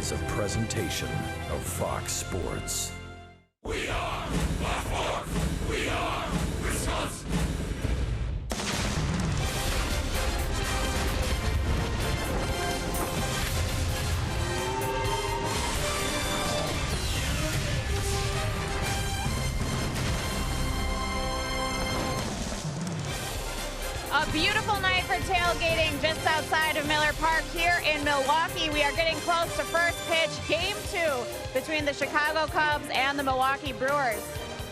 is a presentation of Fox Sports. We are Fox. We are Wisconsin. A beautiful night for tailgating just outside of Miller Park here in Milwaukee. We are getting close to first pitch, Game 2 between the Chicago Cubs and the Milwaukee Brewers.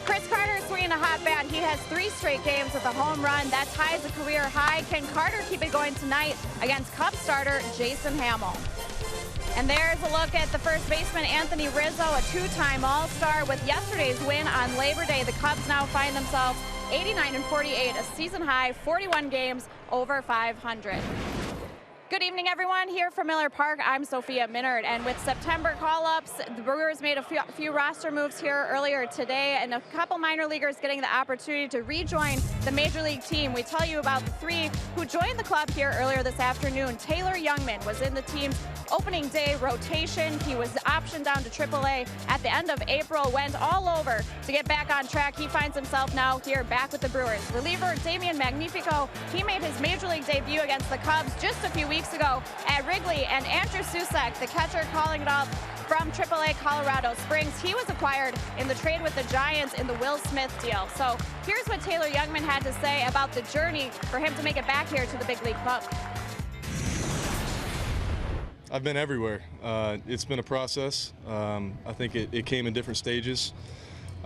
Chris Carter swinging a hot bat. He has 3 straight games with a home run. That ties a career high. Can Carter keep it going tonight against Cubs starter Jason Hamill? And there's a look at the first baseman, Anthony Rizzo, a 2-time All-Star. With yesterday's win on Labor Day, the Cubs now find themselves 89-48, a season high, 41 games over 500. Good evening, everyone. Here from Miller Park, I'm Sophia Minard. And with September call-ups, the Brewers made a few roster moves here earlier today, and a couple minor leaguers getting the opportunity to rejoin the Major League team. We tell you about the 3 who joined the club here earlier this afternoon. Taylor Youngman was in the team's opening day rotation. He was optioned down to AAA at the end of April, went all over to get back on track. He finds himself now here back with the Brewers. Reliever Damian Magnifico, he made his Major League debut against the Cubs just a few weeks ago at Wrigley. And Andrew Susek, the catcher calling it up from AAA Colorado Springs, he was acquired in the trade with the Giants in the Will Smith deal. So here's what Taylor Youngman had to say about the journey for him to make it back here to the big league club. I've been everywhere. It's been a process. I think it came in different stages.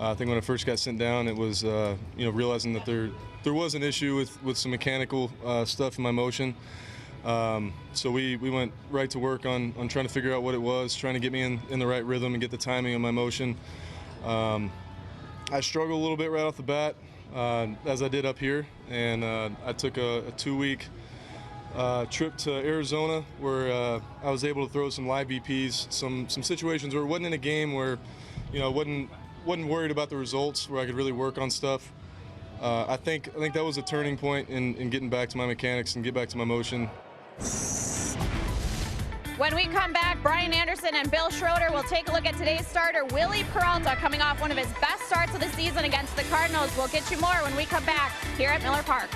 I think when I first got sent down, it was realizing that there was an issue with some mechanical stuff in my motion. So we went right to work on trying to figure out what it was, trying to get me in the right rhythm and get the timing of my motion. I struggled a little bit right off the bat, as I did up here, and I took a 2-week trip to Arizona where I was able to throw some live BPs, some situations where it wasn't in a game where, wasn't worried about the results, where I could really work on stuff. I think that was a turning point in getting back to my mechanics and get back to my motion. When we come back, Brian Anderson and Bill Schroeder will take a look at today's starter, Willie Peralta, coming off one of his best starts of the season against the Cardinals. We'll get you more when we come back here at Miller Park.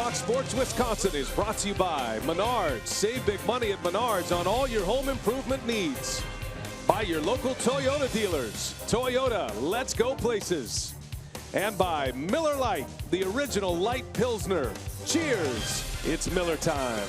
Fox Sports Wisconsin is brought to you by Menards. Save big money at Menards on all your home improvement needs. By your local Toyota dealers. Toyota, let's go places. And by Miller Lite, the original light Pilsner. Cheers, it's Miller time.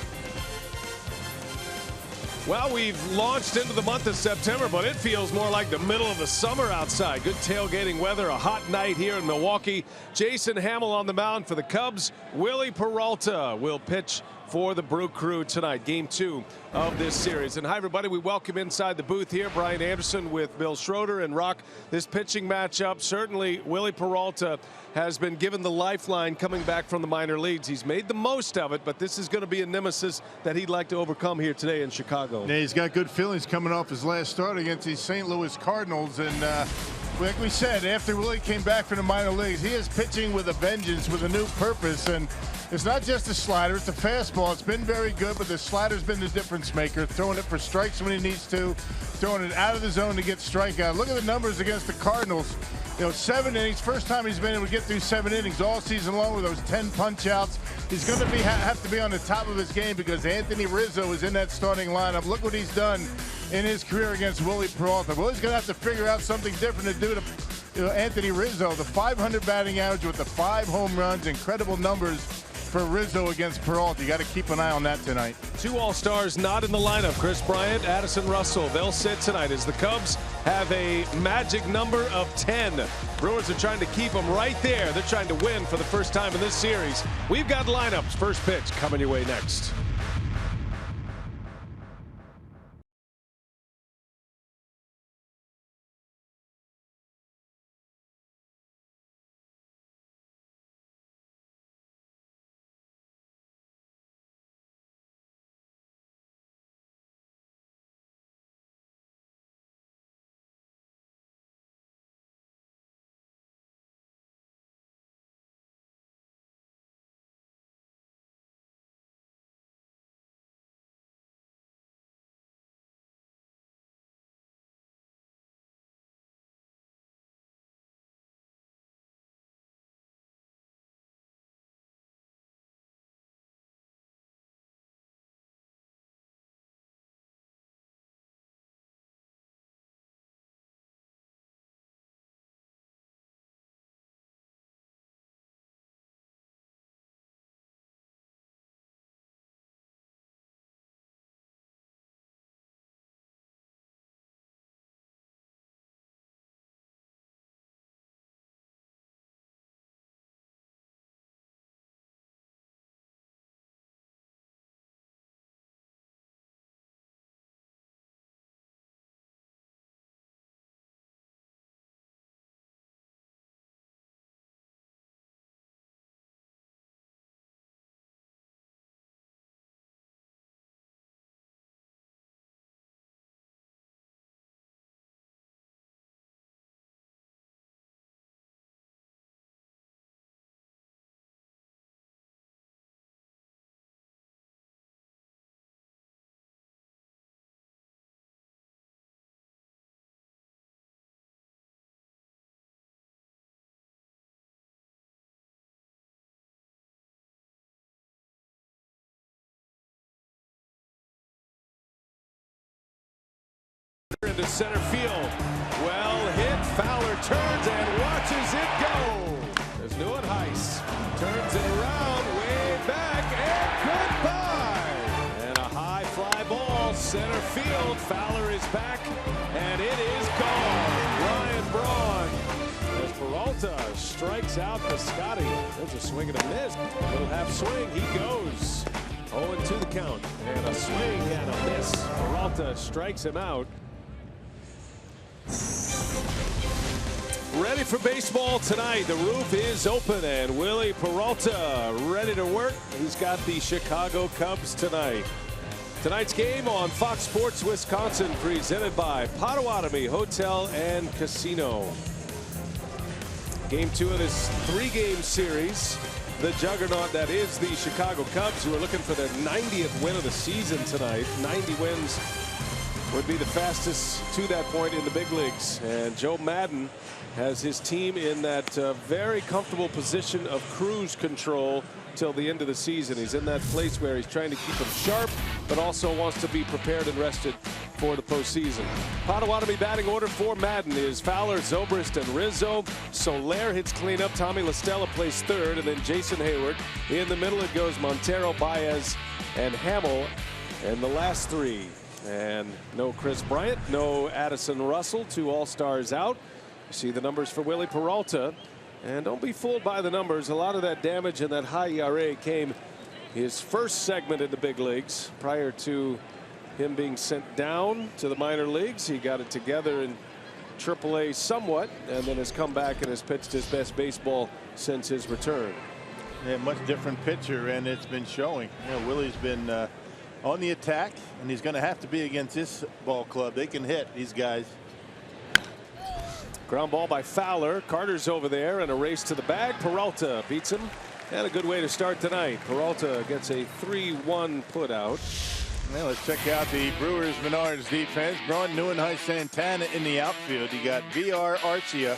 Well, we've launched into the month of September, but it feels more like the middle of the summer outside. Good tailgating weather, a hot night here in Milwaukee. Jason Hamill on the mound for the Cubs. Willie Peralta will pitch for the Brew Crew tonight, game 2 of this series. And hi, everybody. We welcome inside the booth here Brian Anderson with Bill Schroeder and Rock. This pitching matchup, certainly Willie Peralta has been given the lifeline coming back from the minor leagues. He's made the most of it, but this is going to be a nemesis that he'd like to overcome here today in Chicago. Yeah, he's got good feelings coming off his last start against the St. Louis Cardinals. And like we said, after Willie came back from the minor leagues, he is pitching with a vengeance, with a new purpose. And it's not just the slider, it's the fastball. It's been very good, but the slider's been the difference maker, throwing it for strikes when he needs to, throwing it out of the zone to get strikeout. Look at the numbers against the Cardinals. You know, 7 innings, first time he's been able to get through 7 innings all season long with those 10 punch outs. He's going to have to be on the top of his game because Anthony Rizzo is in that starting lineup. Look what he's done in his career against Willie Peralta. Willie's going to have to figure out something different to do to Anthony Rizzo. The 500 batting average with the 5 home runs, incredible numbers for Rizzo against Peralta. You got to keep an eye on that tonight. 2 All-Stars not in the lineup. Chris Bryant, Addison Russell. They'll sit tonight as the Cubs have a magic number of 10. Brewers are trying to keep them right there. They're trying to win for the first time in this series. We've got lineups. First pitch coming your way next. Into center field. Well hit. Fowler turns and watches it go. There's Neuenhuis. Turns it around. Way back. And goodbye. And a high fly ball. Center field. Fowler is back. And it is gone. Braun. As Peralta strikes out Piscotty. There's a swing and a miss. Little half swing. He goes. 0-2 the count. And a swing and a miss. Peralta strikes him out. Ready for baseball tonight. The roof is open and Willie Peralta ready to work. He's got the Chicago Cubs tonight. Tonight's game on Fox Sports Wisconsin, presented by Potawatomi Hotel and Casino. Game 2 of this 3-game series. The juggernaut that is the Chicago Cubs, who are looking for their 90th win of the season tonight. 90 wins would be the fastest to that point in the big leagues. And Joe Madden has his team in that very comfortable position of cruise control till the end of the season. He's in that place where he's trying to keep them sharp, but also wants to be prepared and rested for the postseason. Potawatomi batting order for Madden is Fowler, Zobrist, and Rizzo. Soler hits cleanup. Tommy La Stella plays third, and then Jason Hayward. In the middle it goes Montero, Baez, and Hamill. And the last three. And no Chris Bryant, no Addison Russell, 2 All-Stars out. You see the numbers for Willie Peralta. And don't be fooled by the numbers. A lot of that damage and that high ERA came his first segment in the big leagues. Prior to him being sent down to the minor leagues, he got it together in AAA somewhat, and then has come back and has pitched his best baseball since his return. Yeah, much different pitcher, and it's been showing. You know, Willie's been on the attack, and he's going to have to be against this ball club. They can hit, these guys. Ground ball by Fowler. Carter's over there, and a race to the bag. Peralta beats him, and a good way to start tonight. Peralta gets a 3-1 put out. Well, let's check out the Brewers Menards defense. Braun, Neuenhuis, Santana in the outfield. You got VR, Arcia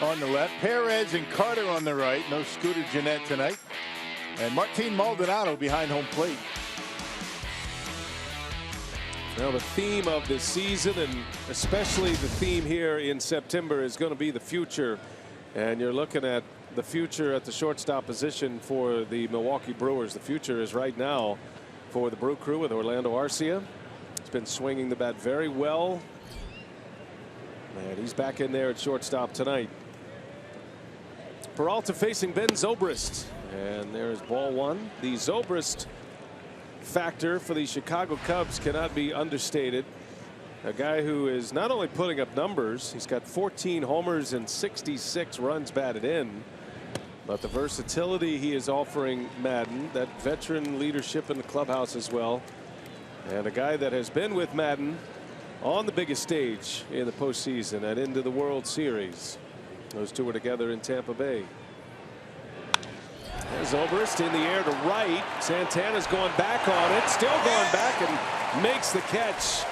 on the left, Perez and Carter on the right. No Scooter Gennett tonight, and Martin Maldonado behind home plate. Now the theme of this season, and especially the theme here in September, is going to be the future. And you're looking at the future at the shortstop position for the Milwaukee Brewers. The future is right now for the Brew Crew with Orlando Arcia. He's been swinging the bat very well. And he's back in there at shortstop tonight. Peralta facing Ben Zobrist. And there's ball one. The Zobrist factor for the Chicago Cubs cannot be understated. A guy who is not only putting up numbers, he's got 14 homers and 66 runs batted in, but the versatility he is offering Madden, that veteran leadership in the clubhouse as well, and a guy that has been with Madden on the biggest stage in the postseason and into the World Series. Those two were together in Tampa Bay. There's Zobrist in the air to right. Santana's going back on it, still going back, and makes the catch.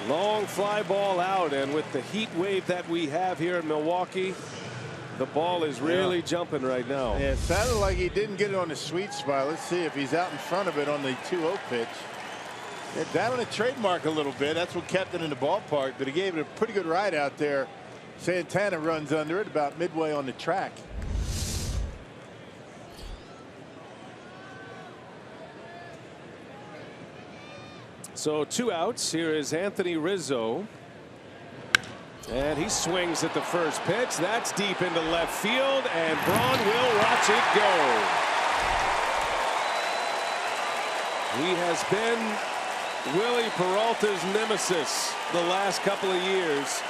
Long fly ball out, and with the heat wave that we have here in Milwaukee, the ball is really jumping right now. Yeah, it sounded like he didn't get it on the sweet spot. Let's see if he's out in front of it on the 2-0 pitch. Yeah, down on the trademark a little bit. That's what kept it in the ballpark, but he gave it a pretty good ride out there. Santana runs under it about midway on the track. So 2 outs. Here is Anthony Rizzo. And he swings at the first pitch. That's deep into left field, and Braun will watch it go. He has been Willie Peralta's nemesis the last couple of years,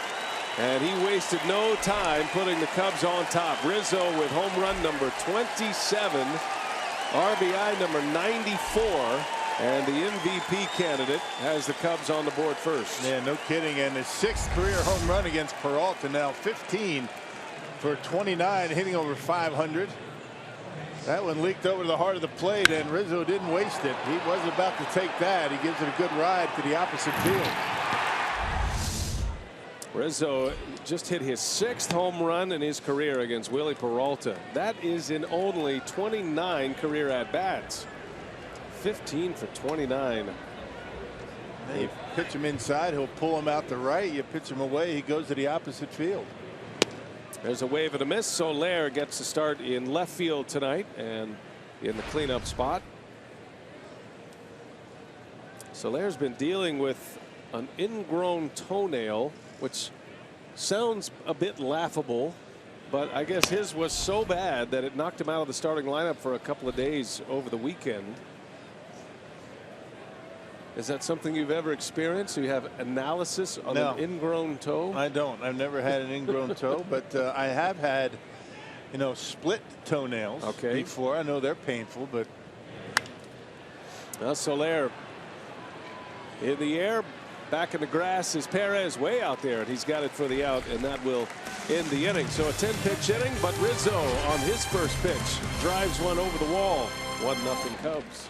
and he wasted no time putting the Cubs on top. Rizzo with home run number 27, RBI number 94. And the MVP candidate has the Cubs on the board first. Yeah, no kidding. And his 6th career home run against Peralta, now 15 for 29, hitting over 500. That one leaked over the heart of the plate, and Rizzo didn't waste it. He was about to take that. He gives it a good ride to the opposite field. Rizzo just hit his 6th home run in his career against Willie Peralta. That is in only 29 career at-bats. 15 for 29. You pitch him inside, he'll pull him out the right. You pitch him away, he goes to the opposite field. There's a wave and a miss. Soler gets to start in left field tonight and in the cleanup spot. Soler's been dealing with an ingrown toenail, which sounds a bit laughable, but I guess his was so bad that it knocked him out of the starting lineup for a couple of days over the weekend. Is that something you've ever experienced? Do you have analysis on an ingrown toe? I don't. I've never had an ingrown toe, but I have had, you know, split toenails before. I know they're painful, but. Now Soler in the air, back in the grass is Perez way out there, and he's got it for the out, and that will end the inning. So a 10-pitch inning, but Rizzo on his first pitch drives one over the wall. 1-0 Cubs.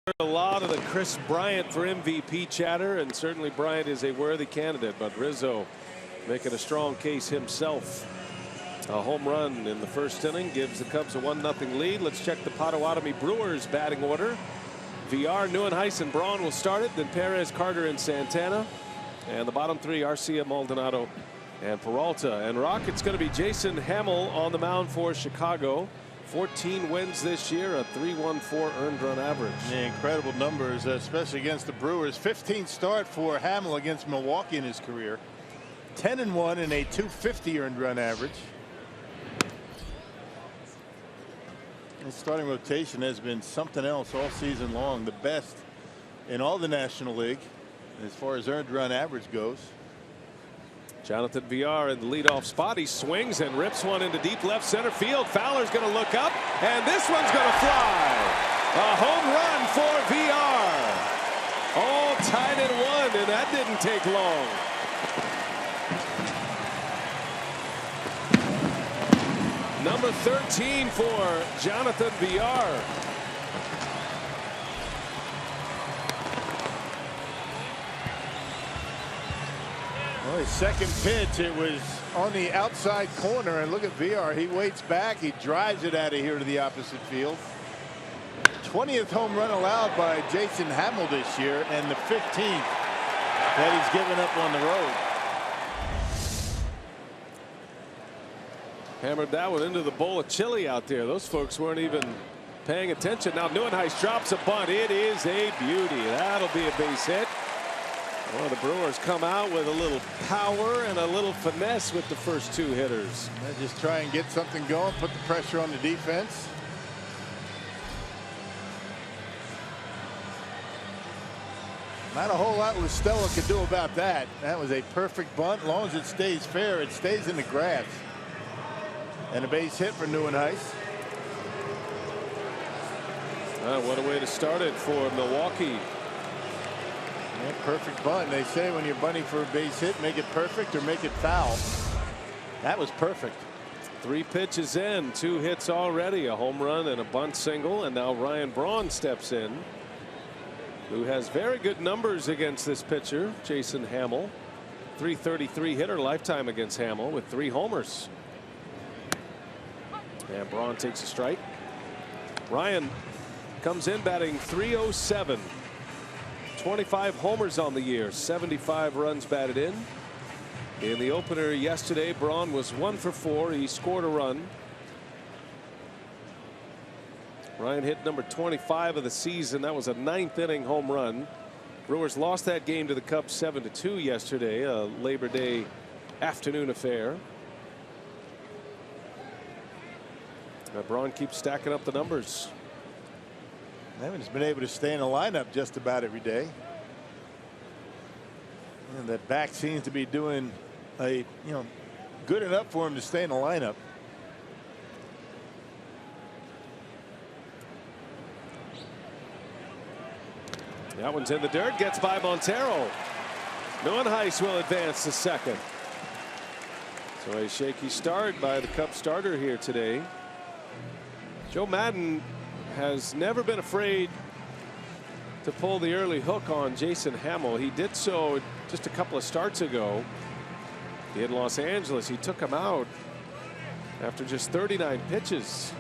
A lot of the Chris Bryant for MVP chatter, and certainly Bryant is a worthy candidate, but Rizzo making a strong case himself. A home run in the first inning gives the Cubs a 1-0 lead. Let's check the Potawatomi Brewers batting order. VR, Neuenhuis, and Braun will start it. Then Perez, Carter, and Santana. And the bottom three, Arcia, Maldonado, and Peralta. And Rock, it's going to be Jason Hamill on the mound for Chicago. 14 wins this year, a 3.14 earned run average. Yeah, incredible numbers, especially against the Brewers. 15th start for Hamill against Milwaukee in his career. 10-1 and a 250 earned run average. His starting rotation has been something else all season long. The best in all the National League as far as earned run average goes. Jonathan VR in the leadoff spot. He swings and rips one into deep left center field. Fowler's going to look up, and this one's going to fly. A home run for VR. All tied at 1, and that didn't take long. Number 13 for Jonathan VR. Well, his second pitch, it was on the outside corner, and look at VR. He waits back, he drives it out of here to the opposite field. 20th home run allowed by Jason Hamill this year, and the 15th that he's given up on the road. Hammered that one into the bowl of chili out there. Those folks weren't even paying attention. Now Neuenhuis drops a bunt. It is a beauty. That'll be a base hit. Well, the Brewers come out with a little power and a little finesse with the first two hitters. They just try and get something going, put the pressure on the defense. Not a whole lot Listella could do about that. That was a perfect bunt. As long as it stays fair, it stays in the grass. And a base hit for Neuenhuis. What a way to start it for Milwaukee. Yeah, perfect bunt. They say when you're bunting for a base hit, make it perfect or make it foul. That was perfect. 3 pitches in, 2 hits already, a home run and a bunt single, and now Ryan Braun steps in, who has very good numbers against this pitcher, Jason Hamill. .333 hitter lifetime against Hamill with 3 homers. And Braun takes a strike. Ryan comes in batting .307. 25 homers on the year, 75 runs batted in. In the opener yesterday, Braun was 1 for 4. He scored a run. Ryan hit number 25 of the season. That was a 9th inning home run. Brewers lost that game to the Cubs 7-2 yesterday, a Labor Day afternoon affair. Braun keeps stacking up the numbers. He's been able to stay in the lineup just about every day. And that back seems to be doing good enough for him to stay in the lineup. That one's in the dirt, gets by Montero. Neuenhuis will advance to second. So a shaky start by the Cubs starter here today. Joe Maddon has never been afraid to pull the early hook on Jason Hamill. He did so just a couple of starts ago in Los Angeles. He took him out after just 39 pitches.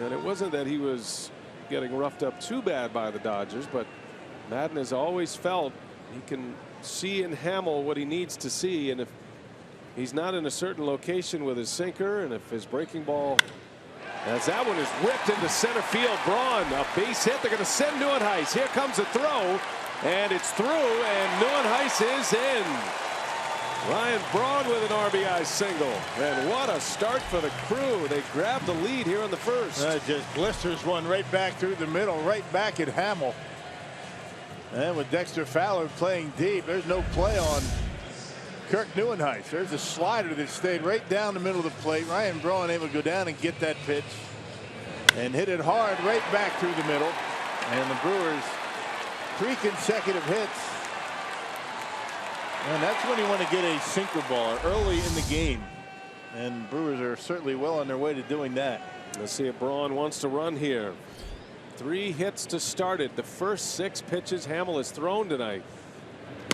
And it wasn't that he was getting roughed up too bad by the Dodgers, but Maddon has always felt he can see in Hamill what he needs to see, and if he's not in a certain location with his sinker, and if his breaking ball, as that one is whipped into center field, Braun, a base hit. They're going to send Neuenhuis. Here comes a throw, and it's through, and Neuenhuis is in. Ryan Braun with an RBI single, and what a start for the Crew. They grabbed the lead here in the first. Just blisters one right back through the middle, right back at Hamill. And with Dexter Fowler playing deep, there's no play on Kirk Neuenhuis. There's a slider that stayed right down the middle of the plate. Ryan Braun able to go down and get that pitch and hit it hard right back through the middle. And the Brewers 3 consecutive hits. And that's when you want to get a sinker ball early in the game. And Brewers are certainly well on their way to doing that. Let's see if Braun wants to run here. 3 hits to start it. The first 6 pitches Hamill has thrown tonight.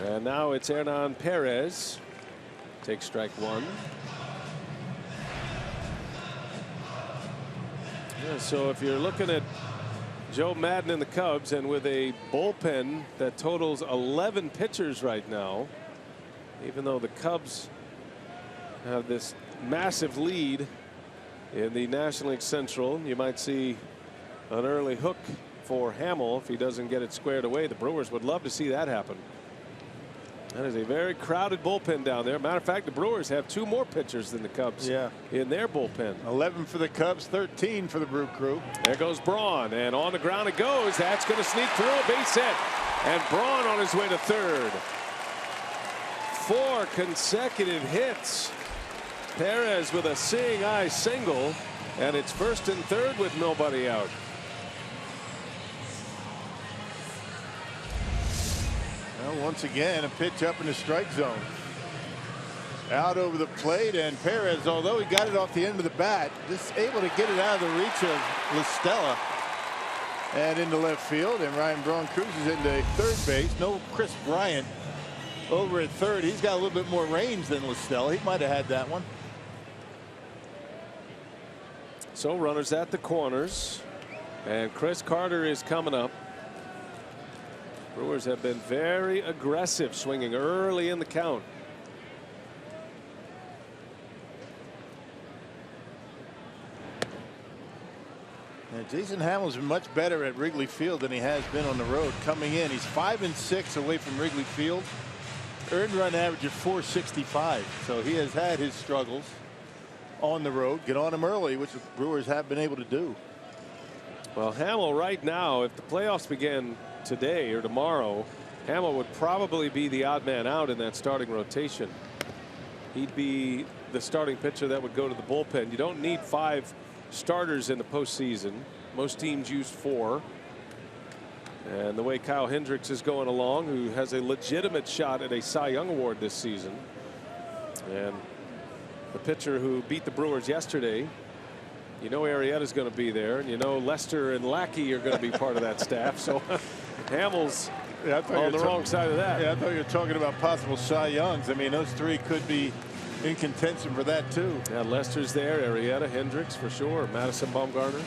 And now it's Hernan Perez. Takes strike 1. Yeah, so if you're looking at Joe Maddon and the Cubs, and with a bullpen that totals 11 pitchers right now, even though the Cubs have this massive lead in the National League Central, you might see an early hook for Hamill if he doesn't get it squared away. The Brewers would love to see that happen. That is a very crowded bullpen down there. Matter of fact, the Brewers have 2 more pitchers than the Cubs in their bullpen. 11 for the Cubs, 13 for the Brew Crew. There goes Braun, and on the ground it goes. That's going to sneak through a base hit, and Braun on his way to third. 4 consecutive hits. Perez with a seeing eye single, and it's first and third with nobody out. Well, once again, a pitch up in the strike zone. Out over the plate, and Perez, although he got it off the end of the bat, just able to get it out of the reach of LaStella and into left field. And Ryan Braun cruises into third base. No Chris Bryant over at third. He's got a little bit more range than LaStella. He might have had that one. So runners at the corners, and Chris Carter is coming up. Brewers have been very aggressive, swinging early in the count. And Jason Hamill's been much better at Wrigley Field than he has been on the road. Coming in, he's 5-6 away from Wrigley Field. Earned run average of 465. So he has had his struggles on the road. Get on him early, which the Brewers have been able to do. Well, Hamill right now, if the playoffs began today or tomorrow, Hamill would probably be the odd man out in that starting rotation. He'd be the starting pitcher that would go to the bullpen. You don't need 5 starters in the postseason. Most teams use 4. And the way Kyle Hendricks is going along, who has a legitimate shot at a Cy Young Award this season, and the pitcher who beat the Brewers yesterday, you know Arrieta's going to be there, and you know Lester and Lackey are going to be part of that staff. So Hamill's on the wrong side of that. Yeah, I thought you were talking about possible Cy Youngs. I mean, those 3 could be in contention for that too. Yeah, Lester's there, Arrieta, Hendricks for sure, Madison Bumgarner.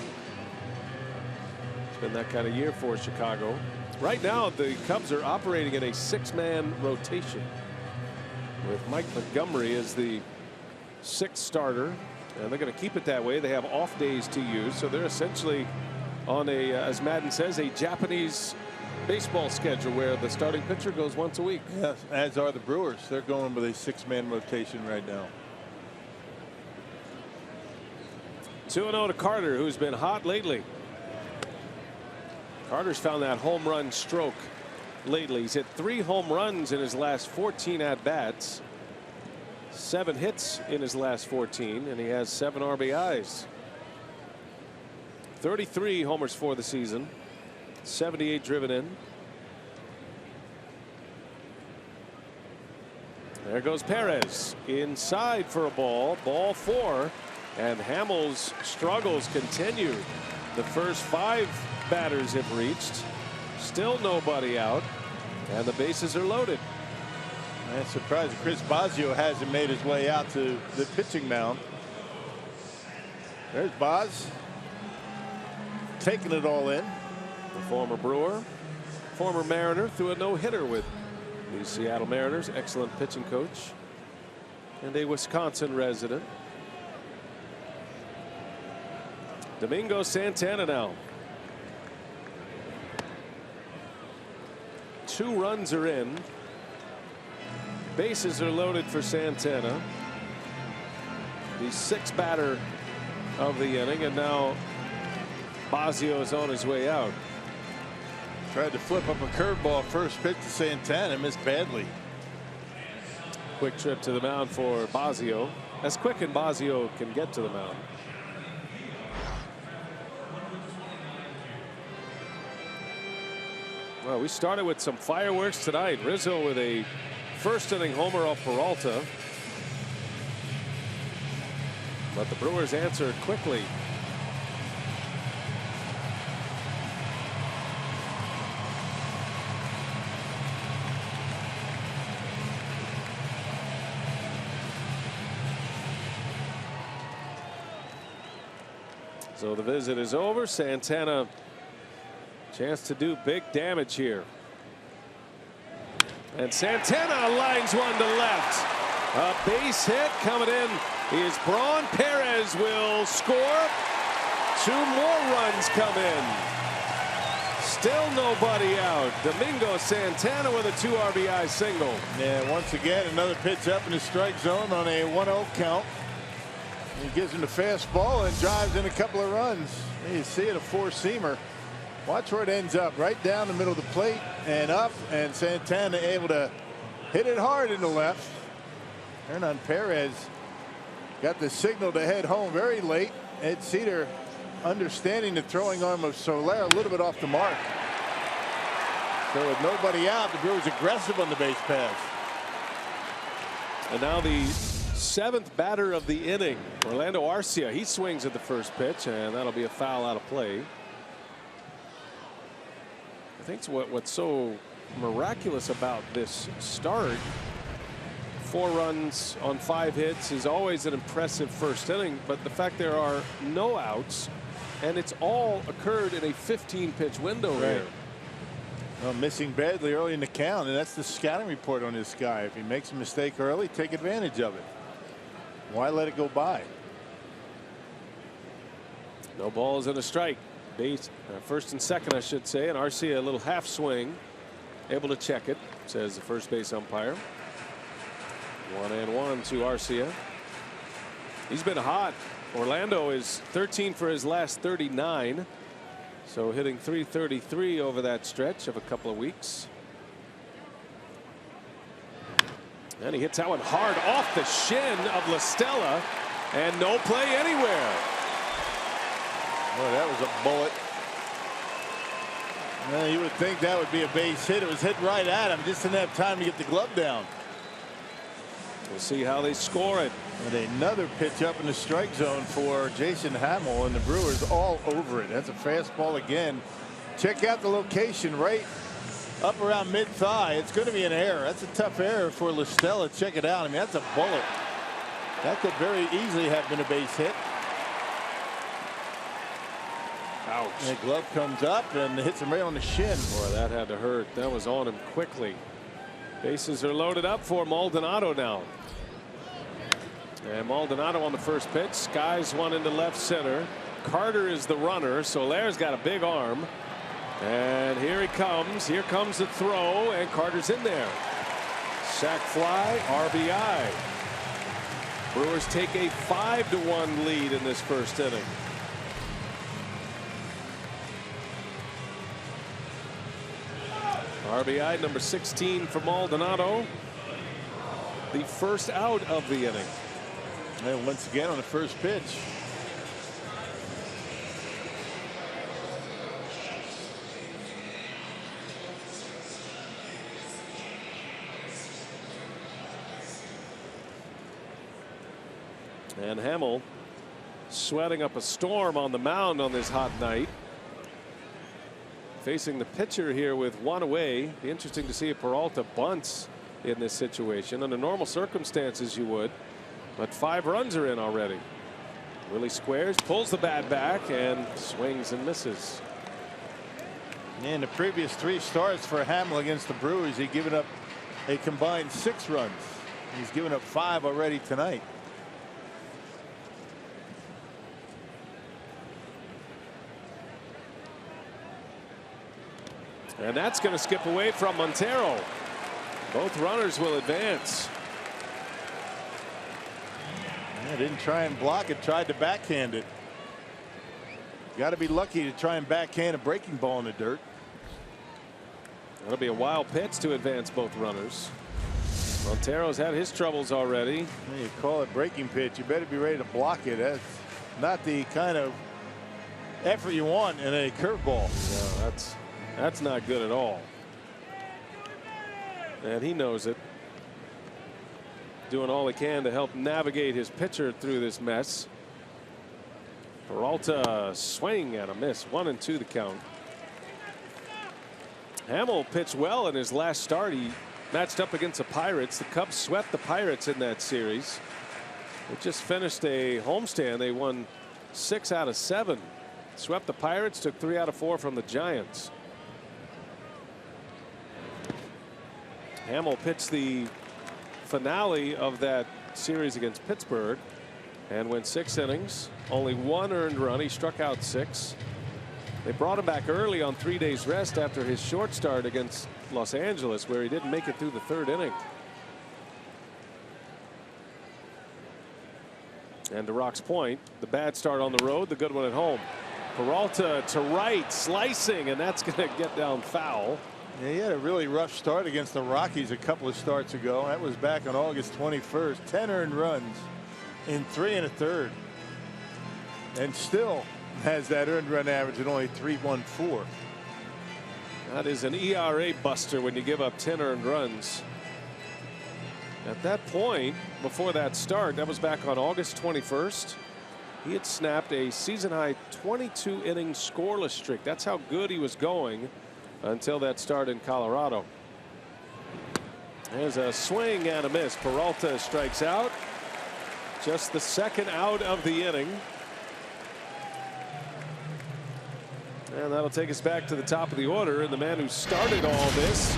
It's been that kind of year for Chicago. Right now, the Cubs are operating in a 6-man rotation with Mike Montgomery as the 6th starter, and they're going to keep it that way. They have off days to use, so they're essentially on a, as Madden says, a Japanese baseball schedule where the starting pitcher goes once a week. Yes, as are the Brewers. They're going with a 6-man rotation right now. 2-0 to Carter, who's been hot lately. Carter's found that home run stroke lately. He's hit 3 home runs in his last 14 at-bats. 7 hits in his last 14, and he has 7 RBIs. 33 homers for the season. 78 driven in. There goes Perez inside for a ball. Ball 4, and Hamill's struggles continue. The first 5 batters have reached. Still nobody out, and the bases are loaded. I'm surprised Chris Bosio hasn't made his way out to the pitching mound. There's Boz taking it all in. The former Brewer, former Mariner, threw a no-hitter with the Seattle Mariners. Excellent pitching coach and a Wisconsin resident. Domingo Santana now. 2 runs are in. Bases are loaded for Santana. The 6th batter of the inning, and now Bosio is on his way out. Tried to flip up a curveball first pitch to Santana, missed badly. Quick trip to the mound for Bosio. As quick as Bosio can get to the mound. Well, we started with some fireworks tonight. Rizzo with a first inning homer off Peralta. But the Brewers answered quickly. So the visit is over. Santana, chance to do big damage here. And Santana lines one to left. A base hit coming in is Braun. Perez will score. 2 more runs come in. Still nobody out. Domingo Santana with a 2 RBI single. Yeah, once again, another pitch up in the strike zone on a 1-0 count. He gives him the fastball and drives in a couple of runs. You see it, a 4-seamer. Watch where it ends up, right down the middle of the plate and up, and Santana able to hit it hard in the left. Hernan Perez got the signal to head home very late. Ed Cedar understanding the throwing arm of Soler a little bit off the mark. So with nobody out, the Brewers aggressive on the base pass. And now the 7th batter of the inning, Orlando Arcia. He swings at the first pitch, and that'll be a foul out of play. I think what's so miraculous about this start, 4 runs on 5 hits, is always an impressive first inning. But the fact there are no outs, and it's all occurred in a 15-pitch window here. Well, missing badly early in the count, and that's the scouting report on this guy. If he makes a mistake early, take advantage of it. Why let it go by? No balls and a strike. Base first and second, I should say, and Arcia a little half swing, able to check it, says the first base umpire. 1-1 to Arcia. He's been hot. Orlando is 13 for his last 39, so hitting .333 over that stretch of a couple of weeks. And he hits that one hard off the shin of La Stella, and no play anywhere. Boy, that was a bullet. Well, you would think that would be a base hit. It was hit right at him. Just didn't have time to get the glove down. We'll see how they score it. And another pitch up in the strike zone for Jason Hamill, and the Brewers all over it. That's a fastball again. Check out the location right up around mid-thigh. It's going to be an error. That's a tough error for La Stella. Check it out. I mean, that's a bullet. That could very easily have been a base hit. Ouch. And the glove comes up and hits him right on the shin. Boy, that had to hurt. That was on him quickly. Bases are loaded up for Maldonado now. And Maldonado on the first pitch. Skies one into left center. Carter is the runner. Soler's got a big arm. And here he comes. Here comes the throw, and Carter's in there. Sac fly, RBI. Brewers take a 5-1 lead in this first inning. RBI number 16 for Maldonado. The first out of the inning. And once again on the first pitch. And Hamill sweating up a storm on the mound on this hot night. Facing the pitcher here with one away. Be interesting to see if Peralta bunts in this situation. Under normal circumstances you would, but 5 runs are in already. Willie squares, pulls the bat back, and swings and misses. In the previous 3 starts for Hamill against the Brewers, he'd given up a combined 6 runs. He's given up 5 already tonight. And that's going to skip away from Montero. Both runners will advance. Yeah, didn't try and block it, tried to backhand it. Got to be lucky to try and backhand a breaking ball in the dirt. That'll be a wild pitch to advance both runners. Montero's had his troubles already. You call it breaking pitch, you better be ready to block it. That's not the kind of effort you want in a curveball. No, that's not good at all. And he knows it. Doing all he can to help navigate his pitcher through this mess. Peralta swing and a miss. 1-2 the count. Hamill pitched well in his last start. He matched up against the Pirates. The Cubs swept the Pirates in that series. They just finished a homestand. They won 6 out of 7. Swept the Pirates, took 3 out of 4 from the Giants. Hamill pitched the finale of that series against Pittsburgh and went 6 innings, only 1 earned run. He struck out 6. They brought him back early on 3 days rest after his short start against Los Angeles, where he didn't make it through the 3rd inning. And to Rock's point, the bad start on the road, the good one at home. Peralta to right, slicing, and that's going to get down foul. Yeah, he had a really rough start against the Rockies a couple of starts ago. That was back on August 21st. 10 earned runs in 3 1/3. And still has that earned run average at only 3.14. That is an ERA buster when you give up 10 earned runs. At that point, before that start, that was back on August 21st. He had snapped a season high 22 inning scoreless streak. That's how good he was going until that start in Colorado. There's a swing and a miss. Peralta strikes out. Just the 2nd out of the inning. And that'll take us back to the top of the order. And the man who started all this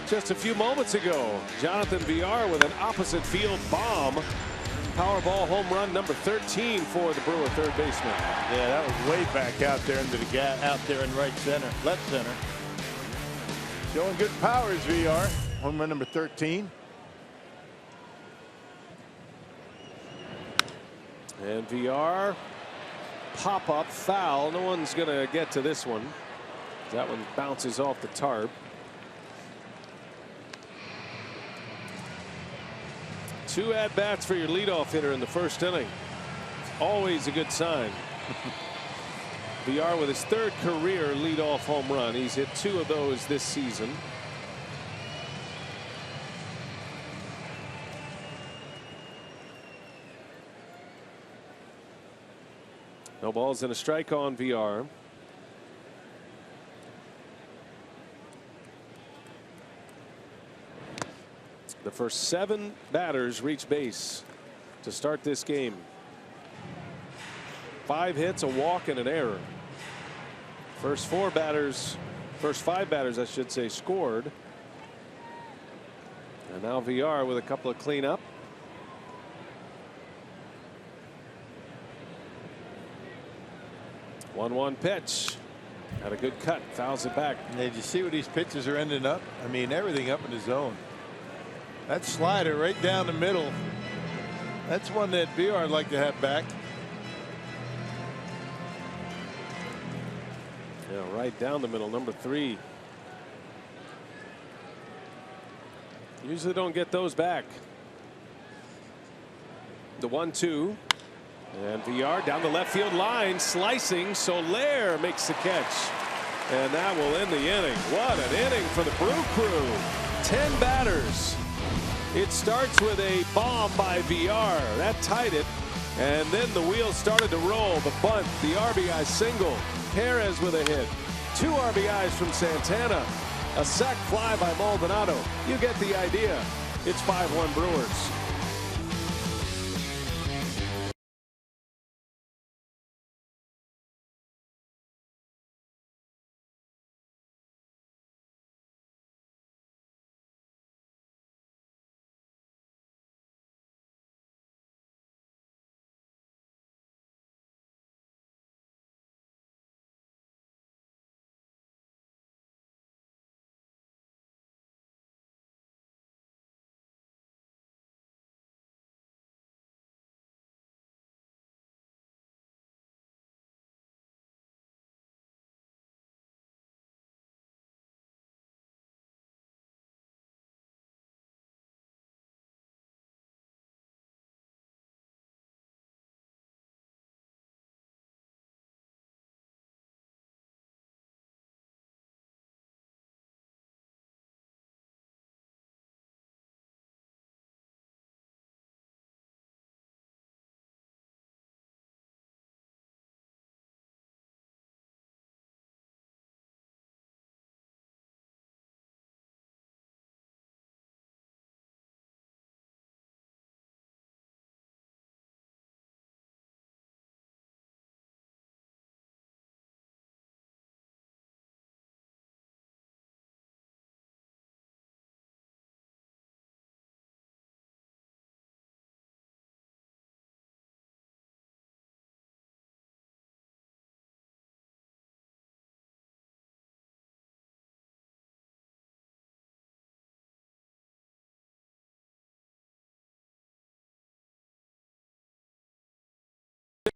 just a few moments ago, Jonathan Villar, with an opposite field bomb. Powerball home run number 13 for the Brewer third baseman. Yeah, that was way back out there into the gap, out there in right center, left center. Showing good powers, Villar. Home run number 13. And Villar, pop up foul. No one's going to get to this one. That one bounces off the tarp. 2 at bats for your leadoff hitter in the 1st inning. Always a good sign. Villar with his 3rd career leadoff home run. He's hit 2 of those this season. No balls and a strike on Villar. The first 7 batters reach base to start this game. 5 hits, a walk, and an error. First 5 batters, I should say, scored. And now Villar with a couple of cleanup. 1-1 pitch. Had a good cut, fouls it back. And did you see what these pitches are ending up? I mean, everything up in the zone. That slider right down the middle. That's one that Villar would like to have back. Yeah, right down the middle, number 3. Usually don't get those back. The 1-2. And Villar down the left field line, slicing. Soler makes the catch. And that will end the inning. What an inning for the Brew Crew. 10 batters. It starts with a bomb by Villar. That tied it. And then the wheels started to roll. The bunt, the RBI single. Perez with a hit. 2 RBIs from Santana. A sac fly by Maldonado. You get the idea. It's 5-1 Brewers.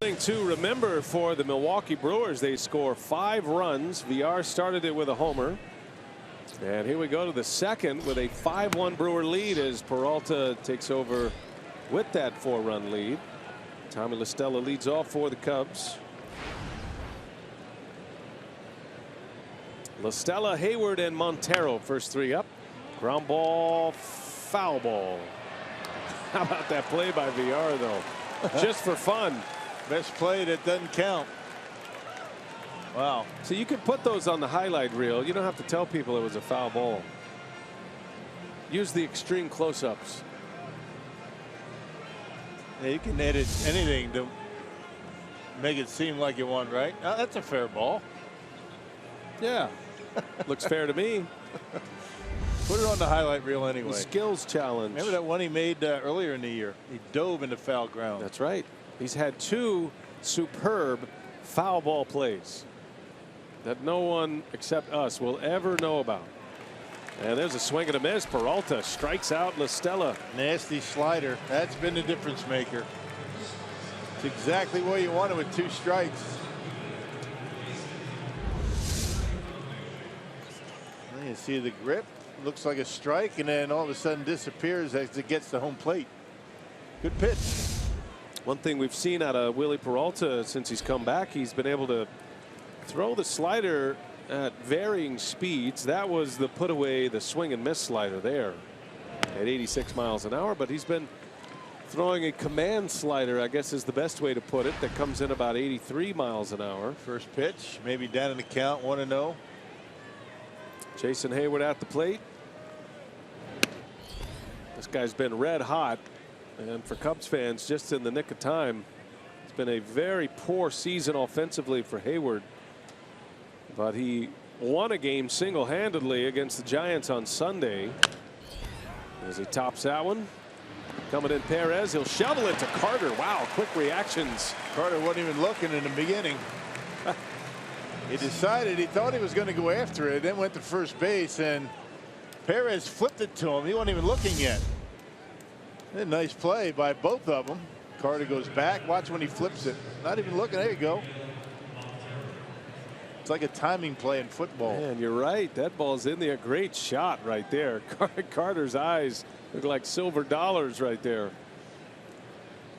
To remember for the Milwaukee Brewers, they score 5 runs. VR started it with a homer. And here we go to the second with a 5-1 Brewer lead as Peralta takes over with that 4-run lead. Tommy La Stella leads off for the Cubs. La Stella, Hayward, and Montero first 3 up. Ground ball, foul ball. How about that play by VR though? Just for fun. Best play that doesn't count. Wow. So you can put those on the highlight reel. You don't have to tell people it was a foul ball. Use the extreme close-ups. Yeah, you can edit anything to make it seem like you won, right? Oh, that's a fair ball. Yeah. Looks fair to me. Put it on the highlight reel anyway. The skills challenge. Remember that one he made earlier in the year? He dove into foul ground. That's right. He's had 2 superb foul ball plays that no one except us will ever know about. And there's a swing and a miss. Peralta strikes out La Stella. Nasty slider. That's been the difference maker. It's exactly what you wanted with 2 strikes. And you see the grip. Looks like a strike, and then all of a sudden disappears as it gets to home plate. Good pitch. One thing we've seen out of Willie Peralta since he's come back, he's been able to throw the slider at varying speeds. That was the put away, the swing and miss slider there at 86 miles an hour. But he's been throwing a command slider, I guess is the best way to put it, that comes in about 83 miles an hour. First pitch, maybe down in the count, 1-0. Jason Hayward at the plate. This guy's been red hot. And for Cubs fans, just in the nick of time, it's been a very poor season offensively for Hayward. But he won a game single-handedly against the Giants on Sunday. As he tops that one. Coming in Perez, he'll shovel it to Carter. Wow, quick reactions. Carter wasn't even looking in the beginning. He decided he thought he was going to go after it, then went to first base, and Perez flipped it to him. He wasn't even looking yet. A nice play by both of them. Carter goes back. Watch when he flips it. Not even looking. There you go. It's like a timing play in football. Man, you're right. That ball's in there. Great shot right there. Carter's eyes look like silver dollars right there.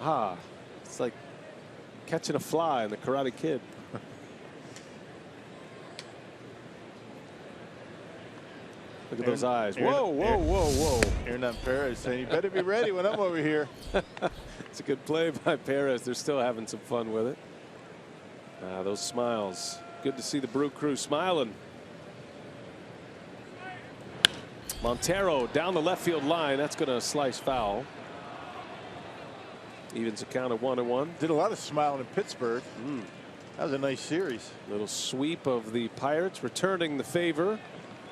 Ah, it's like catching a fly in the Karate Kid. Look at those eyes. Whoa, whoa, whoa, whoa. Hernan Perez saying, you better be ready when I'm over here. It's a good play by Perez. They're still having some fun with it. Those smiles. Good to see the Brew Crew smiling. Montero down the left field line. That's going to slice foul. Evens a count of 1-1. Did a lot of smiling in Pittsburgh. That was a nice series. Little sweep of the Pirates, returning the favor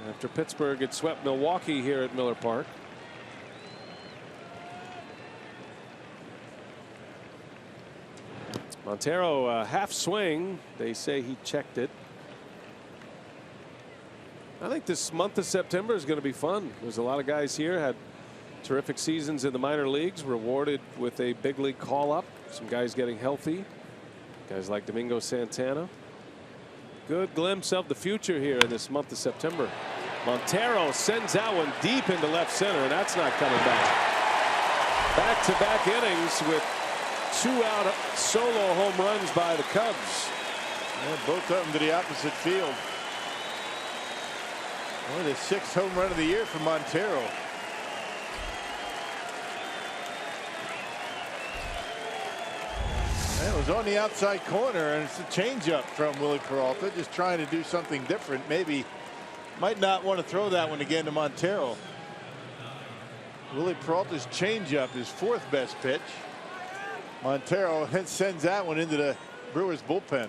after Pittsburgh had swept Milwaukee here at Miller Park. Montero half swing. They say he checked it. I think this month of September is going to be fun. There's a lot of guys here had terrific seasons in the minor leagues, rewarded with a big league call up. Some guys getting healthy. Guys like Domingo Santana. Good glimpse of the future here in this month of September. Montero sends that one deep into left center, and that's not coming back. Back-to-back innings with 2 out solo home runs by the Cubs. And both of them to the opposite field. Only the 6th home run of the year for Montero. And it was on the outside corner, and it's a changeup from Willie Peralta, just trying to do something different. Maybe might not want to throw that one again to Montero. Willie Peralta's changeup, his 4th best pitch. Montero sends that one into the Brewers bullpen.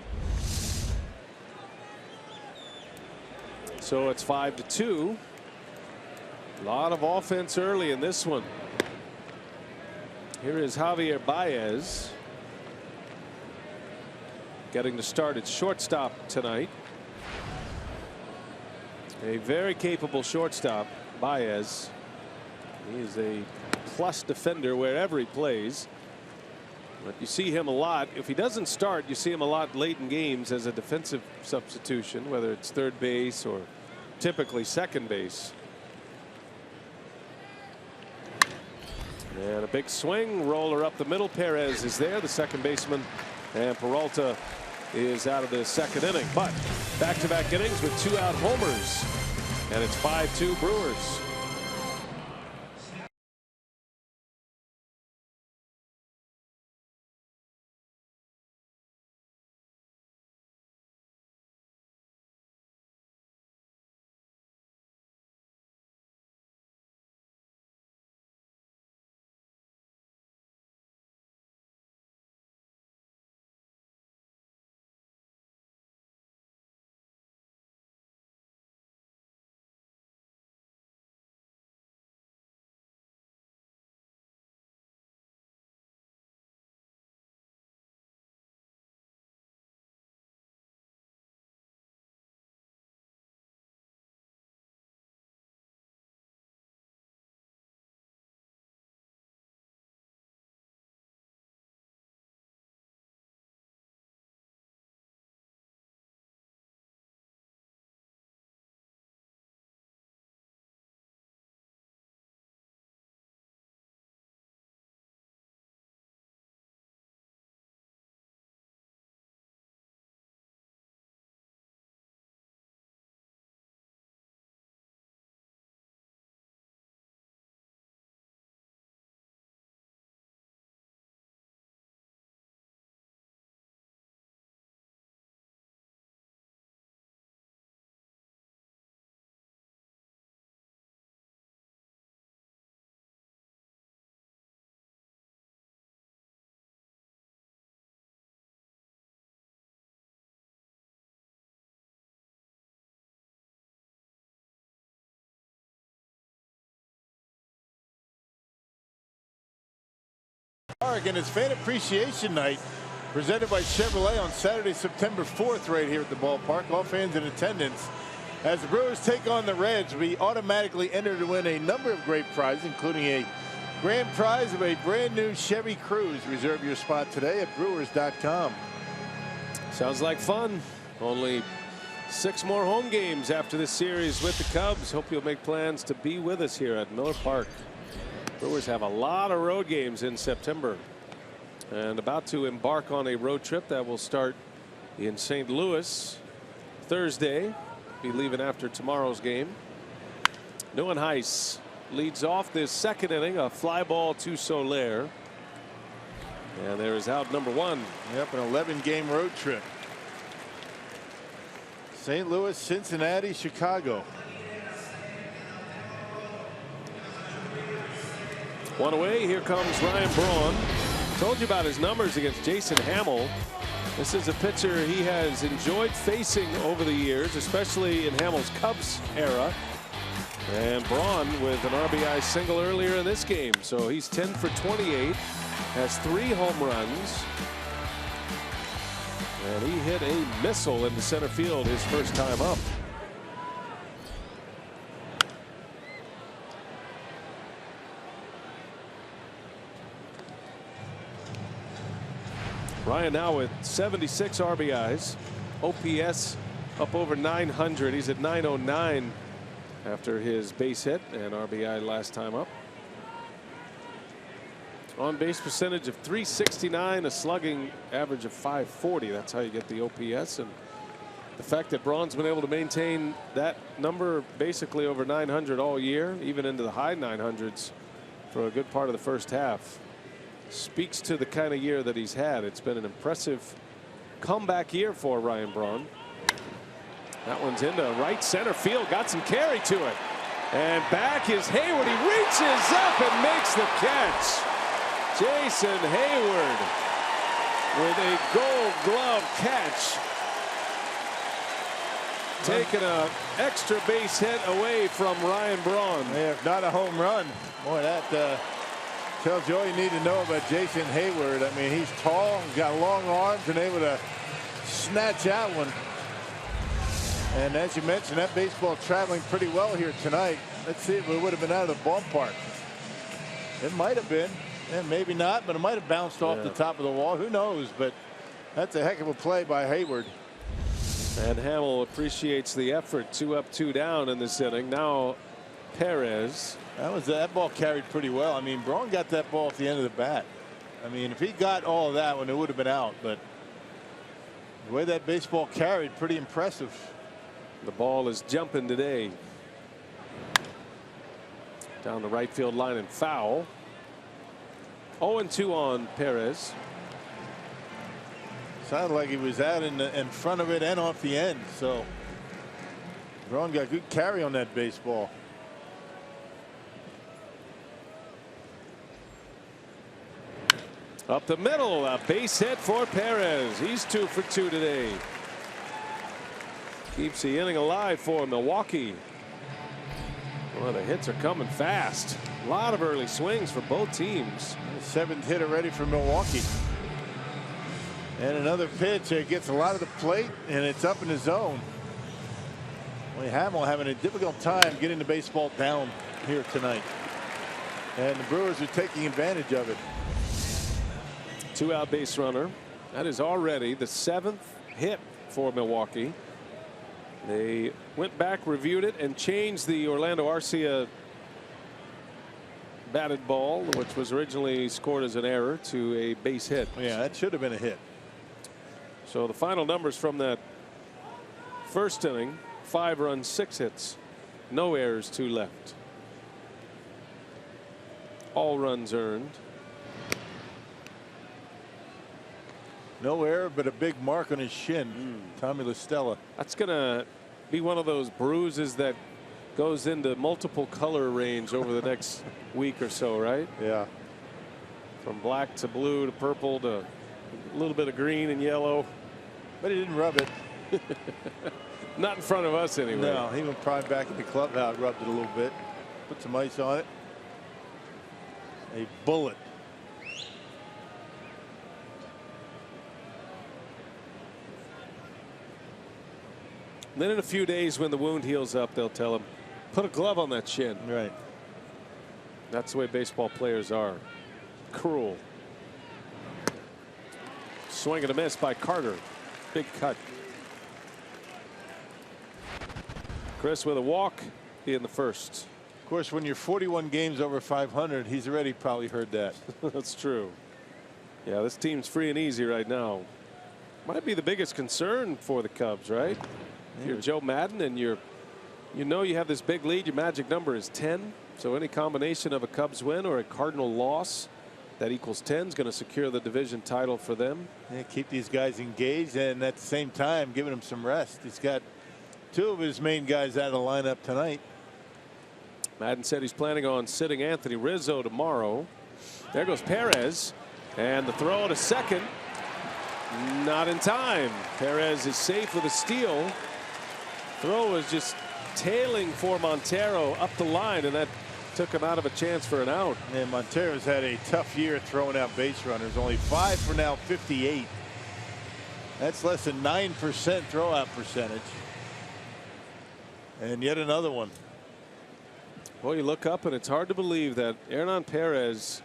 So it's 5-2. A lot of offense early in this one. Here is Javier Baez getting to start at shortstop tonight. A very capable shortstop, Baez. He is a plus defender wherever he plays. But you see him a lot. If he doesn't start, you see him a lot late in games as a defensive substitution, whether it's third base or typically second base. And a big swing, roller up the middle. Perez is there, the second baseman, and Peralta is out of the second inning. But back-to-back innings with 2-out homers, and it's 5-2 Brewers. And it's fan appreciation night presented by Chevrolet on Saturday, September 4th, right here at the ballpark. All fans in attendance. As the Brewers take on the Reds, we automatically enter to win a number of great prizes, including a grand prize of a brand new Chevy Cruze. Reserve your spot today at Brewers.com. Sounds like fun. Only 6 more home games after this series with the Cubs. Hope you'll make plans to be with us here at Miller Park. Brewers have a lot of road games in September and about to embark on a road trip that will start in St. Louis Thursday. Be leaving after tomorrow's game. Neuenhuis leads off this second inning, a fly ball to Soler. And there is out number 1. Yep, an 11-game road trip. St. Louis, Cincinnati, Chicago. 1 away. Here comes Ryan Braun. Told you about his numbers against Jason Hamill. This is a pitcher he has enjoyed facing over the years, especially in Hamill's Cubs era. And Braun with an RBI single earlier in this game. So he's 10 for 28, has 3 home runs. And he hit a missile into center field his first time up. Ryan now with 76 RBIs. OPS up over 900. He's at 909 after his base hit and RBI last time up. On base percentage of .369, a slugging average of .540. That's how you get the OPS. And the fact that Braun's been able to maintain that number basically over 900 all year, even into the high 900s for a good part of the first half, speaks to the kind of year that he's had. It's been an impressive comeback year for Ryan Braun. That one's into right center field. Got some carry to it. And back is Hayward. He reaches up and makes the catch. Jason Hayward with a Gold Glove catch. Taking an extra base hit away from Ryan Braun. Yeah, not a home run. Boy, that tells you all you need to know about Jason Hayward. I mean, he's tall, got long arms, and able to snatch out one. And as you mentioned, that baseball traveling pretty well here tonight. Let's see if it would have been out of the ballpark. It might have been. And maybe not, but it might have bounced off the top of the wall. Who knows? But that's a heck of a play by Hayward. And Hamill appreciates the effort. 2 up, 2 down in this inning. Now Perez. That ball carried pretty well. I mean, Braun got that ball at the end of the bat. I mean, if he got all of that one, it would have been out. But the way that baseball carried, pretty impressive. The ball is jumping today. Down the right field line and foul. 0-2 on Perez. Sounded like he was out in front of it and off the end. So Braun got good carry on that baseball. Up the middle, a base hit for Perez. He's 2 for 2 today. Keeps the inning alive for Milwaukee. Well, the hits are coming fast. A lot of early swings for both teams. 7th hit already for Milwaukee. And another pitch. It gets a lot of the plate, and it's up in the zone. Well, Hamill having a difficult time getting the baseball down here tonight. And the Brewers are taking advantage of it. 2-out base runner. That is already the 7th hit for Milwaukee. They went back, reviewed it, and changed the Orlando Arcia batted ball, which was originally scored as an error, to a base hit. Yeah, that should have been a hit. So the final numbers from that first inning: 5 runs, 6 hits, no errors, 2 left. All runs earned. No error, but a big mark on his shin. Tommy La Stella. That's going to be one of those bruises that goes into multiple color range over the next week or so, right? Yeah. From black to blue to purple to a little bit of green and yellow. But he didn't rub it. Not in front of us anyway. No, he went probably back in the clubhouse, rubbed it a little bit, put some ice on it. A bullet. Then in a few days, when the wound heals up, they'll tell him, put a glove on that shin. Right. That's the way baseball players are. Cruel. Swing and a miss by Carter. Big cut. Chris with a walk in the first. Of course, when you're 41 games over 500, he's already probably heard that. That's true. Yeah, this team's free and easy right now. Might be the biggest concern for the Cubs, right? If you're Joe Madden and you know you have this big lead, your magic number is 10. So any combination of a Cubs win or a Cardinal loss that equals 10 is going to secure the division title for them. Yeah, keep these guys engaged and at the same time giving them some rest. He's got 2 of his main guys out of the lineup tonight. Madden said he's planning on sitting Anthony Rizzo tomorrow. There goes Perez, and the throw to second. Not in time. Perez is safe with a steal. Throw was just tailing for Montero up the line, and that took him out of a chance for an out. And Montero's had a tough year throwing out base runners. Only 5 for now 58. That's less than 9% throw out percentage. And yet another one. Well, you look up and it's hard to believe that Hernan Perez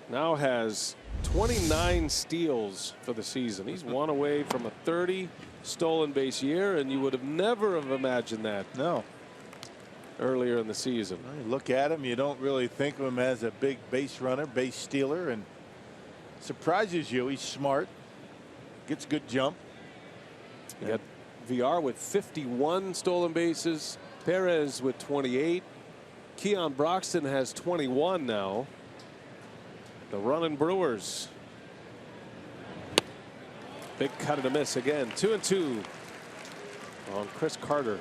now has 29 steals for the season. He's 1 away from a 30 stolen base year, and you would have never have imagined that. No. Earlier in the season. Well, you look at him, you don't really think of him as a big base runner, base stealer, and surprises you. He's smart, gets good jump. You got VR with 51 stolen bases, Perez with 28. Keon Broxton has 21 now. The running Brewers. Big cut and a miss again. 2-2 on Chris Carter.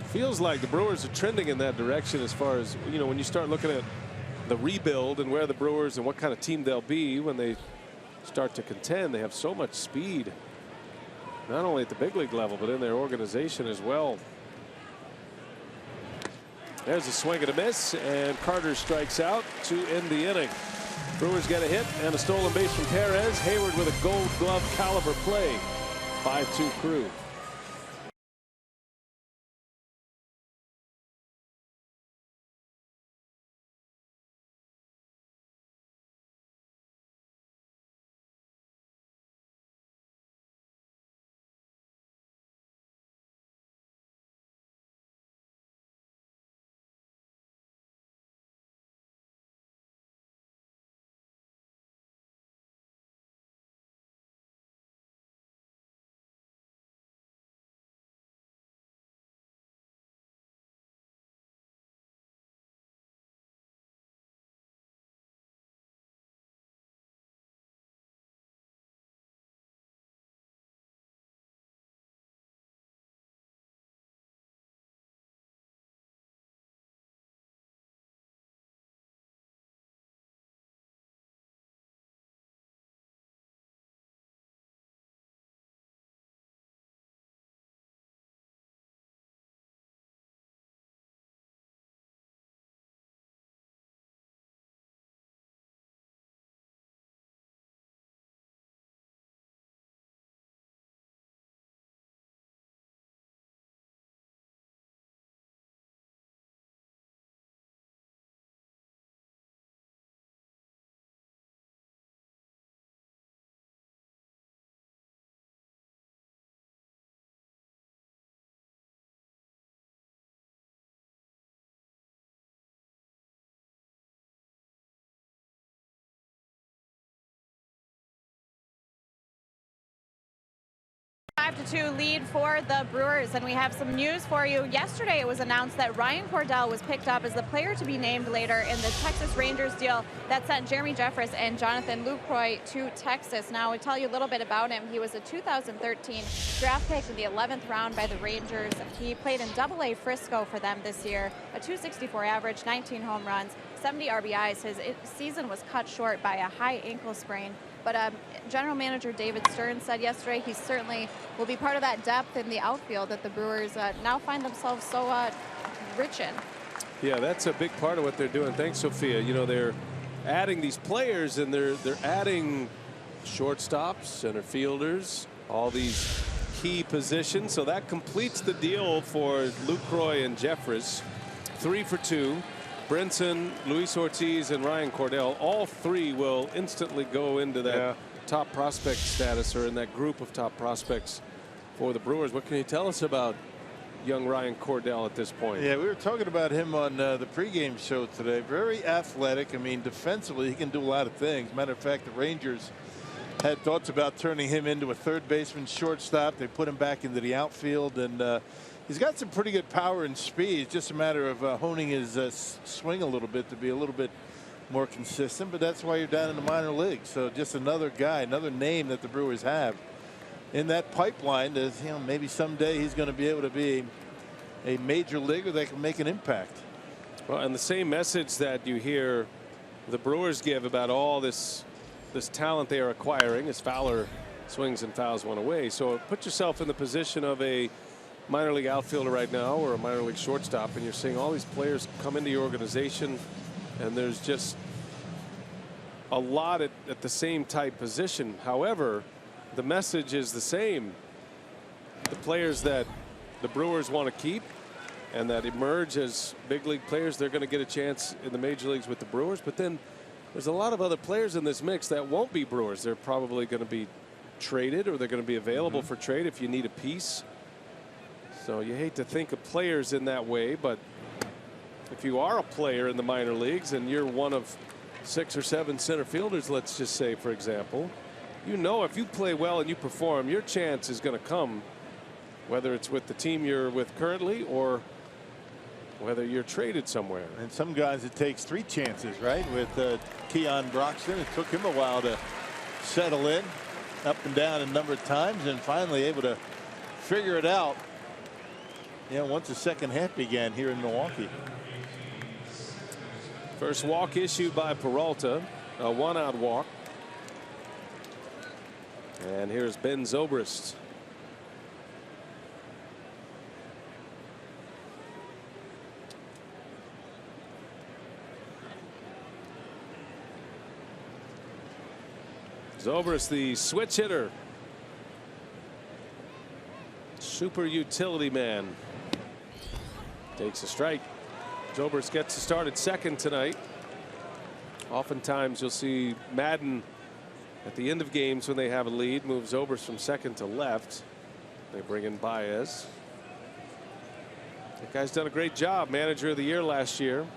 Feels like the Brewers are trending in that direction as far as, you know, when you start looking at the rebuild and where the Brewers and what kind of team they'll be when they start to contend. They have so much speed, not only at the big league level, but in their organization as well. There's a swing and a miss, and Carter strikes out to end the inning. Brewers get a hit and a stolen base from Perez. Hayward with a Gold Glove caliber play. 5-2 Crew. 5-2 lead for the Brewers, and we have some news for you. Yesterday, it was announced that Ryan Cordell was picked up as the player to be named later in the Texas Rangers deal that sent Jeremy Jeffress and Jonathan Lucroy to Texas. Now, I'll tell you a little bit about him. He was a 2013 draft pick in the 11th round by the Rangers. He played in Double-A Frisco for them this year, a .264 average, 19 home runs, 70 RBIs. His season was cut short by a high ankle sprain. But General Manager David Stern said yesterday he certainly will be part of that depth in the outfield that the Brewers now find themselves so rich in. Yeah, that's a big part of what they're doing. Thanks, Sophia. You know, they're adding these players, and they're adding shortstops, center fielders, all these key positions. So that completes the deal for Lucroy and Jeffress. 3 for 2. Brinson, Luis Ortiz, and Ryan Cordell, all three will instantly go into that top prospect status, or in that group of top prospects for the Brewers. What can you tell us about young Ryan Cordell at this point? Yeah, we were talking about him on the pregame show today. Very athletic. I mean, defensively, he can do a lot of things. Matter of fact, the Rangers had thoughts about turning him into a third baseman, shortstop. They put him back into the outfield, and he's got some pretty good power and speed. It's just a matter of honing his swing a little bit to be a little bit more consistent. But that's why you're down in the minor leagues. So just another guy, another name that the Brewers have in that pipeline. Is, you know, maybe someday he's going to be able to be a major leaguer that can make an impact. Well, and the same message that you hear the Brewers give about all this talent they are acquiring as Fowler swings and fouls one away. So put yourself in the position of a minor league outfielder right now, or a minor league shortstop, and you're seeing all these players come into your organization, and there's just a lot at the same type position. However, the message is the same. The players that the Brewers want to keep and that emerge as big league players, they're going to get a chance in the major leagues with the Brewers. But then there's a lot of other players in this mix that won't be Brewers. They're probably going to be traded, or they're going to be available for trade if you need a piece. So you hate to think of players in that way, but if you are a player in the minor leagues and you're one of 6 or 7 center fielders, let's just say, for example, you know, if you play well and you perform, your chance is going to come, whether it's with the team you're with currently or whether you're traded somewhere. And some guys, it takes 3 chances, right? With Keon Broxton, it took him a while to settle in, up and down a number of times, and finally able to figure it out. Yeah, once the second half began here in Milwaukee. First walk issued by Peralta, a 1-out walk. And here's Ben Zobrist. Zobrist, the switch hitter. Super utility man. Takes a strike. Zobrist gets to start at second tonight. Oftentimes you'll see Madden at the end of games when they have a lead move Zobrist from second to left. They bring in Baez. That guy's done a great job. Manager of the year last year.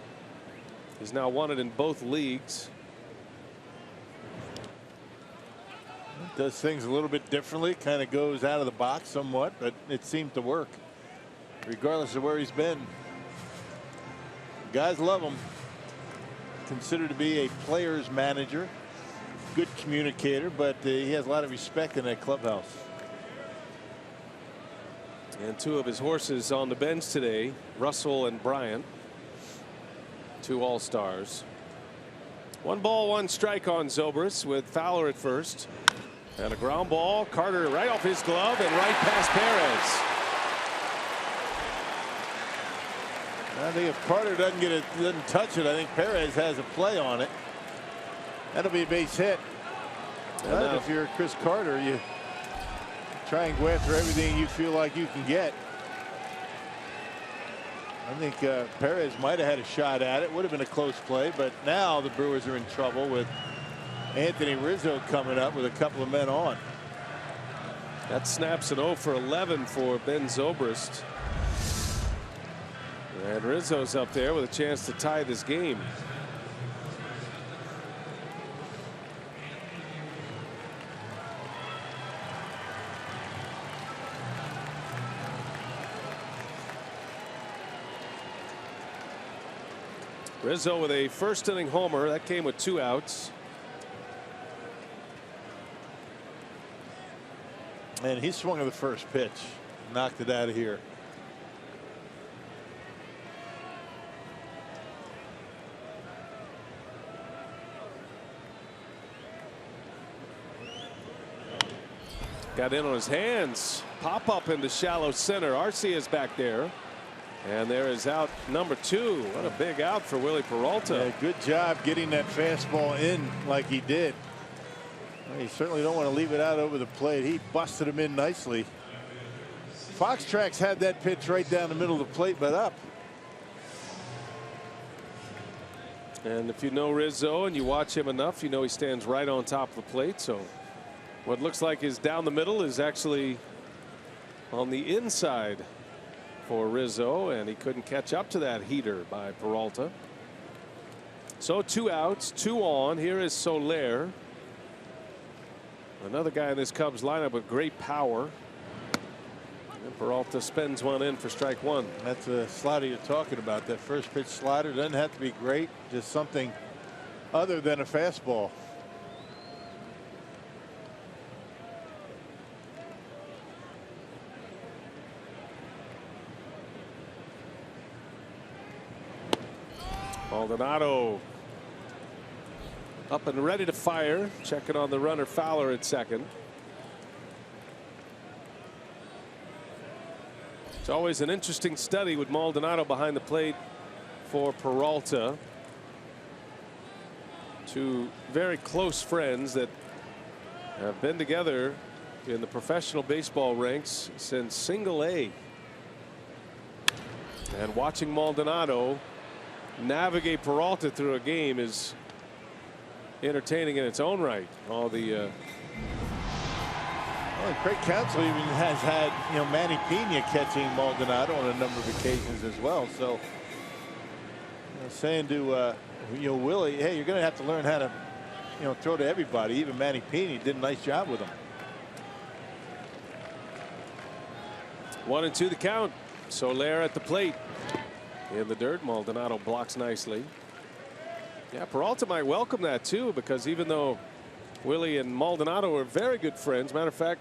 He's now won it in both leagues. Does things a little bit differently, kind of goes out of the box somewhat, but it seemed to work regardless of where he's been. Guys love him. Considered to be a player's manager, good communicator, but he has a lot of respect in that clubhouse. And 2 of his horses on the bench today, Russell and Bryant, 2 all-stars. 1 ball, 1 strike on Zobrist with Fowler at first. And a ground ball. Carter right off his glove and right past Perez. I think if Carter doesn't touch it, I think Perez has a play on it. That'll be a base hit. But if you're Chris Carter, you try and go after everything you feel like you can get. I think Perez might have had a shot at it. Would have been a close play, but now the Brewers are in trouble with Anthony Rizzo coming up with a couple of men on. That snaps an 0 for 11 for Ben Zobrist. And Rizzo's up there with a chance to tie this game. Rizzo with a first inning homer that came with 2 outs. And he swung at the first pitch, knocked it out of here. Got in on his hands. Pop up into shallow center. Arcia's back there. And there is out number 2. What a big out for Willie Peralta. Yeah, good job getting that fastball in like he did. Well, you certainly don't want to leave it out over the plate. He busted him in nicely. Fox Tracks had that pitch right down the middle of the plate, but up. And if you know Rizzo and you watch him enough, you know he stands right on top of the plate. So what looks like is down the middle is actually on the inside for Rizzo, and he couldn't catch up to that heater by Peralta. So 2 outs, 2 on. Here is Soler, another guy in this Cubs lineup with great power. And Peralta spins one in for strike 1. That's a slider you're talking about. That first pitch slider doesn't have to be great, just something other than a fastball. Maldonado up and ready to fire, checking on the runner Fowler at second. It's always an interesting study with Maldonado behind the plate for Peralta. 2 very close friends that have been together in the professional baseball ranks since single A. And watching Maldonado navigate Peralta through a game is entertaining in its own right. All the well, Craig Counsell even has had, Manny Pena catching Maldonado on a number of occasions as well. So saying to Willie, hey, you're going to have to learn how to throw to everybody. Even Manny Pena did a nice job with him. 1-2 the count. Soler at the plate. In the dirt, Maldonado blocks nicely. Yeah, Peralta might welcome that too, because even though Willie and Maldonado are very good friends, matter of fact,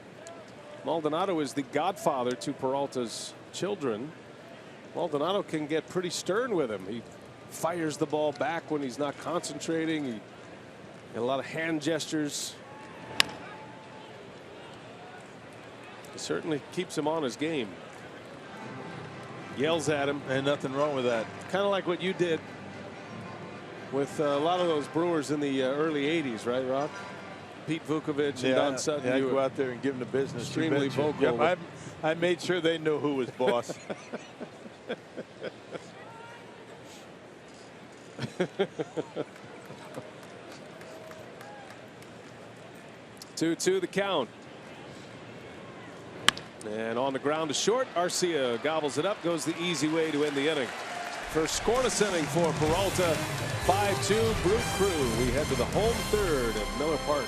Maldonado is the godfather to Peralta's children. Maldonado can get pretty stern with him. He fires the ball back when he's not concentrating. He a lot of hand gestures. It certainly keeps him on his game. Yells at him. And nothing wrong with that. Kind of like what you did with a lot of those Brewers in the early 80s, right, Rob? Pete Vukovich and Don Sutton. Yeah, I go out there and give them the business. Extremely vocal. Yep, I made sure they knew who was boss. 2-2 the count. And on the ground to short, Arcia gobbles it up, goes the easy way to end the inning. First scoreless inning for Peralta. 5-2 Brew Crew. We head to the home third at Miller Park.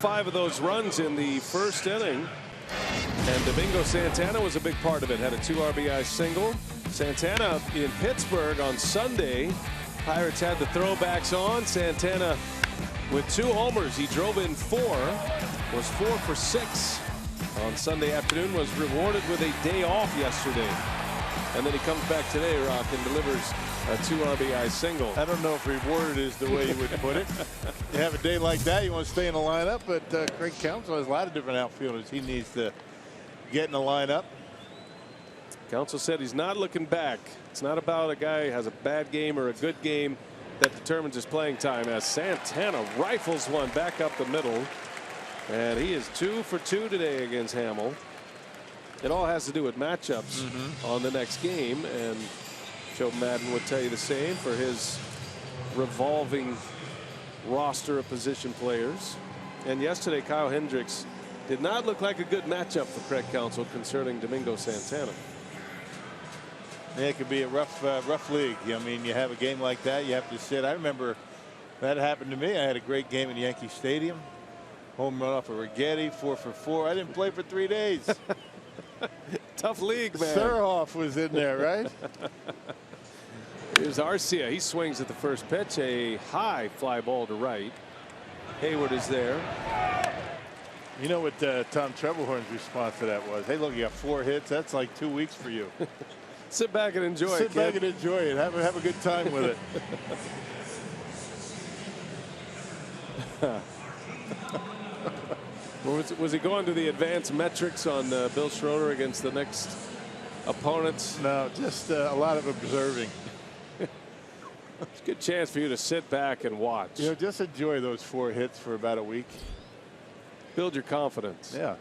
5 of those runs in the first inning. And Domingo Santana was a big part of it. Had a 2 RBI single. Santana in Pittsburgh on Sunday. Pirates had the throwbacks on. Santana with 2 homers. He drove in 4. Was 4 for 6 on Sunday afternoon. Was rewarded with a day off yesterday. And then he comes back today, Rock, and delivers a 2 RBI single. I don't know if rewarded is the way you would put it. You have a day like that, you want to stay in the lineup, but Craig Counsell has a lot of different outfielders he needs to get in the lineup. Counsell said he's not looking back. It's not about a guy who has a bad game or a good game that determines his playing time, as Santana rifles one back up the middle. And he is 2 for 2 today against Hamill. It all has to do with matchups on the next game, and Joe Madden would tell you the same for his revolving roster of position players. And yesterday, Kyle Hendricks did not look like a good matchup for Craig Counsell concerning Domingo Santana. Yeah, it could be a rough league. I mean, you have a game like that, you have to sit. I remember that happened to me. I had a great game in Yankee Stadium. Home run off of Rigetti, 4 for 4. I didn't play for 3 days. Tough league, man. Surhoff was in there, right? Here's Arcia. He swings at the first pitch. A high fly ball to right. Hayward is there. You know what Tom Trevorhorn's response to that was? Hey, look, you got 4 hits. That's like 2 weeks for you. Sit back and enjoy it. Sit back and enjoy it. Have a good time with it. Was he going to the advanced metrics on Bill Schroeder against the next opponents? No, just a lot of observing. It's a good chance for you to sit back and watch. You know, just enjoy those 4 hits for about a week. Build your confidence. Yeah.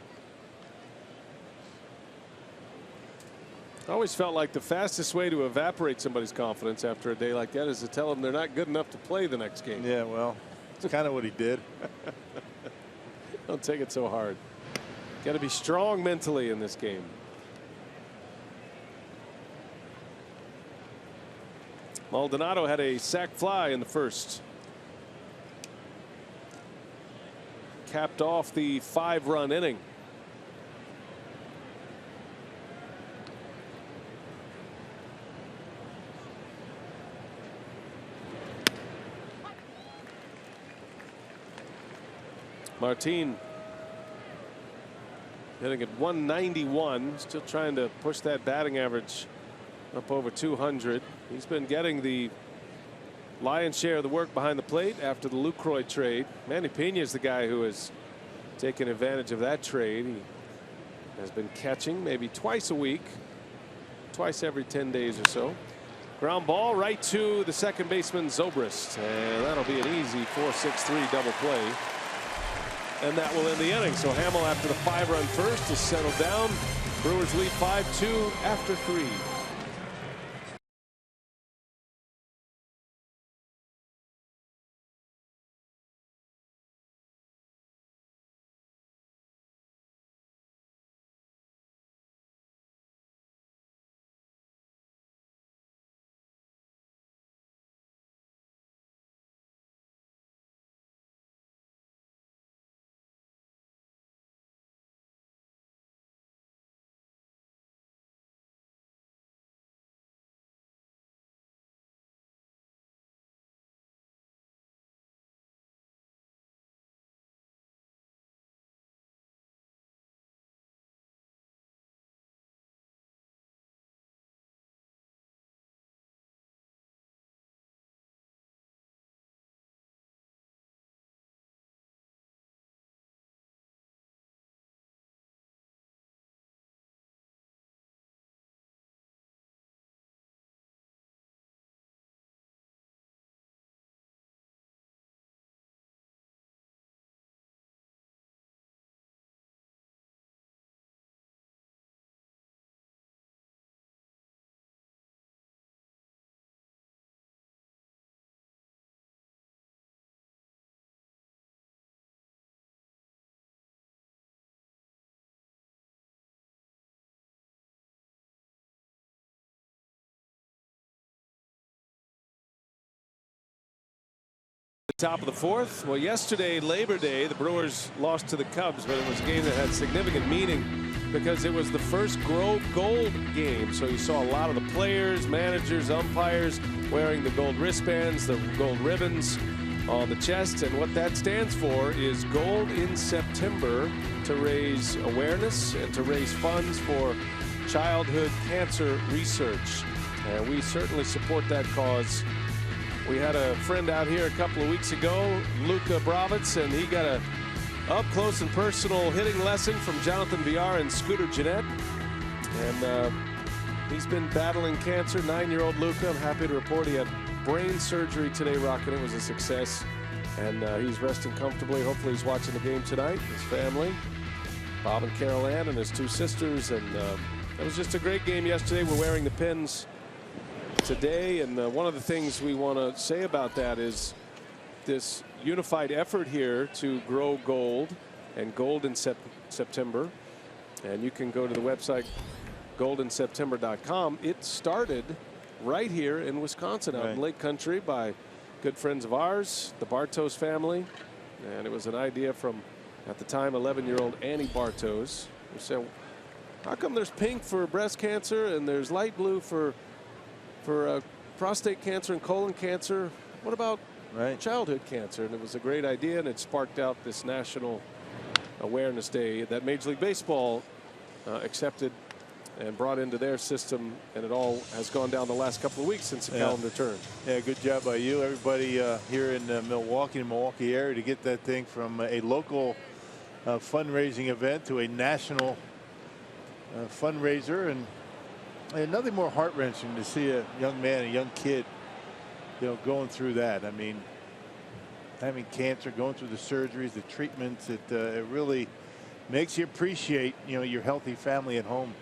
I always felt like the fastest way to evaporate somebody's confidence after a day like that is to tell them they're not good enough to play the next game. Yeah, well, it's kind of what he did. Don't take it so hard. Got to be strong mentally in this game. Maldonado had a sac fly in the first. Capped off the 5-run inning. Martin hitting at 191, still trying to push that batting average up over 200. He's been getting the lion's share of the work behind the plate after the Lucroy trade. Manny Pena is the guy who has taken advantage of that trade. He has been catching maybe twice a week, twice every 10 days or so. Ground ball right to the second baseman Zobrist, and that'll be an easy 4-6-3 double play. And that will end the inning. So Hamill, after the 5-run first, is settled down. Brewers lead 5-2 after 3. Top of the fourth. Well, yesterday, Labor Day, the Brewers lost to the Cubs, but it was a game that had significant meaning because it was the first Grow Gold game. So you saw a lot of the players, managers, umpires wearing the gold wristbands, the gold ribbons on the chest. And what that stands for is Gold in September, to raise awareness and to raise funds for childhood cancer research. And we certainly support that cause. We had a friend out here a couple of weeks ago, Luka Bravitz, and he got a up close and personal hitting lesson from Jonathan Villar and Scooter Jeanette. And he's been battling cancer. 9-year-old Luka, I'm happy to report he had brain surgery today, Rockin'. It was a success. And he's resting comfortably. Hopefully he's watching the game tonight, his family, Bob and Carol Ann and his 2 sisters. And it was just a great game yesterday. We're wearing the pins today, and one of the things we want to say about that is this unified effort here to grow gold, and gold in September. And you can go to the website goldinseptember.com. It started right here in Wisconsin, out in Lake Country, by good friends of ours, the Bartos family. And it was an idea from, at the time, 11-year-old Annie Bartos, who said, how come there's pink for breast cancer and there's light blue for prostate cancer and colon cancer? What about childhood cancer? And it was a great idea, and it sparked out this National Awareness Day that Major League Baseball accepted and brought into their system, and it all has gone down the last couple of weeks since the calendar turned. Yeah, good job by you, everybody here in Milwaukee and Milwaukee area, to get that thing from a local fundraising event to a national fundraiser. And nothing more heart-wrenching to see a young man, a young kid, going through that. I mean, having cancer, going through the surgeries, the treatments, it really makes you appreciate, your healthy family at home.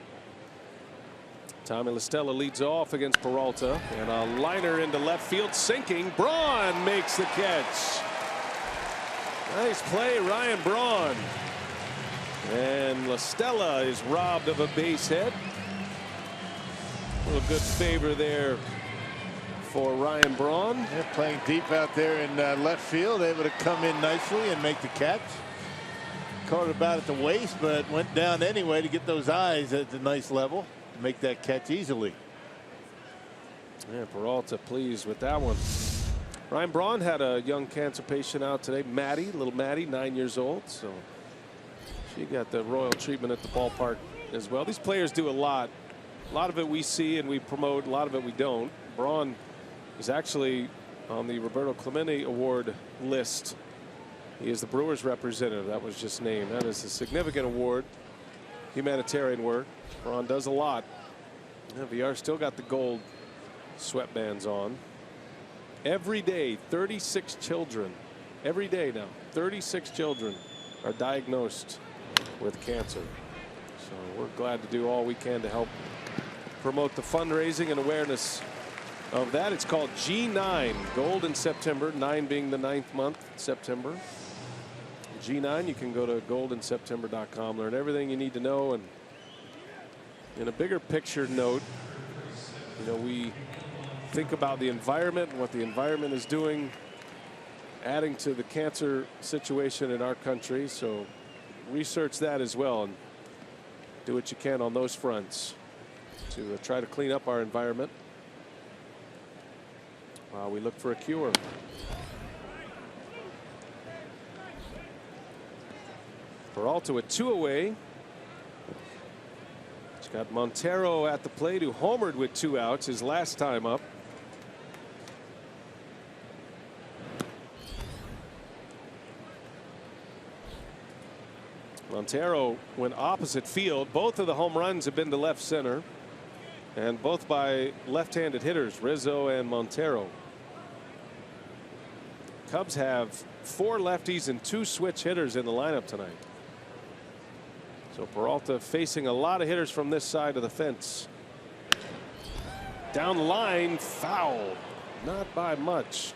Tommy La Stella leads off against Peralta, and a liner into left field, sinking. Braun makes the catch. Nice play, Ryan Braun. And La Stella is robbed of a base hit. A little good favor there for Ryan Braun. Yeah, playing deep out there in left field, able to come in nicely and make the catch. Caught it about at the waist, but went down anyway to get those eyes at the nice level. Make that catch easily. Yeah, Peralta pleased with that one. Ryan Braun had a young cancer patient out today, Maddie, little Maddie, 9 years old. So she got the royal treatment at the ballpark as well. These players do a lot. A lot of it we see and we promote, a lot of it we don't. Braun is actually on the Roberto Clemente Award list. He is the Brewers representative. That was just named. That is a significant award. Humanitarian work. Braun does a lot. VR still got the gold sweatbands on. Every day, 36 children. Every day now, 36 children are diagnosed with cancer. So we're glad to do all we can to help promote the fundraising and awareness of that. It's called G9, Gold in September, 9 being the 9th month, September. G9, you can go to goldinseptember.com, learn everything you need to know. And in a bigger picture note, we think about the environment and what the environment is doing, adding to the cancer situation in our country. So research that as well and do what you can on those fronts to try to clean up our environment while we look for a cure. Peralta with 2 away. He's got Montero at the plate, who homered with 2 outs his last time up. Montero went opposite field. Both of the home runs have been to left center, and both by left-handed hitters, Rizzo and Montero. Cubs have 4 lefties and 2 switch hitters in the lineup tonight. So Peralta facing a lot of hitters from this side of the fence. Down the line, foul. Not by much.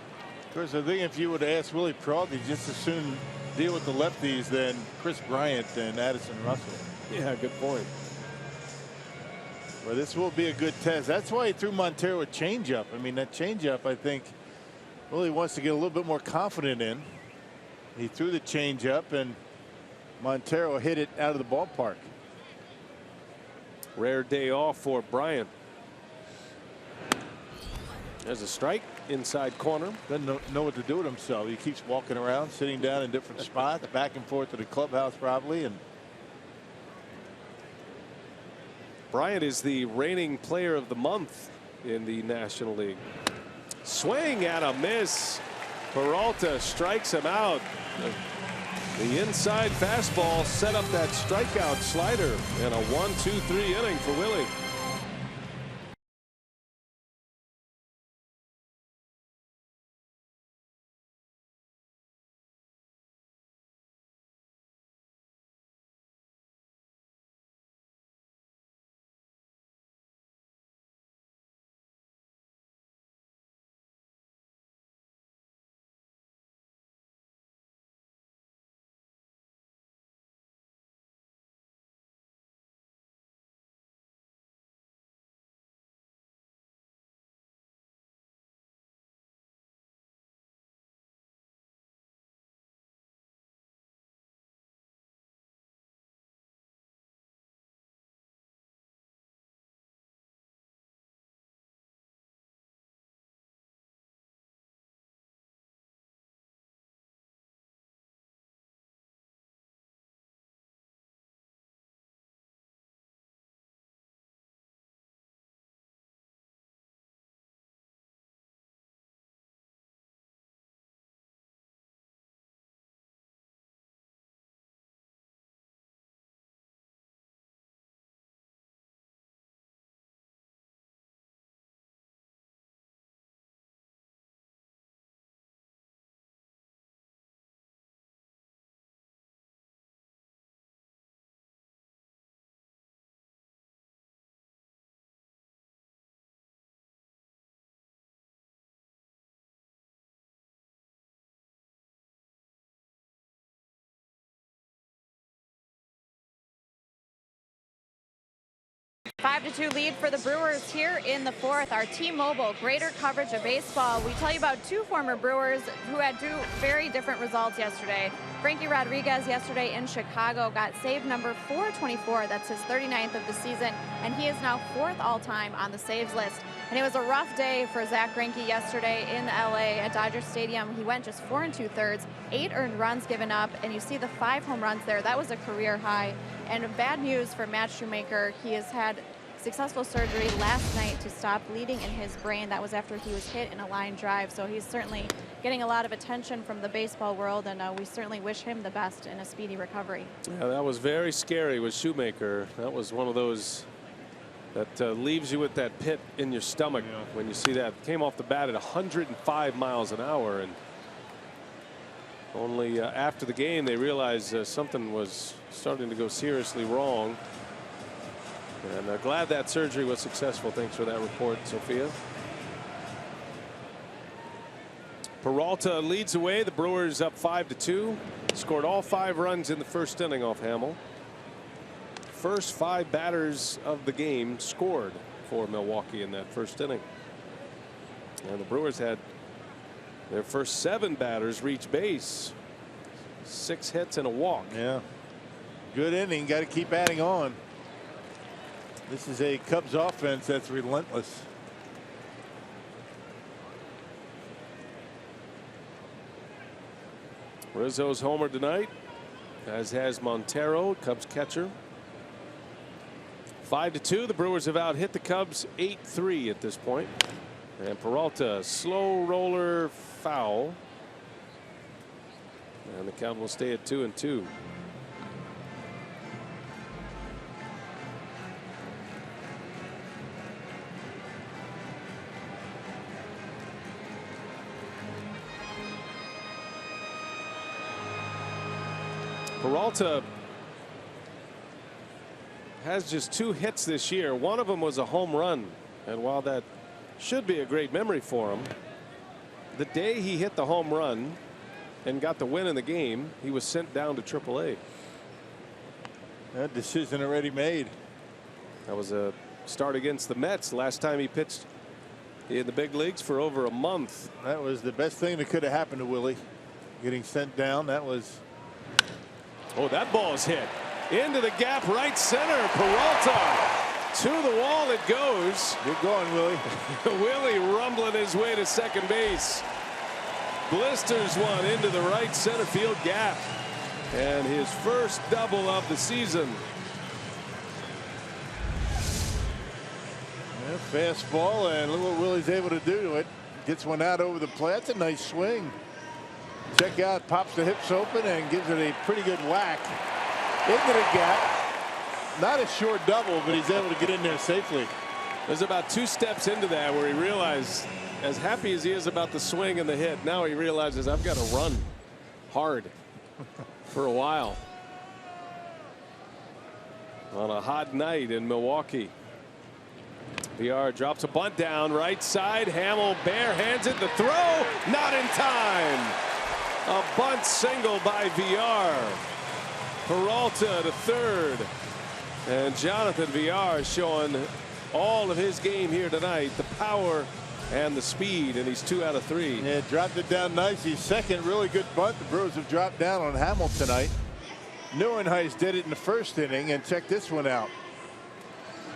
Of course, I think if you would ask Willie Peralta, he'd just as soon deal with the lefties than Chris Bryant and Addison Russell. Yeah, good point. Well, this will be a good test. That's why he threw Montero a changeup. I mean, that changeup, I think, Really wants to get a little bit more confident in. He threw the changeup, and Montero hit it out of the ballpark. Rare day off for Bryant. There's a strike inside corner. Doesn't know what to do with himself. He keeps walking around, sitting down in different spots, back and forth to the clubhouse probably. And Bryant is the reigning player of the month in the National League. Swing and a miss. Peralta strikes him out. The inside fastball set up that strikeout slider, and a 1-2-3 inning for Willie. A 5-2 lead for the Brewers here in the fourth. Our T-Mobile greater coverage of baseball. We tell you about two former Brewers who had two very different results yesterday. Frankie Rodriguez yesterday in Chicago got save number 424. That's his 39th of the season, and he is now fourth all-time on the saves list. And it was a rough day for Zack Greinke yesterday in LA at Dodger Stadium. He went just 4 2/3, 8 earned runs given up, and you see the 5 home runs there. That was a career high. And bad news for Matt Shoemaker. He has had successful surgery last night to stop bleeding in his brain. That was after he was hit in a line drive. So he's certainly getting a lot of attention from the baseball world, and we certainly wish him the best in a speedy recovery. Yeah, that was very scary with Shoemaker. That was one of those that leaves you with that pit in your stomach when you see that. Came off the bat at 105 miles an hour, and only after the game they realized something was starting to go seriously wrong. And glad that surgery was successful. Thanks for that report, Sophia. Peralta leads away. The Brewers up 5-2. Scored all 5 runs in the first inning off Hamill. First 5 batters of the game scored for Milwaukee in that first inning. And the Brewers had their first 7 batters reach base. 6 hits and a walk. Yeah. Good inning. Got to keep adding on. This is a Cubs offense that's relentless. Rizzo's homer tonight, as has Montero, Cubs catcher. 5-2. The Brewers have out hit the Cubs 8-3 at this point. And Peralta, slow roller foul. And the count will stay at 2-2. Peralta has just 2 hits this year. One of them was a home run, and while that should be a great memory for him, the day he hit the home run and got the win in the game, he was sent down to AAA. That decision already made. That was a start against the Mets. Last time he pitched in the big leagues for over a month. That was the best thing that could have happened to Willie. Getting sent down. That was. Oh, that ball's hit into the gap, right center. Peralta to the wall it goes. Good going, Willie. Willie rumbling his way to second base. Blisters one into the right center field gap. And his first double of the season. Yeah, fastball, and look what Willie's able to do to it. Gets one out over the plate. That's a nice swing. Check out, pops the hips open and gives it a pretty good whack into the gap. Not a short double, but he's able to get in there safely. There's about 2 steps into that where he realized, as happy as he is about the swing and the hit, now he realizes I've got to run hard for a while on a hot night in Milwaukee. VR drops a bunt down right side. Hamill barehands it. The throw not in time. A bunt single by VR. Peralta to third. And Jonathan VR showing all of his game here tonight. The power and the speed, and he's 2 out of 3. Yeah, dropped it down nice. He's second really good bunt. The Brewers have dropped down on Hamill tonight. Neuenhuis did it in the first inning, and check this one out.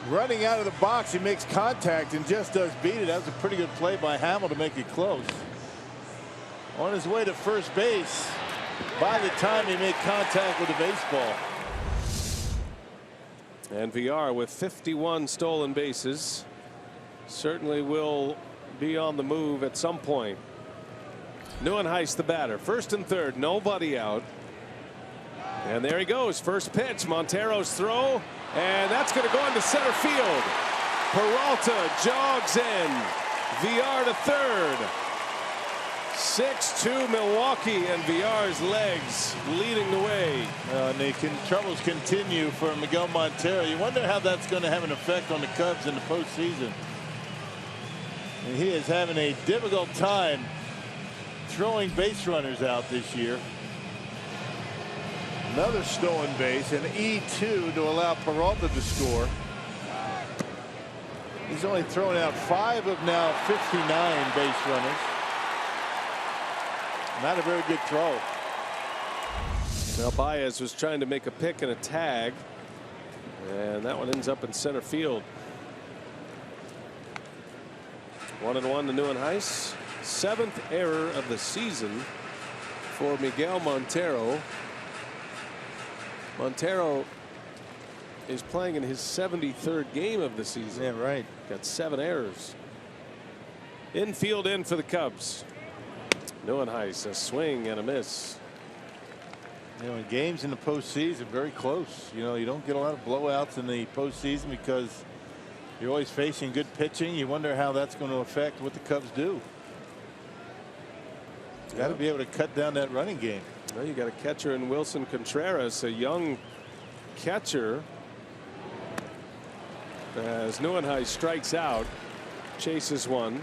Running out of the box, he makes contact and just does beat it. That was a pretty good play by Hamill to make it close. On his way to first base, by the time he made contact with the baseball. And VR with 51 stolen bases certainly will be on the move at some point. Neuenhuis the batter, first and third, nobody out. And there he goes, first pitch, Montero's throw, and that's going to go into center field. Peralta jogs in, VR to third. 6-2 Milwaukee, and VR's legs leading the way. And the troubles continue for Miguel Montero. You wonder how that's going to have an effect on the Cubs in the postseason. And he is having a difficult time throwing base runners out this year. Another stolen base, an E2 to allow Peralta to score. He's only thrown out 5 of now 59 base runners. Not a very good throw. Now Baez was trying to make a pick and a tag, and that one ends up in center field. 1-1 to Neuenhuis. 7th error of the season for Miguel Montero. Montero is playing in his 73rd game of the season. Yeah, right. Got 7 errors. Infield in for the Cubs. Neuenhuis, a swing and a miss. You know, in games in the postseason, very close. You know, you don't get a lot of blowouts in the postseason because you're always facing good pitching. You wonder how that's going to affect what the Cubs do. You got to be able to cut down that running game. Well, you got a catcher in Wilson Contreras, a young catcher. As Neuenhuis strikes out, chases one.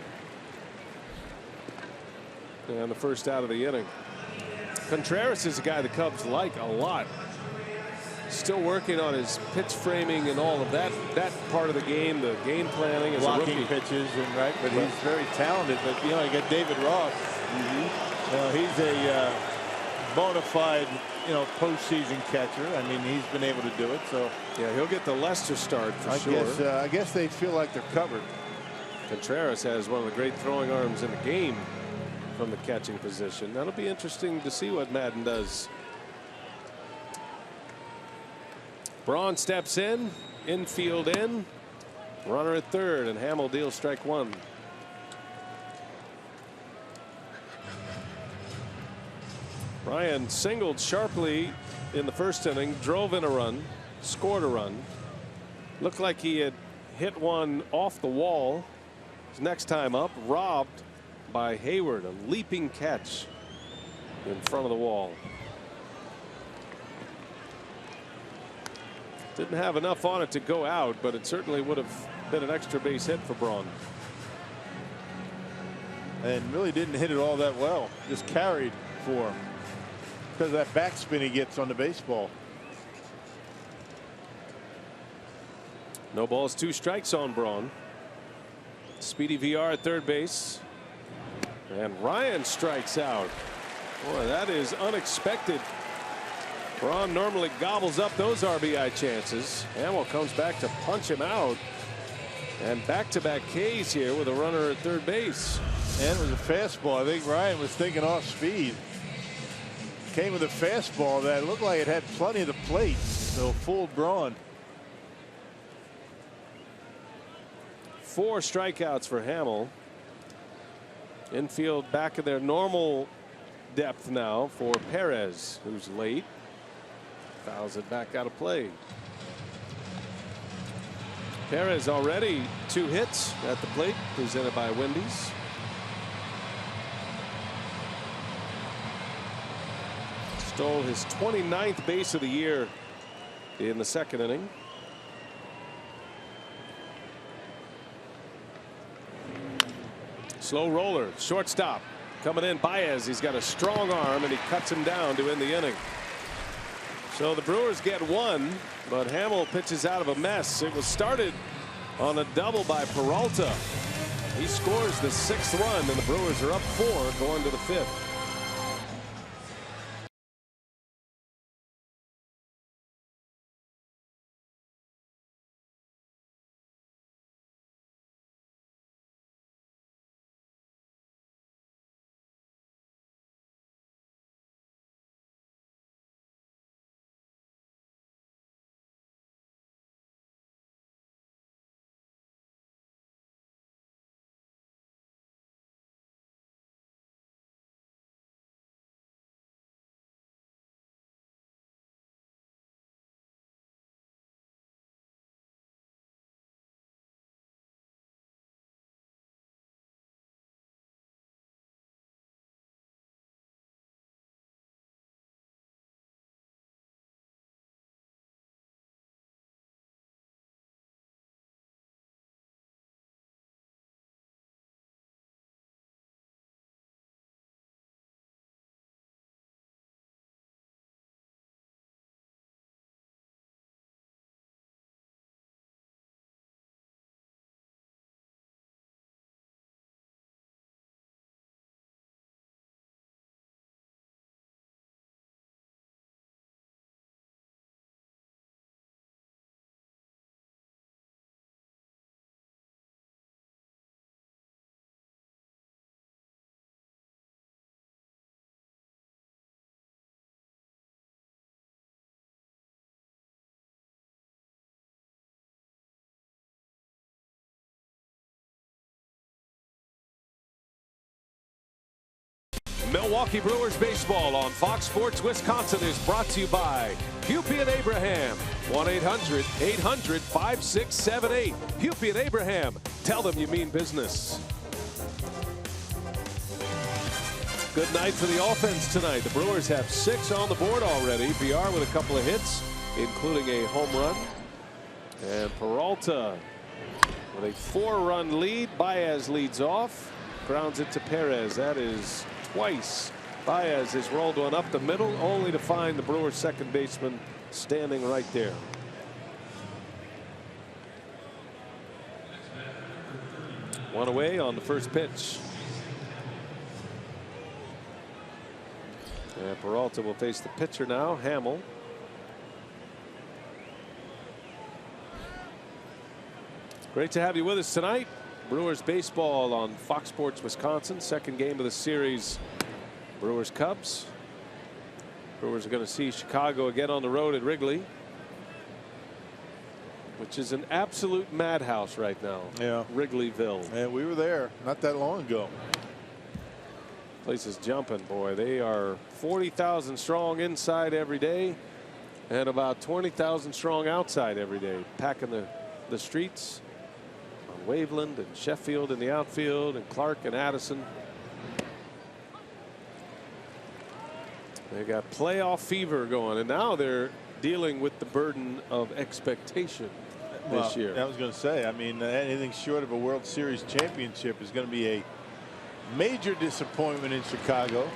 And the first out of the inning. Contreras is a guy the Cubs like a lot. Still working on his pitch framing and all of that part of the game, the game planning as blocking a rookie. pitches and right, but he's very talented. But you know, you got David Ross. You know, he's a bona fide, you know, postseason catcher. I mean, he's been able to do it. So yeah, he'll get the Lester start for sure. I guess they feel like they're covered. Contreras has one of the great throwing arms in the game from the catching position. That'll be interesting to see what Madden does. Braun steps in, infield in, runner at third, and Hamill deals strike one. Ryan singled sharply in the first inning, drove in a run, scored a run. Looked like he had hit one off the wall. His next time up, robbed by Hayward, a leaping catch in front of the wall. Didn't have enough on it to go out, but it certainly would have been an extra base hit for Braun. And really didn't hit it all that well. Just carried for him because of that backspin he gets on the baseball. No balls, 2 strikes on Braun. Speedy VR at third base. And Ryan strikes out. Boy, that is unexpected. Braun normally gobbles up those RBI chances. Hamill comes back to punch him out. And back-to-back Ks here with a runner at third base. And it was a fastball. I think Ryan was thinking off speed. Came with a fastball that looked like it had plenty of the plate. So fooled Braun. 4 strikeouts for Hamill. Infield back in their normal depth now for Perez, who's late. Fouls it back out of play. Perez already 2 hits at the plate, presented by Wendy's. Stole his 29th base of the year in the second inning. Slow roller, shortstop coming in. Baez, he's got a strong arm and he cuts him down to end the inning. So the Brewers get 1, but Hamill pitches out of a mess. It was started on a double by Peralta. He scores the 6th run, and the Brewers are up 4 going to the 5th. Milwaukee Brewers baseball on Fox Sports Wisconsin is brought to you by Hupy and Abraham. 1-800-800-5678. Hupy and Abraham. Tell them you mean business. Good night for the offense tonight. The Brewers have 6 on the board already. BR with a couple of hits, including a home run. And Peralta with a 4-run lead. Baez leads off. Grounds it to Perez. That is twice. Baez has rolled one up the middle, only to find the Brewers second baseman standing right there. One away on the first pitch. And Peralta will face the pitcher now, Hamill. Great to have you with us tonight. Brewers baseball on Fox Sports Wisconsin. Second game of the series. Brewers Cubs. Brewers are going to see Chicago again on the road at Wrigley, which is an absolute madhouse right now. Yeah. Wrigleyville. And we were there not that long ago. Place is jumping, boy. They are 40,000 strong inside every day and about 20,000 strong outside every day, packing the streets. Waveland and Sheffield in the outfield, and Clark and Addison. They got playoff fever going, and now they're dealing with the burden of expectation this year. I was going to say, I mean, anything short of a World Series championship is going to be a major disappointment in Chicago.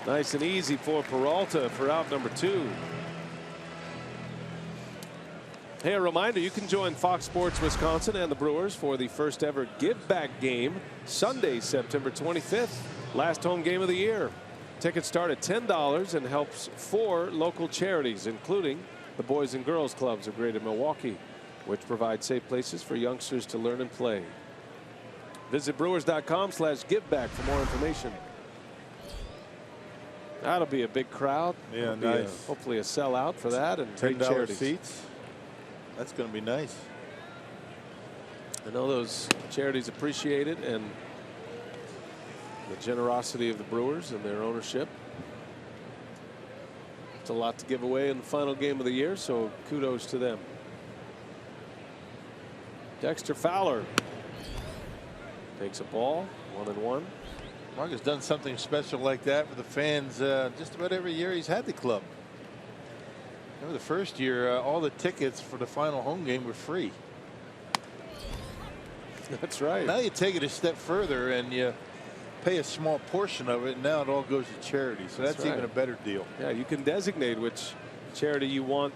Nice and easy for Peralta for out number 2. Hey, a reminder, you can join Fox Sports Wisconsin and the Brewers for the first ever Give Back game Sunday, September 25th. Last home game of the year. Tickets start at $10 and helps 4 local charities, including the Boys and Girls Clubs of Greater Milwaukee, which provide safe places for youngsters to learn and play. Visit brewers.com/giveback for more information. That'll be a big crowd. Yeah, nice. Hopefully a sellout for that, and great $10 charities. seats. That's going to be nice. I know those charities appreciate it, and the generosity of the Brewers and their ownership. It's a lot to give away in the final game of the year, so kudos to them. Dexter Fowler takes a ball, 1-1. Mark has done something special like that for the fans just about every year he's had the club. Remember the first year, all the tickets for the final home game were free. That's right. Now you take it a step further and you pay a small portion of it, and now it all goes to charity. So that's right. even a better deal. Yeah, you can designate which charity you want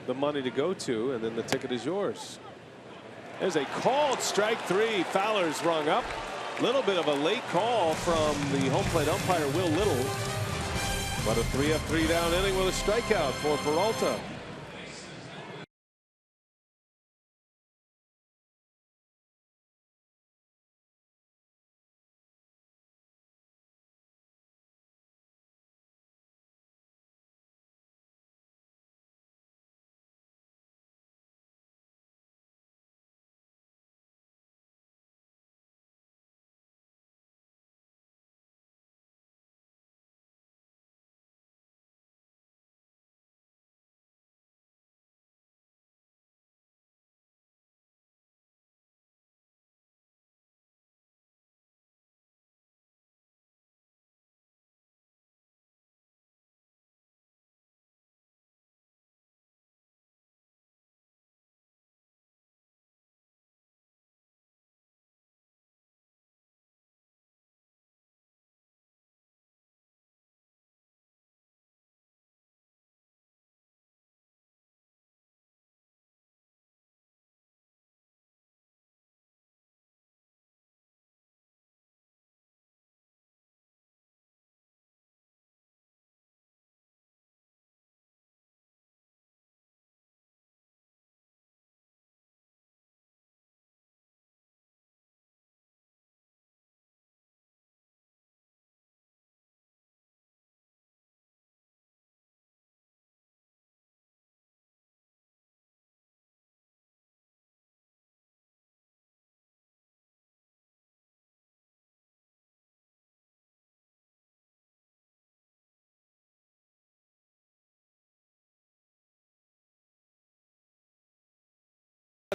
the money to go to, and then the ticket is yours. There's a called strike 3. Fowler's rung up. Little bit of a late call from the home plate umpire, Will Little. But a 3-up, 3-down inning with a strikeout for Peralta.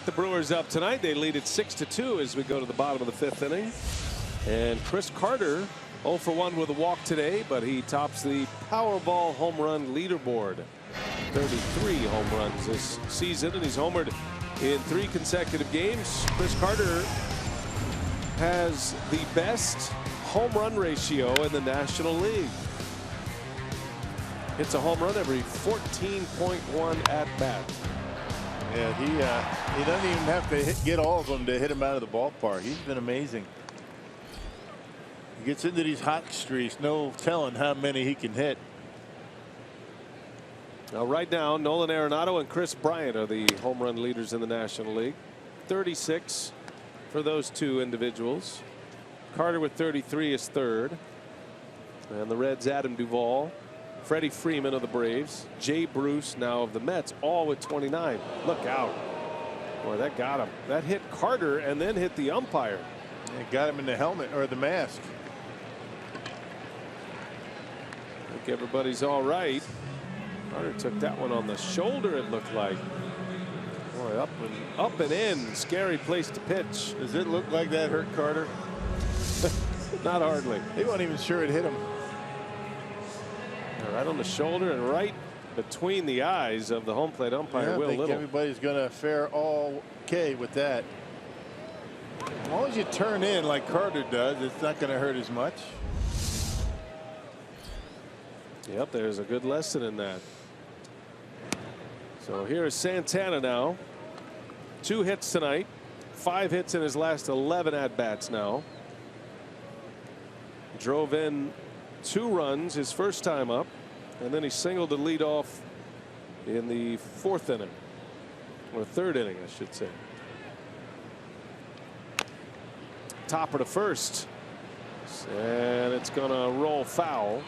The Brewers up tonight. They lead it 6-2 as we go to the bottom of the 5th inning. And Chris Carter 0 for 1 with a walk today, but he tops the Powerball home run leaderboard. 33 home runs this season, and he's homered in 3 consecutive games. Chris Carter has the best home run ratio in the National League. Hits a home run every 14.1 at bat. Yeah, he doesn't even have to get all of them to hit him out of the ballpark. He's been amazing. He gets into these hot streaks, no telling how many he can hit. Now right now, Nolan Arenado and Chris Bryant are the home run leaders in the National League. 36 for those 2 individuals. Carter with 33 is 3rd. And the Reds, Adam Duvall, Freddie Freeman of the Braves, Jay Bruce now of the Mets, all with 29. Look out. Boy, that got him. That hit Carter and then hit the umpire. It got him in the helmet or the mask. I think everybody's all right. Carter took that one on the shoulder, it looked like. Boy, up and in. Scary place to pitch. Does it look like that hurt Carter? Not hardly. He wasn't even sure it hit him. Right on the shoulder and right between the eyes of the home plate umpire, Will I think Little. everybody's going to fare all okay with that. As long as you turn in like Carter does, it's not going to hurt as much. Yep, there's a good lesson in that. So here is Santana now. 2 hits tonight, 5 hits in his last 11 at-bats now. Drove in 2 runs his first time up, and then he singled to lead off in the 4th inning, or 3rd inning, I should say. Topper to first, and it's going to roll foul.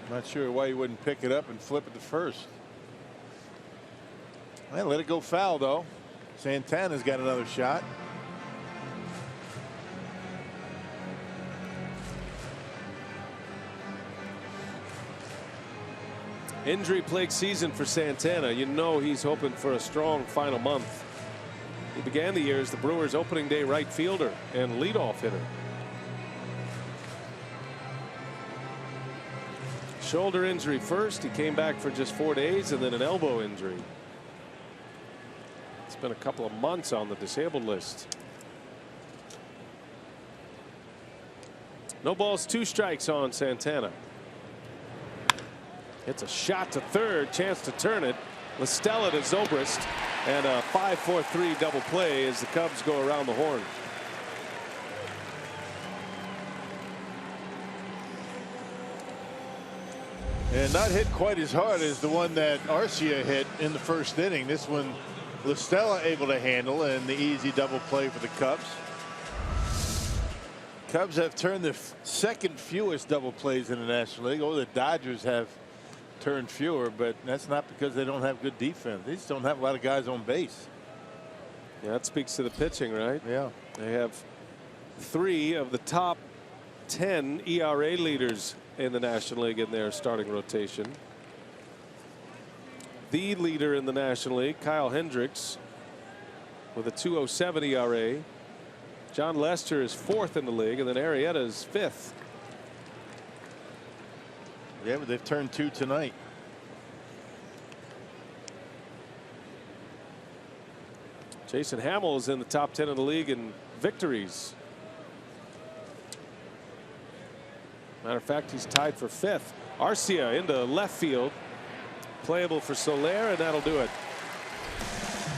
Not sure why you wouldn't pick it up and flip it to first. Well, let it go foul, though. Santana's got another shot. Injury-plagued season for Santana. You know he's hoping for a strong final month. He began the year as the Brewers' opening day right fielder and leadoff hitter. Shoulder injury first. He came back for just 4 days, and then an elbow injury. It's been a couple of months on the disabled list. No balls, 2 strikes on Santana. It's a shot to third, chance to turn it. La Stella to Zobrist, and a 5-4-3 double play as the Cubs go around the horn. And not hit quite as hard as the one that Arcia hit in the 1st inning. This one, La Stella able to handle, and the easy double play for the Cubs. Cubs have turned the 2nd fewest double plays in the National League. Oh, the Dodgers have turned fewer, but that's not because they don't have good defense. They just don't have a lot of guys on base. Yeah, that speaks to the pitching, right? Yeah. They have 3 of the top 10 ERA leaders in the National League in their starting rotation. The leader in the National League, Kyle Hendricks, with a 2.07 ERA. John Lester is 4th in the league, and then Arrieta is 5th. Yeah, but they've turned 2 tonight. Jason Hamill is in the top 10 of the league in victories. Matter of fact, he's tied for 5th. Arcia into left field. Playable for Soler, and that'll do it.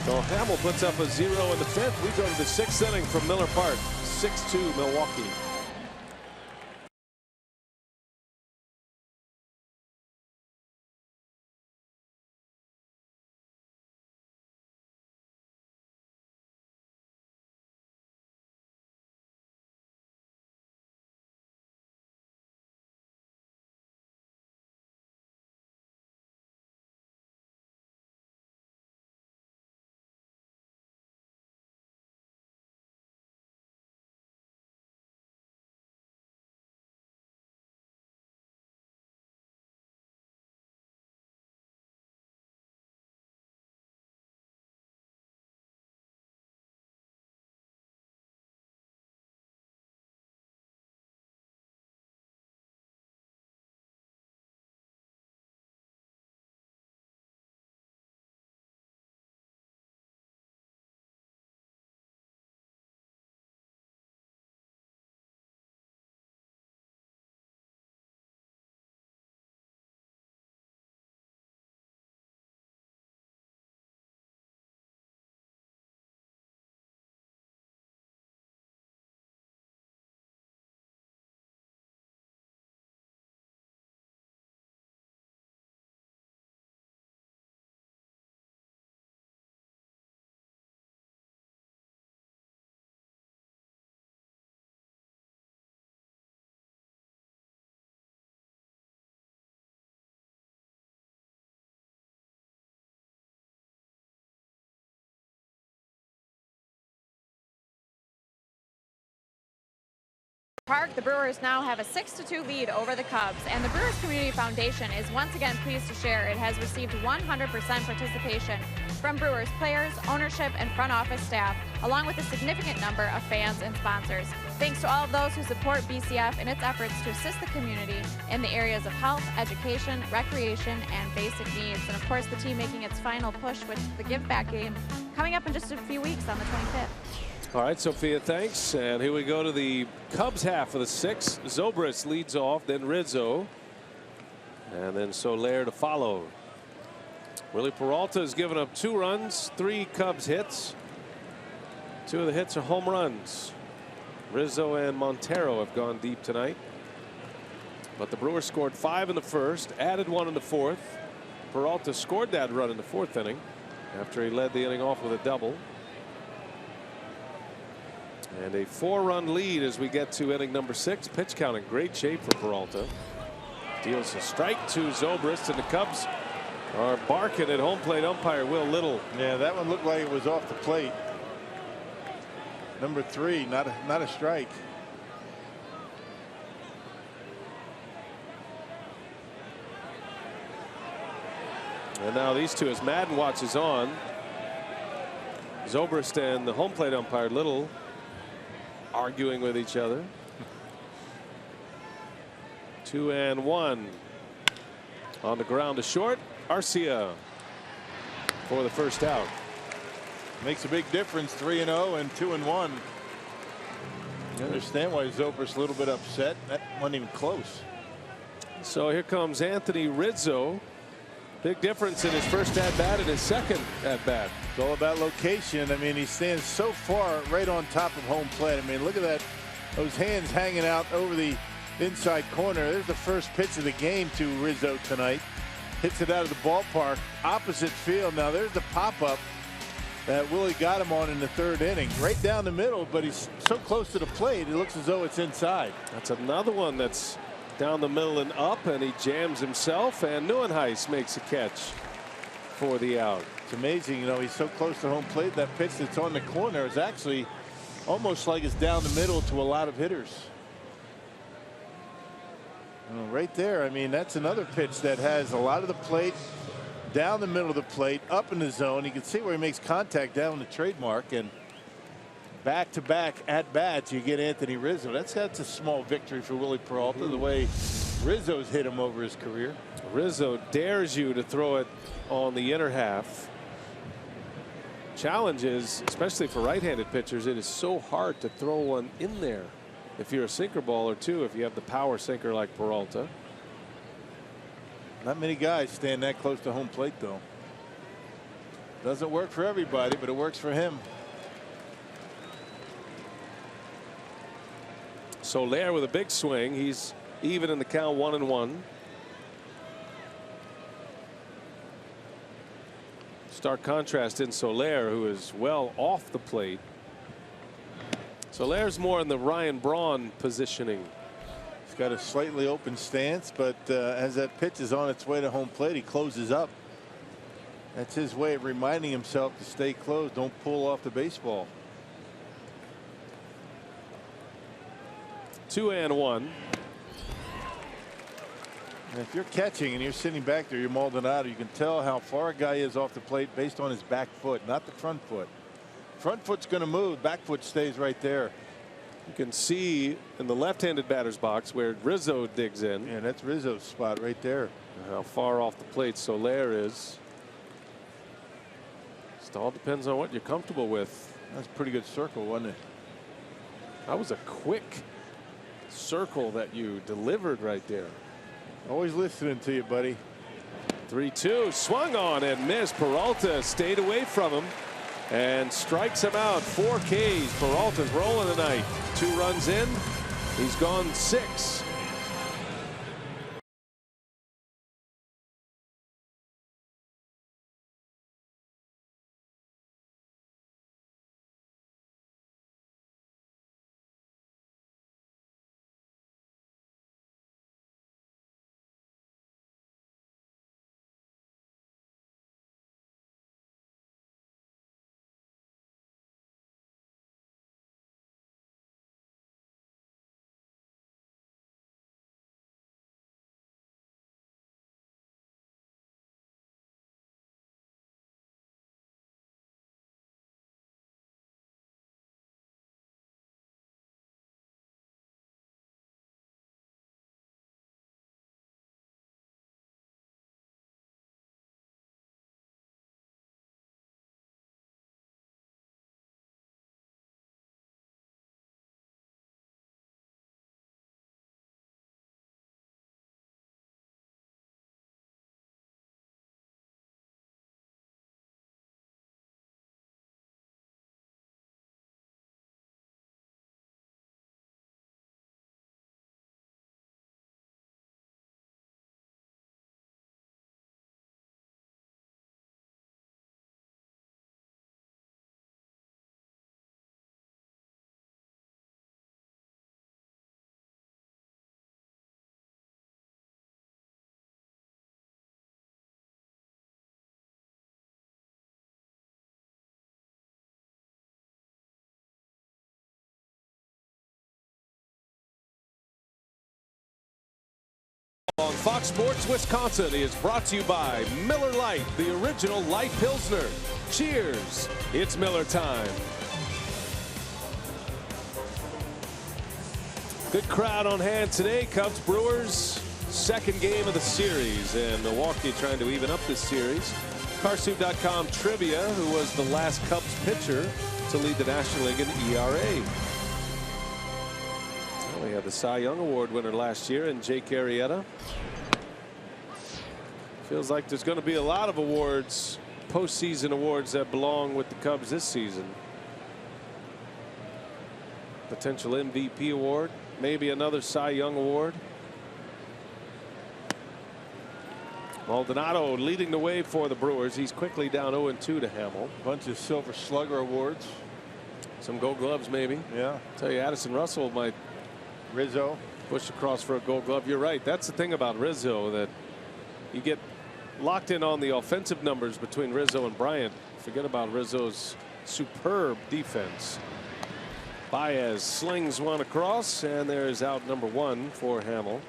So Hamill puts up a 0 in the 5th. We go to the 6th inning from Miller Park. 6-2 Milwaukee. Park, the Brewers now have a 6-2 lead over the Cubs, and the Brewers Community Foundation is once again pleased to share it has received 100% participation from Brewers players, ownership, and front office staff, along with a significant number of fans and sponsors. Thanks to all of those who support BCF in its efforts to assist the community in the areas of health, education, recreation, and basic needs. And of course, the team making its final push with the Give Back game coming up in just a few weeks on the 25th. All right, Sophia, thanks. And here we go to the Cubs half of the 6th. Zobrist leads off, then Rizzo, and then Soler to follow. Willie Peralta has given up 2 runs, 3 Cubs hits. Two of the hits are home runs. Rizzo and Montero have gone deep tonight. But the Brewers scored 5 in the first, added 1 in the fourth. Peralta scored that run in the 4th inning after he led the inning off with a double. And a 4-run lead as we get to inning number 6. Pitch count in great shape for Peralta. Deals a strike to Zobrist, and the Cubs are barking at home plate umpire Will Little. Yeah, that one looked like it was off the plate. Number 3, not a strike. And now these two, as Madden watches on, Zobrist and the home plate umpire Little arguing with each other. 2-1 on the ground to short. Arcia for the first out. Makes a big difference. 3-0 and 2-1. You understand why Zobrist's a little bit upset. That wasn't even close. So here comes Anthony Rizzo. Big difference in his first at bat and his second at bat. It's all about location. I mean, he stands so far right on top of home plate. I mean, look at that. Those hands hanging out over the inside corner. There's the first pitch of the game to Rizzo tonight. Hits it out of the ballpark, opposite field. Now there's the pop-up that Willie got him on in the 3rd inning. Right down the middle, but he's so close to the plate, it looks as though it's inside. That's another one that's down the middle and up, and he jams himself, and Neuenhuis makes a catch for the out. It's amazing, you know, he's so close to home plate. That pitch that's on the corner is actually almost like it's down the middle to a lot of hitters. Right there, I mean, that's another pitch that has a lot of the plate, down the middle of the plate, up in the zone. You can see where he makes contact down the trademark, and back-to-back at-bats, you get Anthony Rizzo. That's a small victory for Willie Peralta, the way Rizzo's hit him over his career. Rizzo dares you to throw it on the inner half. Challenge is, especially for right-handed pitchers, it is so hard to throw one in there. If you're a sinker baller too, if you have the power sinker like Peralta. Not many guys stand that close to home plate, though. Doesn't work for everybody, but it works for him. Soler with a big swing. He's even in the count, 1-1. Stark contrast in Soler, who is well off the plate. Soler's more in the Ryan Braun positioning. He's got a slightly open stance, but as that pitch is on its way to home plate, he closes up. That's his way of reminding himself to stay close. Don't pull off the baseball. 2-1. And if you're catching and you're sitting back there, you're Maldonado, you can tell how far a guy is off the plate based on his back foot, not the front foot. Front foot's going to move. Back foot stays right there. You can see in the left-handed batter's box where Rizzo digs in. Yeah, that's Rizzo's spot right there. How far off the plate Soler is. It all depends on what you're comfortable with. That's a pretty good circle, wasn't it? That was a quick circle that you delivered right there. Always listening to you, buddy. 3-2, swung on and missed. Peralta stayed away from him and strikes him out. 4 Ks. Peralta's rolling tonight. 2 runs in. He's gone 6. Fox Sports Wisconsin is brought to you by Miller Lite, the original light Pilsner. Cheers. It's Miller time. Good crowd on hand today. Cubs Brewers, second game of the series, and Milwaukee trying to even up this series. Carsoup.com trivia: who was the last Cubs pitcher to lead the National League in ERA? Well, we had the Cy Young Award winner last year in Jake Arrieta. Feels like there's going to be a lot of awards, postseason awards, that belong with the Cubs this season. Potential MVP award, maybe another Cy Young award. Maldonado leading the way for the Brewers. He's quickly down 0-2 to Hamill. Bunch of Silver Slugger awards. Some Gold Gloves, maybe. Yeah. Tell you, Addison Russell might Rizzo push across for a Gold Glove. You're right. That's the thing about Rizzo, that you get locked in on the offensive numbers between Rizzo and Bryant. Forget about Rizzo's superb defense. Baez slings one across, and there's out number 1 for Hamill.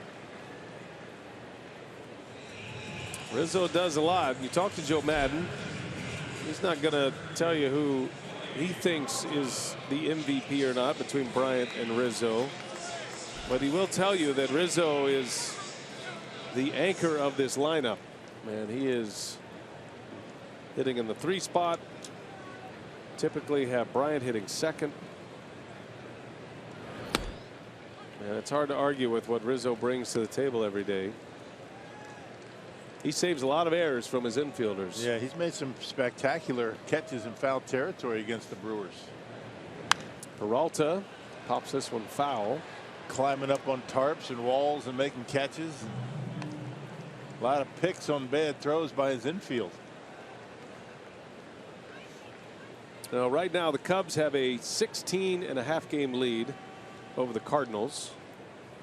Rizzo does a lot. You talk to Joe Madden, he's not going to tell you who he thinks is the MVP or not between Bryant and Rizzo, but he will tell you that Rizzo is the anchor of this lineup. Man, he is hitting in the 3 spot. Typically have Bryant hitting second. And it's hard to argue with what Rizzo brings to the table every day. He saves a lot of errors from his infielders. Yeah, he's made some spectacular catches in foul territory against the Brewers. Peralta pops this one foul. Climbing up on tarps and walls and making catches. A lot of picks on bad throws by his infield. Now, right now, the Cubs have a 16.5 game lead over the Cardinals.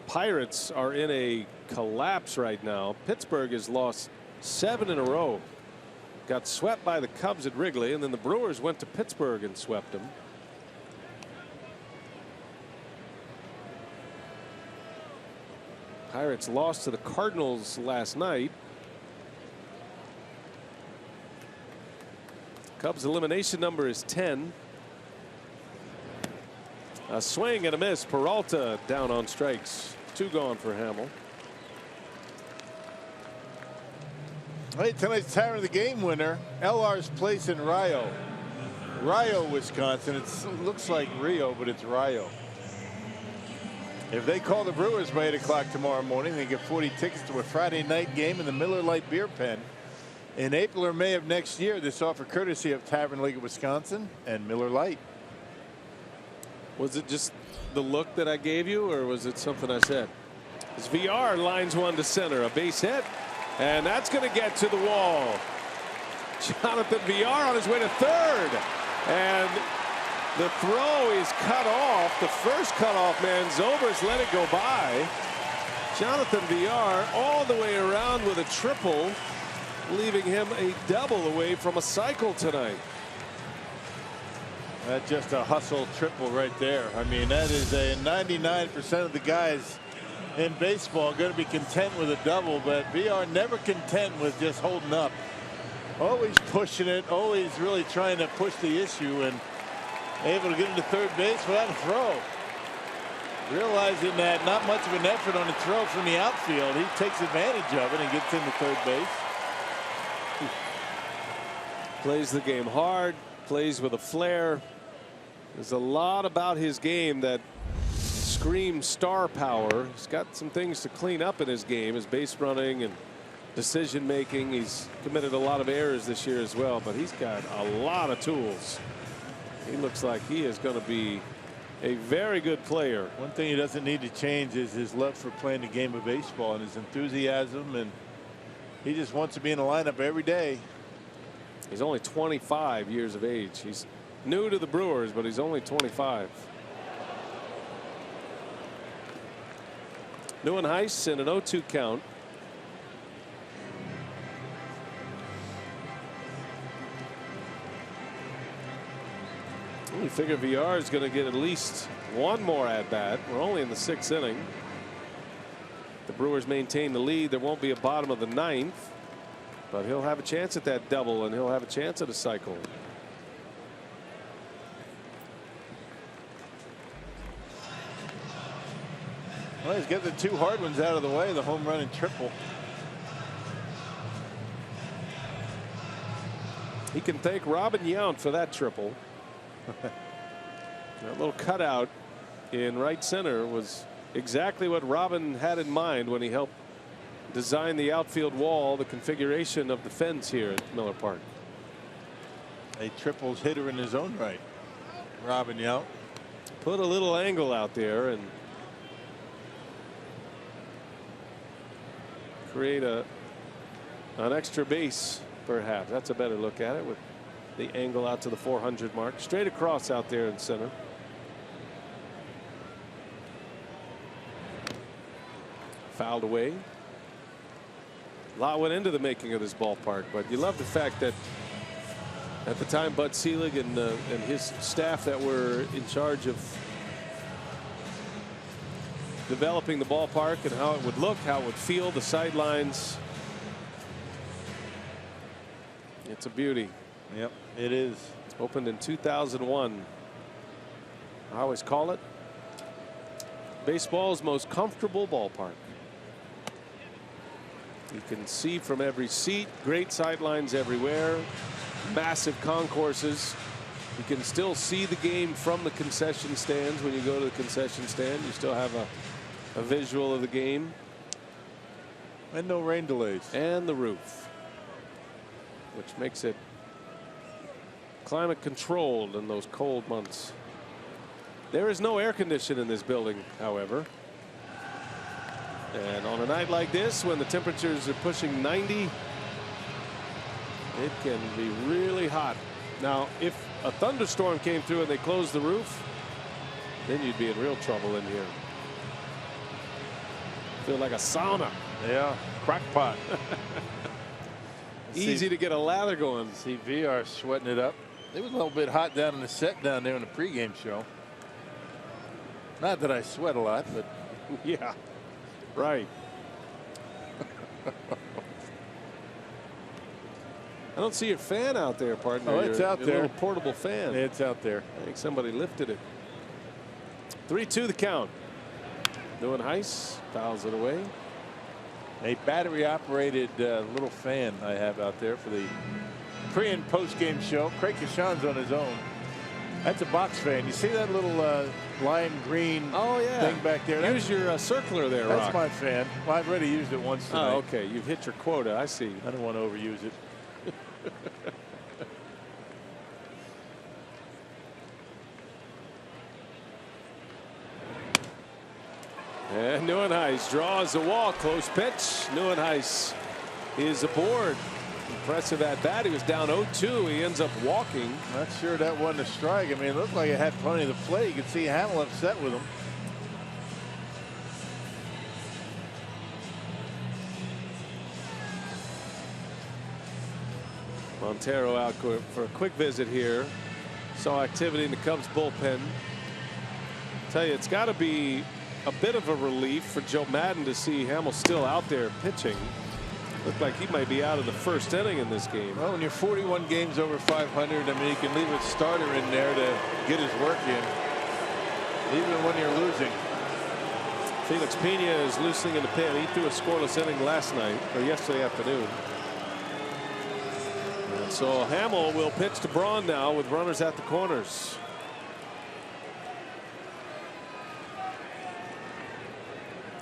Pirates are in a collapse right now. Pittsburgh has lost 7 in a row. Got swept by the Cubs at Wrigley, and then the Brewers went to Pittsburgh and swept them. Pirates lost to the Cardinals last night. Cubs elimination number is 10. A swing and a miss. Peralta down on strikes. 2 gone for Hamill. Hey, tonight's Tire of the Game winner, LR's place in Rio, Wisconsin. It looks like Rio, but it's Rio. If they call the Brewers by 8 o'clock tomorrow morning, they get 40 tickets to a Friday night game in the Miller Lite Beer Pen. In April or May of next year, this offer courtesy of Tavern League of Wisconsin and Miller Lite. Was it just the look that I gave you, or was it something I said? As VR lines one to center, a base hit, and that's going to get to the wall. Jonathan VR on his way to third, and the throw is cut off. The first cutoff man, Zobers, let it go by. Jonathan VR all the way around with a triple, leaving him a double away from a cycle tonight. That's just a hustle triple right there. I mean, that is a 99% of the guys in baseball going to be content with a double, but VR never content with just holding up. Always pushing it, always really trying to push the issue, and able to get into third base without a throw. Realizing that not much of an effort on a throw from the outfield, he takes advantage of it and gets into third base. Plays the game hard, plays with a flair. There's a lot about his game that screams star power. He's got some things to clean up in his game, his base running and decision making. He's committed a lot of errors this year as well, but he's got a lot of tools. He looks like he is going to be a very good player. One thing he doesn't need to change is his love for playing the game of baseball and his enthusiasm, and he just wants to be in the lineup every day. He's only 25 years of age. He's new to the Brewers, but he's only 25. Neuenhuis in an 0-2 count. You figure VR is going to get at least one more at bat. We're only in the 6th inning. The Brewers maintain the lead. There won't be a bottom of the ninth, but he'll have a chance at that double, and he'll have a chance at a cycle. Well, he's got the two hard ones out of the way, the home run and triple. He can thank Robin Yount for that triple. That little cutout in right center was exactly what Robin had in mind when he helped design the outfield wall, the configuration of the fence here at Miller Park. A triples hitter in his own right. Robin Yount put a little angle out there and create an extra base, perhaps. That's a better look at it, with the angle out to the 400 mark, straight across out there in center. Fouled away. A lot went into the making of this ballpark, but you love the fact that at the time Bud Selig and his staff that were in charge of developing the ballpark and how it would look, how it would feel, the sidelines. It's a beauty. Yep, it is. Opened in 2001. I always call it baseball's most comfortable ballpark. You can see from every seat, great sidelines everywhere, massive concourses. You can still see the game from the concession stands. When you go to the concession stand, you still have a visual of the game. And no rain delays. And the roof, which makes it climate controlled in those cold months. There is no air conditioning in this building, however. And on a night like this, when the temperatures are pushing 90, it can be really hot. Now, if a thunderstorm came through and they closed the roof, then you'd be in real trouble in here. Feel like a sauna. Yeah, crock pot. Easy to get a lather going. See VR sweating it up. It was a little bit hot down in the set down there in the pregame show. Not that I sweat a lot, but yeah, right. I don't see your fan out there, partner. Oh, it's out there. Little portable fan. It's out there. I think somebody lifted it. 3-2 the count. Doing Heiss fouls it away. A battery operated little fan I have out there for the pre and post game show. Craig Kashan's on his own. That's a box fan. You see that little lime green thing back there? Use your circler there, That's Rock. my fan. Well, I've already used it once tonight. Oh, okay. You've hit your quota. I see. I don't want to overuse it. And Neuenhuis draws the wall. Close pitch. Neuenhuis is aboard. Impressive at bat. He was down 0-2. He ends up walking. Not sure that wasn't a strike. I mean, it looked like it had plenty of the play. You could see Hamill upset with him. Montero out for a quick visit here. Saw activity in the Cubs bullpen. Tell you, it's got to be a bit of a relief for Joe Madden to see Hamill still out there pitching. Looked like he might be out of the first inning in this game. Well, when you're 41 games over 500, I mean, you can leave a starter in there to get his work in, even when you're losing. Felix Pena is loosening in the pen. He threw a scoreless inning last night, or yesterday afternoon. And so Hamill will pitch to Braun now with runners at the corners.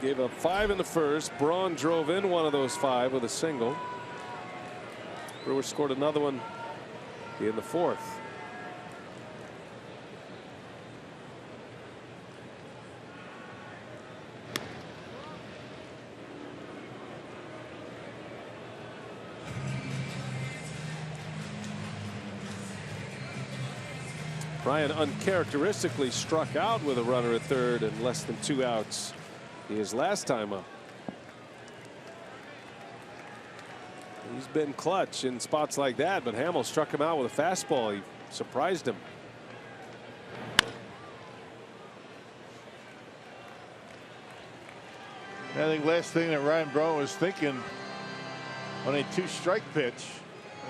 Gave up 5 in the first. Braun drove in one of those 5 with a single. Brewers scored another one in the fourth. Bryant uncharacteristically struck out with a runner at third and less than 2 outs his last time up. He's been clutch in spots like that, but Hamill struck him out with a fastball. He surprised him. I think last thing that Ryan Braun was thinking on a 2-strike pitch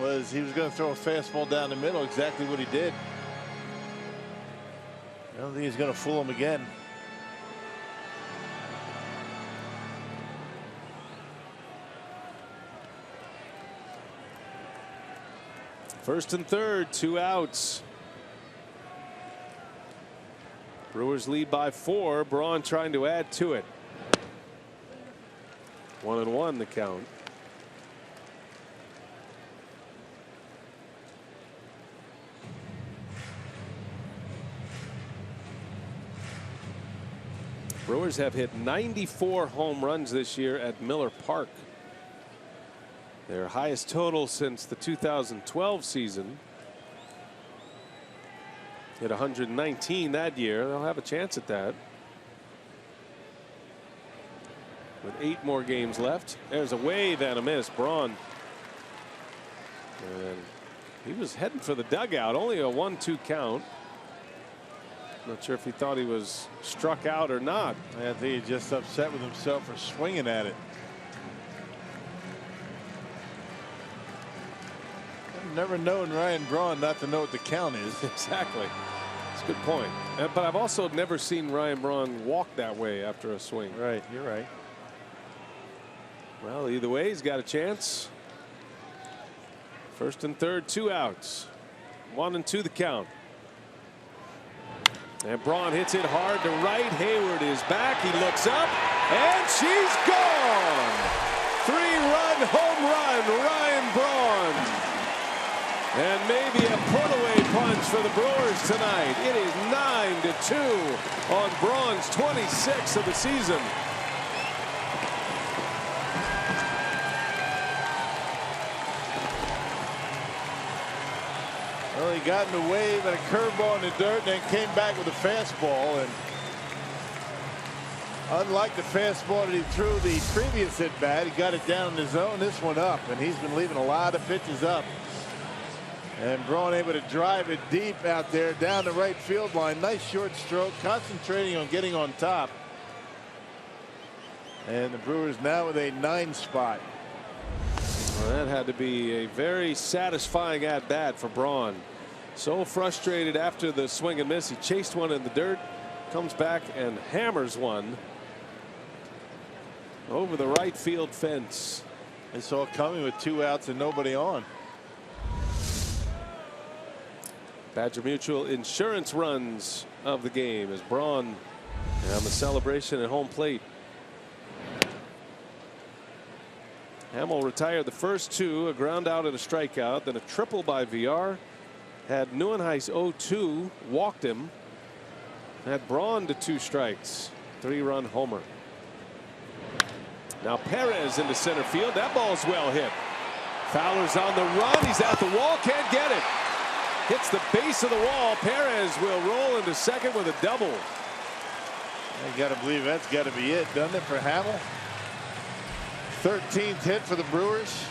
was he was going to throw a fastball down the middle. Exactly what he did. I don't think he's going to fool him again. First and third, 2 outs. Brewers lead by 4. Braun trying to add to it. 1-1 the count. Brewers have hit 94 home runs this year at Miller Park. Their highest total since the 2012 season. Hit 119 that year. They'll have a chance at that. With 8 more games left. There's a wave and a miss. Braun. And he was heading for the dugout. Only a 1-2 count. Not sure if he thought he was struck out or not. I think he's just upset with himself for swinging at it. I've never known Ryan Braun not to know what the count is. Exactly. That's a good point. But I've also never seen Ryan Braun walk that way after a swing. Right. You're right. Well, either way, he's got a chance. First and third, 2 outs. 1-2 the count. And Braun hits it hard to right. Hayward is back. He looks up, and she's gone. 3-run home run, Ryan Braun. And maybe a put-away punch for the Brewers tonight. It is 9-2 on Braun's 26th of the season. Well, he got in the wave and a curveball in the dirt, and then came back with a fastball. And unlike the fastball that he threw the previous at bat, he got it down in the zone. This one up, and he's been leaving a lot of pitches up. And Braun able to drive it deep out there down the right field line. Nice short stroke, concentrating on getting on top. And the Brewers now with a 9 spot. Well, that had to be a very satisfying at bat for Braun. So frustrated after the swing and miss. He chased one in the dirt, comes back and hammers one over the right field fence. They saw it coming with 2 outs and nobody on. Badger Mutual insurance runs of the game as Braun on the celebration at home plate. Hamill retired the first 2, a ground out and a strikeout, then a triple by VR. Had Neuenhuis 0-2, walked him. Had Braun to 2 strikes, 3-run homer. Now Perez into center field. That ball's well hit. Fowler's on the run. He's at the wall, can't get it. Hits the base of the wall. Perez will roll into second with a double. You got to believe that's got to be it, doesn't it, for Hamill? 13th hit for the Brewers.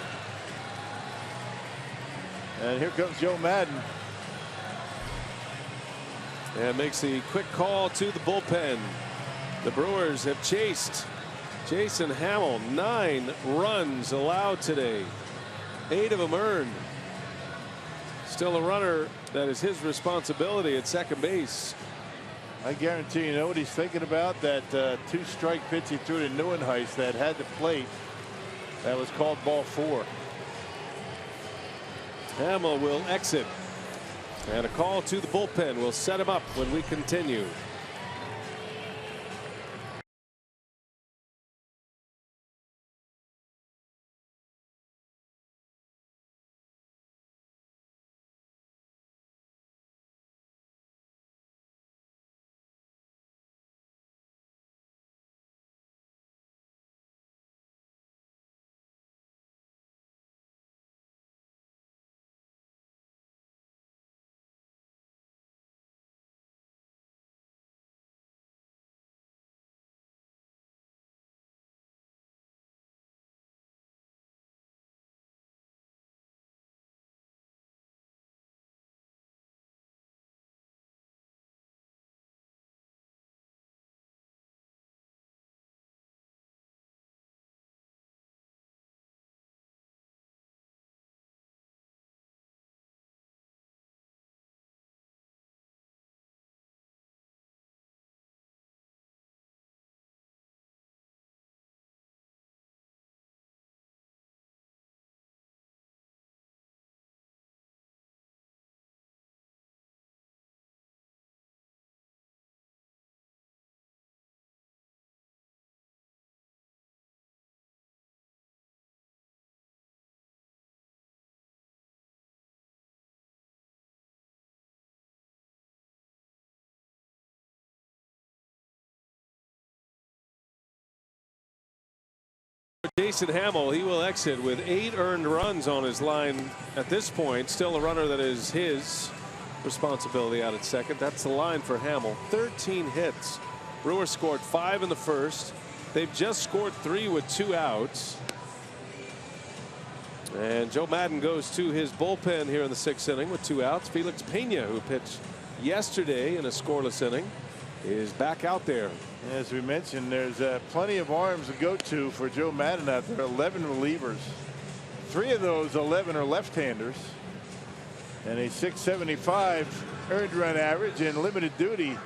And here comes Joe Madden. And makes the quick call to the bullpen. The Brewers have chased Jason Hamill. 9 runs allowed today. 8 of them earned. Still a runner that is his responsibility at second base. I guarantee you know what he's thinking about. That 2-strike pitch he threw to Neuenhuis that had the plate. That was called ball 4. Hamill will exit. And a call to the bullpen will set him up when we continue. Jason Hamill, he will exit with 8 earned runs on his line at this point. Still a runner that is his responsibility out at second. That's the line for Hamill. 13 hits. Brewers scored 5 in the first. They've just scored 3 with 2 outs. And Joe Maddon goes to his bullpen here in the 6th inning with 2 outs. Felix Pena, who pitched yesterday in a scoreless inning, is back out there. As we mentioned, there's plenty of arms to go to for Joe Maddon out there. 11 relievers. 3 of those 11 are left-handers. And a .675 earned run average in limited duty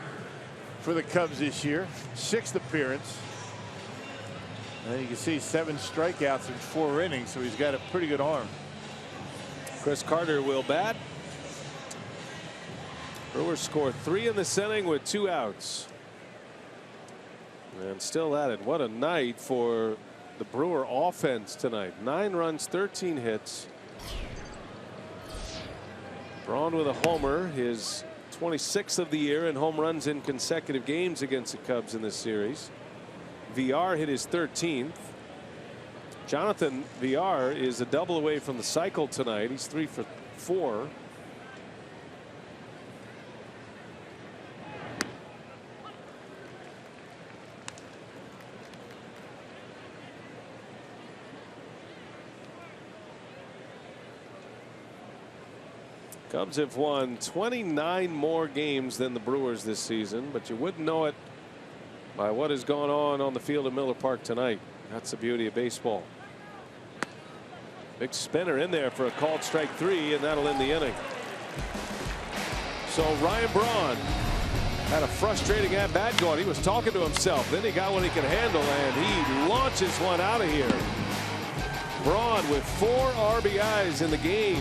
for the Cubs this year. 6th appearance. And you can see 7 strikeouts in 4 innings, so he's got a pretty good arm. Chris Carter will bat. Brewers score 3 in this inning with 2 outs. And still at it. What a night for the Brewer offense tonight. 9 runs, 13 hits. Braun with a homer, his 26th of the year in home runs in consecutive games against the Cubs in this series. VR hit his 13th. Jonathan VR is a double away from the cycle tonight. He's 3 for 4. Cubs have won 29 more games than the Brewers this season, but you wouldn't know it by what has gone on the field at Miller Park tonight. That's the beauty of baseball. Big spinner in there for a called strike 3, and that'll end the inning. So Ryan Braun had a frustrating at bat going. He was talking to himself. Then he got one he could handle, and he launches one out of here. Braun with 4 RBIs in the game.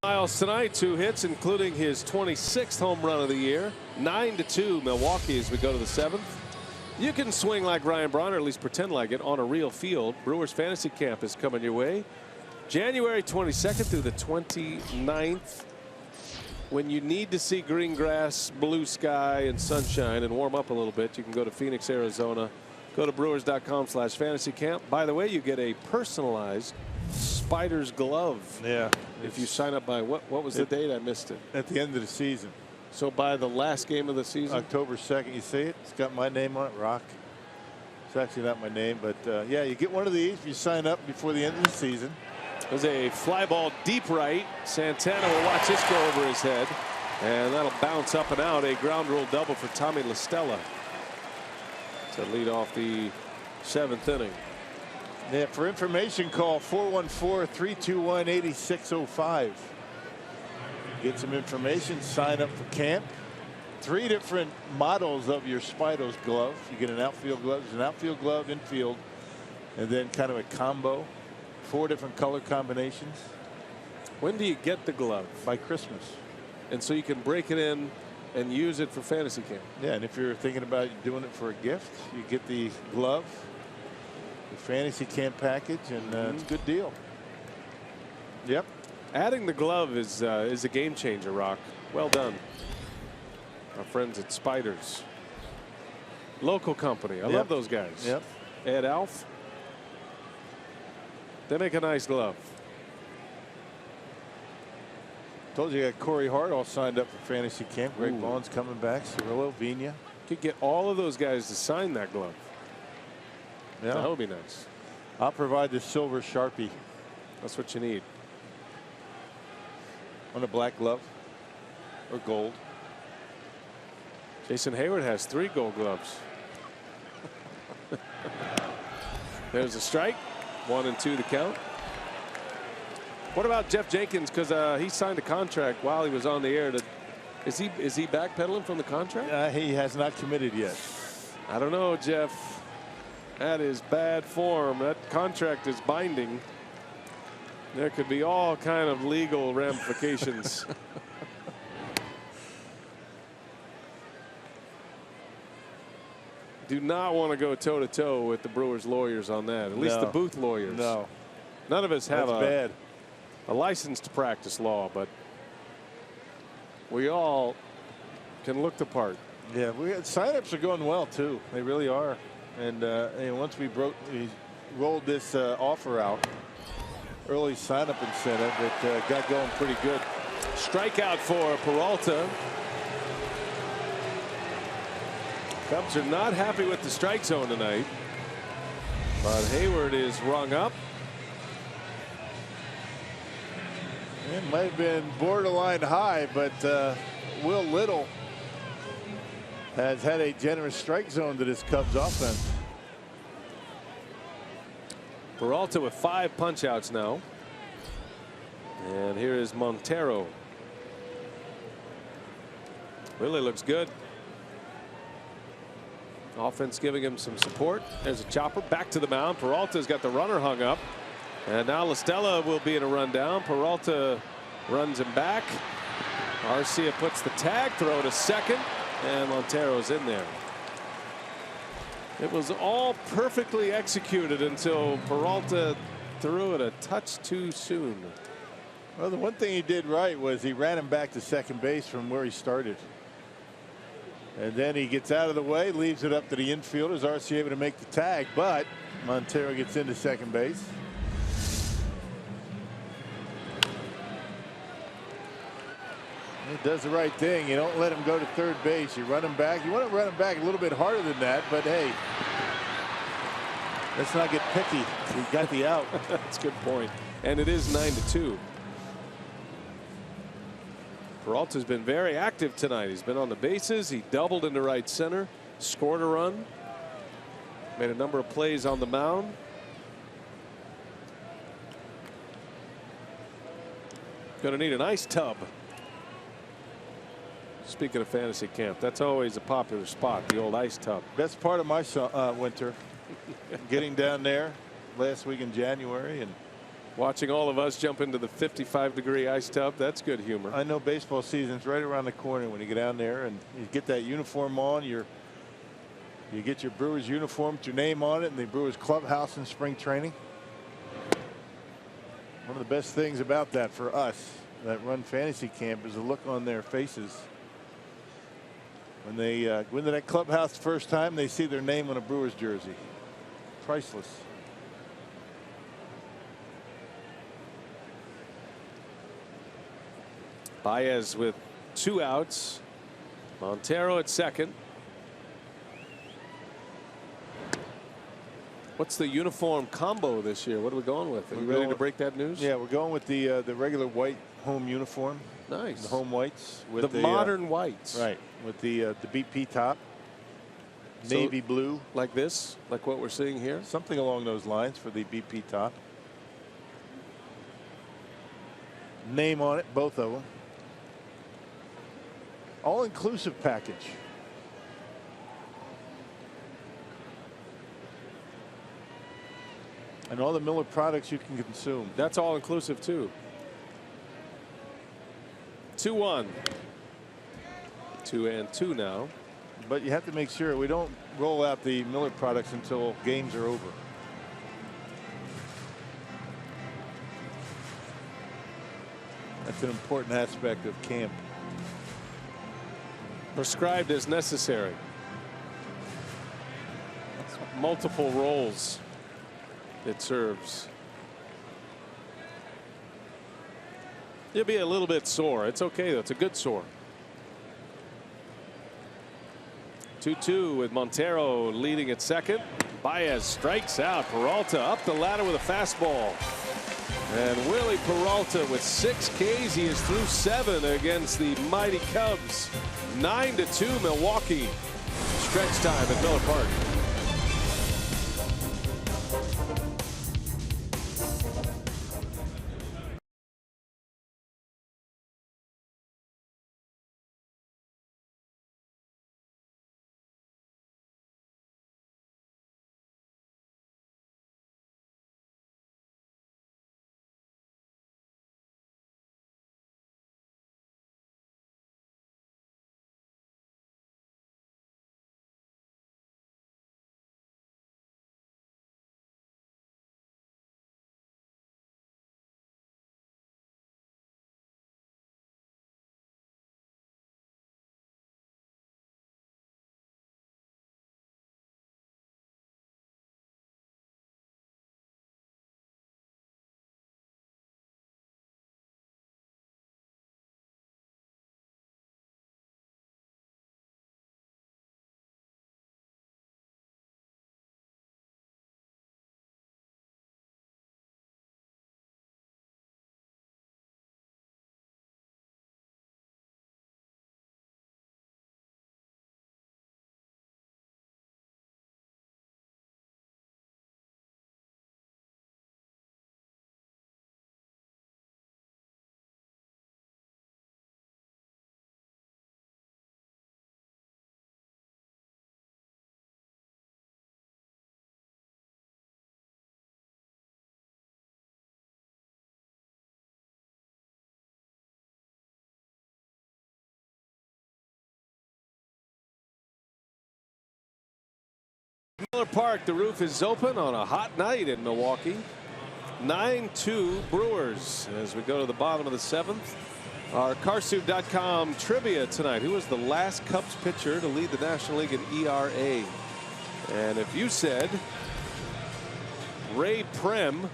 Miles tonight, 2 hits, including his 26th home run of the year. 9-2 Milwaukee as we go to the 7th. You can swing like Ryan Braun, or at least pretend like it, on a real field. Brewers Fantasy Camp is coming your way January 22nd through the 29th. When you need to see green grass, blue sky, and sunshine and warm up a little bit, you can go to Phoenix, Arizona. Go to brewers.com/fantasy camp. By the way, you get a personalized Spider's glove. Yeah. If you sign up by what was the date? I missed it. At the end of the season. So by the last game of the season? October 2nd. You see it? It's got my name on it, Rock. It's actually not my name, but yeah, you get one of these if you sign up before the end of the season. There's a fly ball deep right. Santana will watch this go over his head, and that'll bounce up and out. A ground rule double for Tommy La Stella to lead off the 7th inning. Yeah, for information, call 414-321-8605. Get some information, sign up for camp. 3 different models of your Spider's glove. You get an outfield glove, there's an outfield glove, infield, and then kind of a combo. 4 different color combinations. When do you get the glove? By Christmas. And so you can break it in and use it for fantasy camp. Yeah, and if you're thinking about doing it for a gift, you get the glove, the fantasy camp package, and it's a good deal. Yep. Adding the glove is a game changer, Rock. Well done. Our friends at Spiders. Local company. I love those guys. Yep. Ed Alf. They make a nice glove. Told you, got Corey Hart all signed up for fantasy camp. Greg Vaughn's coming back. Cirillo, Vina. Could get all of those guys to sign that glove. Yeah. That would be nice. I'll provide the silver Sharpie. That's what you need. On a black glove or gold. Jason Hayward has 3 gold gloves. There's a strike. 1 and 2 to count. What about Jeff Jenkins? Because he signed a contract while he was on the air. Is he backpedaling from the contract? He has not committed yet. I don't know, Jeff. That is bad form. That contract is binding. There could be all kind of legal ramifications. Do not want to go toe-to-toe with the Brewers lawyers on that. At least the booth lawyers. No. None of us have bad. A license to practice law, but we all can look the part. Yeah, signups are going well too. They really are. And once we rolled this offer out, early sign-up incentive, it got going pretty good. Strikeout for Peralta. Cubs are not happy with the strike zone tonight, but Hayward is rung up. It might have been borderline high, but Will Little has had a generous strike zone to this Cubs offense. Peralta with 5 punch-outs now. And here is Montero. Really looks good. Offense giving him some support. There's a chopper back to the mound. Peralta's got the runner hung up. And now LaStella will be in a rundown. Peralta runs him back. Arcia puts the tag throw to second. And Montero's in there. It was all perfectly executed until Peralta threw it a touch too soon. Well, the one thing he did right was he ran him back to second base from where he started. And then he gets out of the way, leaves it up to the infielders. Arcia able to make the tag, but Montero gets into second base. He does the right thing. You don't let him go to third base. You run him back. You want to run him back a little bit harder than that, but hey, let's not get picky. He got the out. That's a good point. And it is 9-2. Peralta's been very active tonight. He's been on the bases. He doubled into right center, scored a run, made a number of plays on the mound. Going to need an ice tub. Speaking of fantasy camp, that's always a popular spot, the old ice tub. Best part of my winter, getting down there last week in January and watching all of us jump into the 55-degree ice tub. That's good humor. I know baseball season's right around the corner when you get down there and you get that uniform on. You get your Brewers uniform with your name on it in the Brewers clubhouse in spring training. One of the best things about that for us that run fantasy camp is the look on their faces when they go into that clubhouse the first time. They see their name on a Brewers jersey. Priceless. Baez with 2 outs. Montero at second. What's the uniform combo this year? What are we going with? Are you ready to break that news? Yeah, we're going with the regular white home uniform. Nice. The home whites with the modern whites. Right, with the BP top. Navy blue. Like this? Like what we're seeing here? Something along those lines for the BP top. Name on it, both of them. All-inclusive package. And all the Miller products you can consume. That's all inclusive too. 2-1. 2-2 now. But you have to make sure we don't roll out the Miller products until games are over. That's an important aspect of camp. Prescribed as necessary. Multiple roles it serves. You'll be a little bit sore. It's okay though. It's a good sore. 2-2 with Montero leading at second. Baez strikes out. Peralta up the ladder with a fastball. And Willie Peralta with 6 Ks. He is through 7 against the mighty Cubs. 9-2 Milwaukee. Stretch time at Miller Park. Miller Park, the roof is open on a hot night in Milwaukee. 9-2 Brewers as we go to the bottom of the 7th. Our Carsoup.com trivia tonight. Who was the last Cubs pitcher to lead the National League in ERA? And if you said Ray Prem,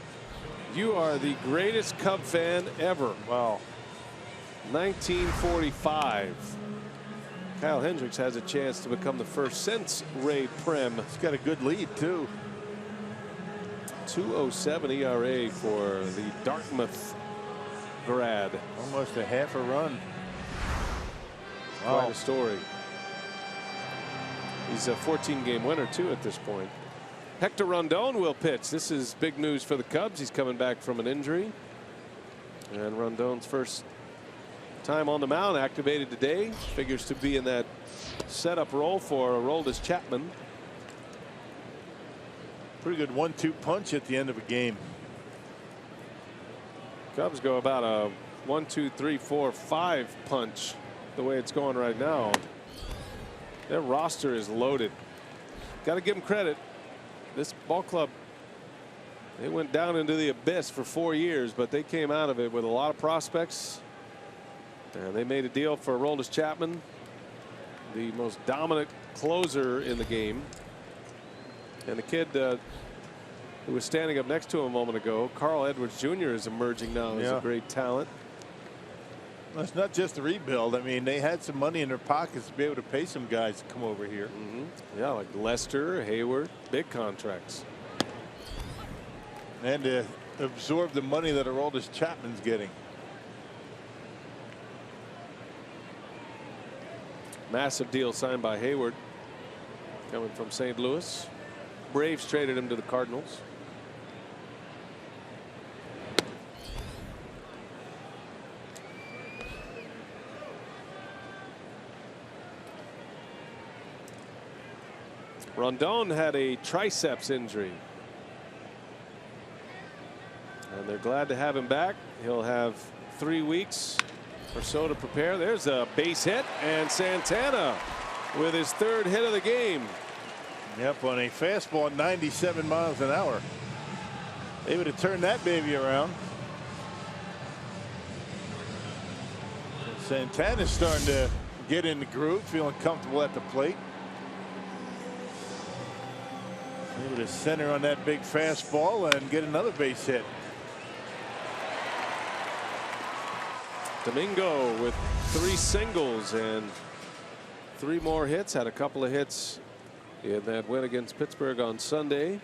you are the greatest Cub fan ever. Wow. 1945. Kyle Hendricks has a chance to become the first since Ray Prem. He's got a good lead too. 2.07 ERA for the Dartmouth grad. Almost a half a run. Wow. Quite a story. He's a 14-game winner too at this point. Hector Rondon will pitch. This is big news for the Cubs. He's coming back from an injury. And Rondon's first time on the mound, activated today. Figures to be in that setup role for Aroldis Chapman. Pretty good 1-2 punch at the end of a game. Cubs go about a 1, 2, 3, 4, 5 punch the way it's going right now. Their roster is loaded. Got to give them credit. This ball club, they went down into the abyss for 4 years, but they came out of it with a lot of prospects. And they made a deal for Aroldis Chapman, the most dominant closer in the game. And the kid who was standing up next to him a moment ago, Carl Edwards Jr. is emerging now as a great talent. Well, it's not just the rebuild. I mean, they had some money in their pockets to be able to pay some guys to come over here. Yeah, like Lester, Hayward, big contracts. And to absorb the money that Aroldis Chapman's getting. Massive deal signed by Hayward, coming from St. Louis. Braves traded him to the Cardinals. Rondon had a triceps injury, and they're glad to have him back. He'll have 3 weeks or so to prepare. There's a base hit, and Santana with his 3rd hit of the game. Yep, on a fastball at 97 miles an hour. Able to turn that baby around. Santana's starting to get in the groove, feeling comfortable at the plate. Able to center on that big fastball and get another base hit. Domingo with 3 singles and 3 more hits. Had a couple of hits in that win against Pittsburgh on Sunday.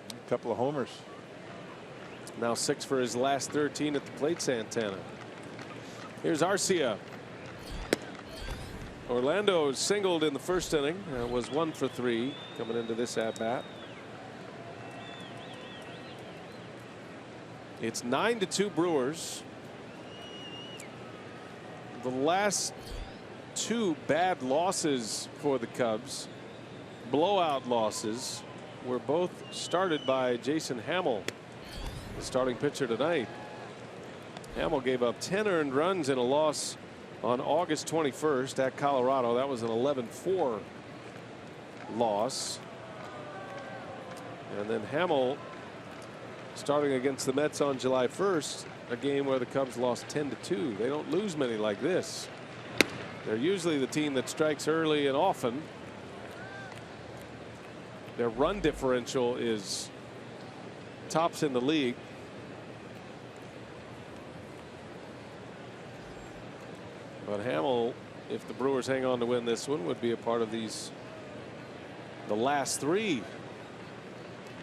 A couple of homers. Now 6 for his last 13 at the plate, Santana. Here's Arcia. Orlando singled in the 1st inning. Was 1 for 3 coming into this at bat. It's 9-2 Brewers. The last 2 bad losses for the Cubs, blowout losses, were both started by Jason Hammel, the starting pitcher tonight. Hammel gave up 10 earned runs in a loss on August 21st at Colorado. That was an 11-4 loss. And then Hammel starting against the Mets on July 1st, a game where the Cubs lost 10-2. They don't lose many like this. They're usually the team that strikes early and often. Their run differential is tops in the league. But Hammel, if the Brewers hang on to win this one, would be a part of these, the last 3,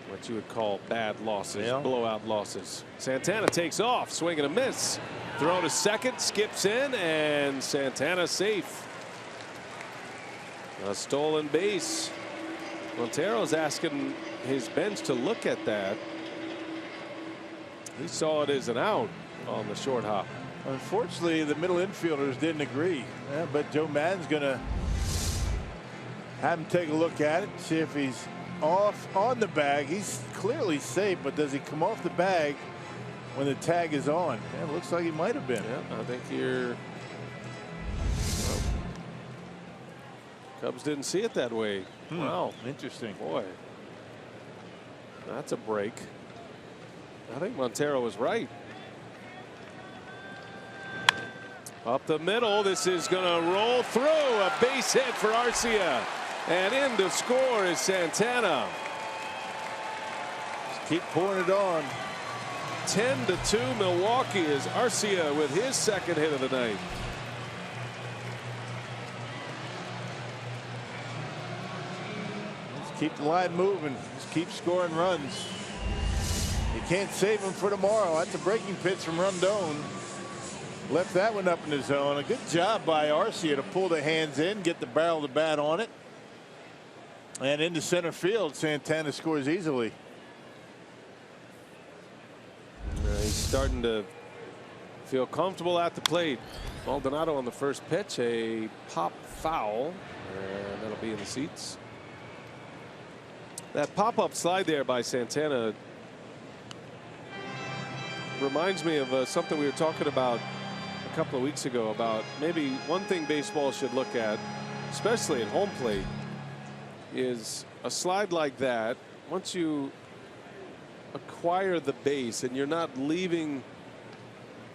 what you would call bad losses, blowout losses. Santana takes off, swing and a miss. Throw to second, skips in, and Santana safe. A stolen base. Montero's asking his bench to look at that. He saw it as an out on the short hop. Unfortunately, the middle infielders didn't agree. But Joe Maddon's going to have him take a look at it, see if he's off on the bag. He's clearly safe, but does he come off the bag when the tag is on? Yeah, it looks like he might have been. Yeah, I think you're. Well, Cubs didn't see it that way. Wow, interesting. Boy, that's a break. I think Montero was right. Up the middle, this is going to roll through. A base hit for Arcia. And in to score is Santana. Just keep pouring it on. 10-2 Milwaukee as Arcia with his 2nd hit of the night. Just keep the line moving. Just keep scoring runs. You can't save him for tomorrow. That's a breaking pitch from Rondon. Left that one up in the zone. A good job by Arcia to pull the hands in, get the barrel of the bat on it. And into center field, Santana scores easily. He's starting to feel comfortable at the plate. Maldonado on the first pitch, a pop foul, and that'll be in the seats. That pop-up slide there by Santana reminds me of something we were talking about a couple of weeks ago, about maybe one thing baseball should look at, especially at home plate, is a slide like that. Once you acquire the base and you're not leaving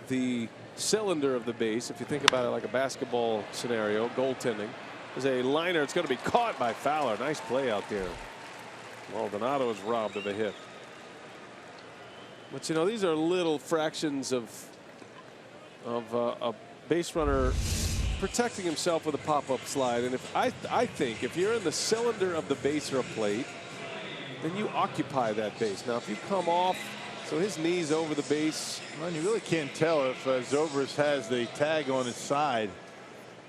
the cylinder of the base, if you think about it like a basketball scenario, goaltending, there's a liner. It's going to be caught by Fowler. Nice play out there. Maldonado is robbed of a hit. But you know, these are little fractions of a base runner protecting himself with a pop-up slide. And if I think if you're in the cylinder of the base or a plate, then you occupy that base. Now if you come off, so his knees over the base, well, you really can't tell if Zobrist has the tag on his side.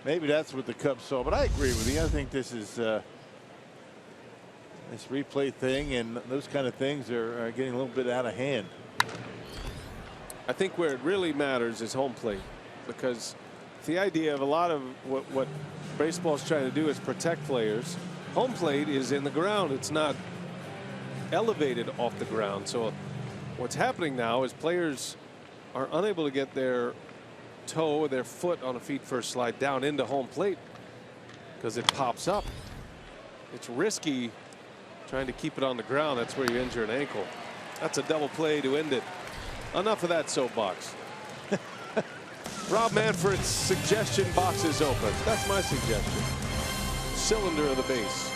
Maybe that's what the Cubs saw. But I agree with you. I think this is this replay thing and those kind of things are getting a little bit out of hand. I think where it really matters is home plate, because the idea of a lot of what baseball is trying to do is protect players. Home plate is in the ground. It's not elevated off the ground. So what's happening now is players are unable to get their toe or their foot on a feet first slide down into home plate because it pops up. It's risky trying to keep it on the ground. That's where you injure an ankle. That's a double play to end it. Enough of that soapbox. Rob Manfred's suggestion box is open. That's my suggestion. Cylinder of the base.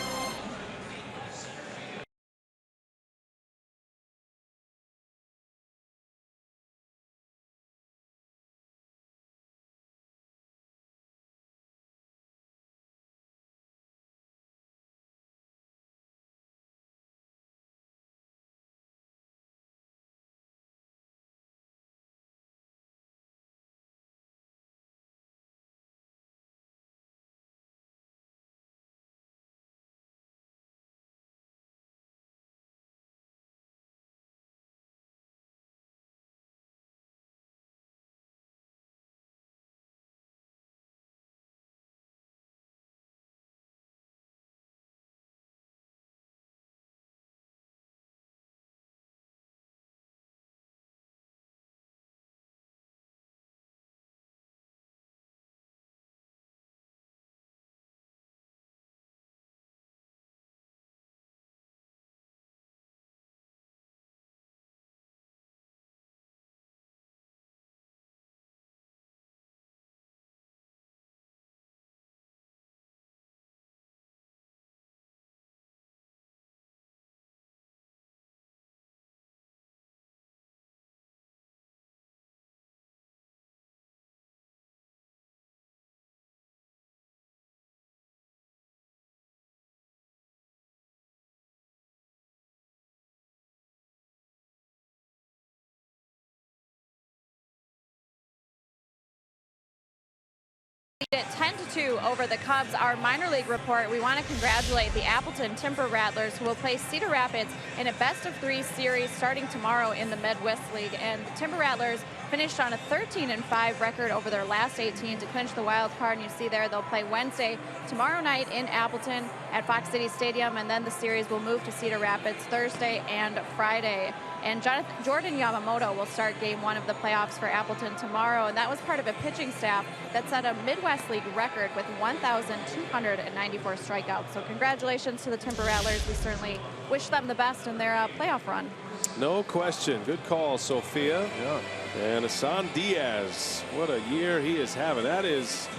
At 10-2 over the Cubs. Our minor league report, we want to congratulate the Appleton Timber Rattlers, who will play Cedar Rapids in a best-of-3 series starting tomorrow in the Midwest League. And the Timber Rattlers finished on a 13-5 record over their last 18 to clinch the wild card. And you see there, they'll play Wednesday, tomorrow night in Appleton at Fox City Stadium, and then the series will move to Cedar Rapids Thursday and Friday. And Jordan Yamamoto will start game 1 of the playoffs for Appleton tomorrow. And that was part of a pitching staff that set a Midwest League record with 1,294 strikeouts. So congratulations to the Timber Rattlers. We certainly wish them the best in their playoff run. No question. Good call, Sophia. Yeah. And Hassan Diaz, what a year he is having. That is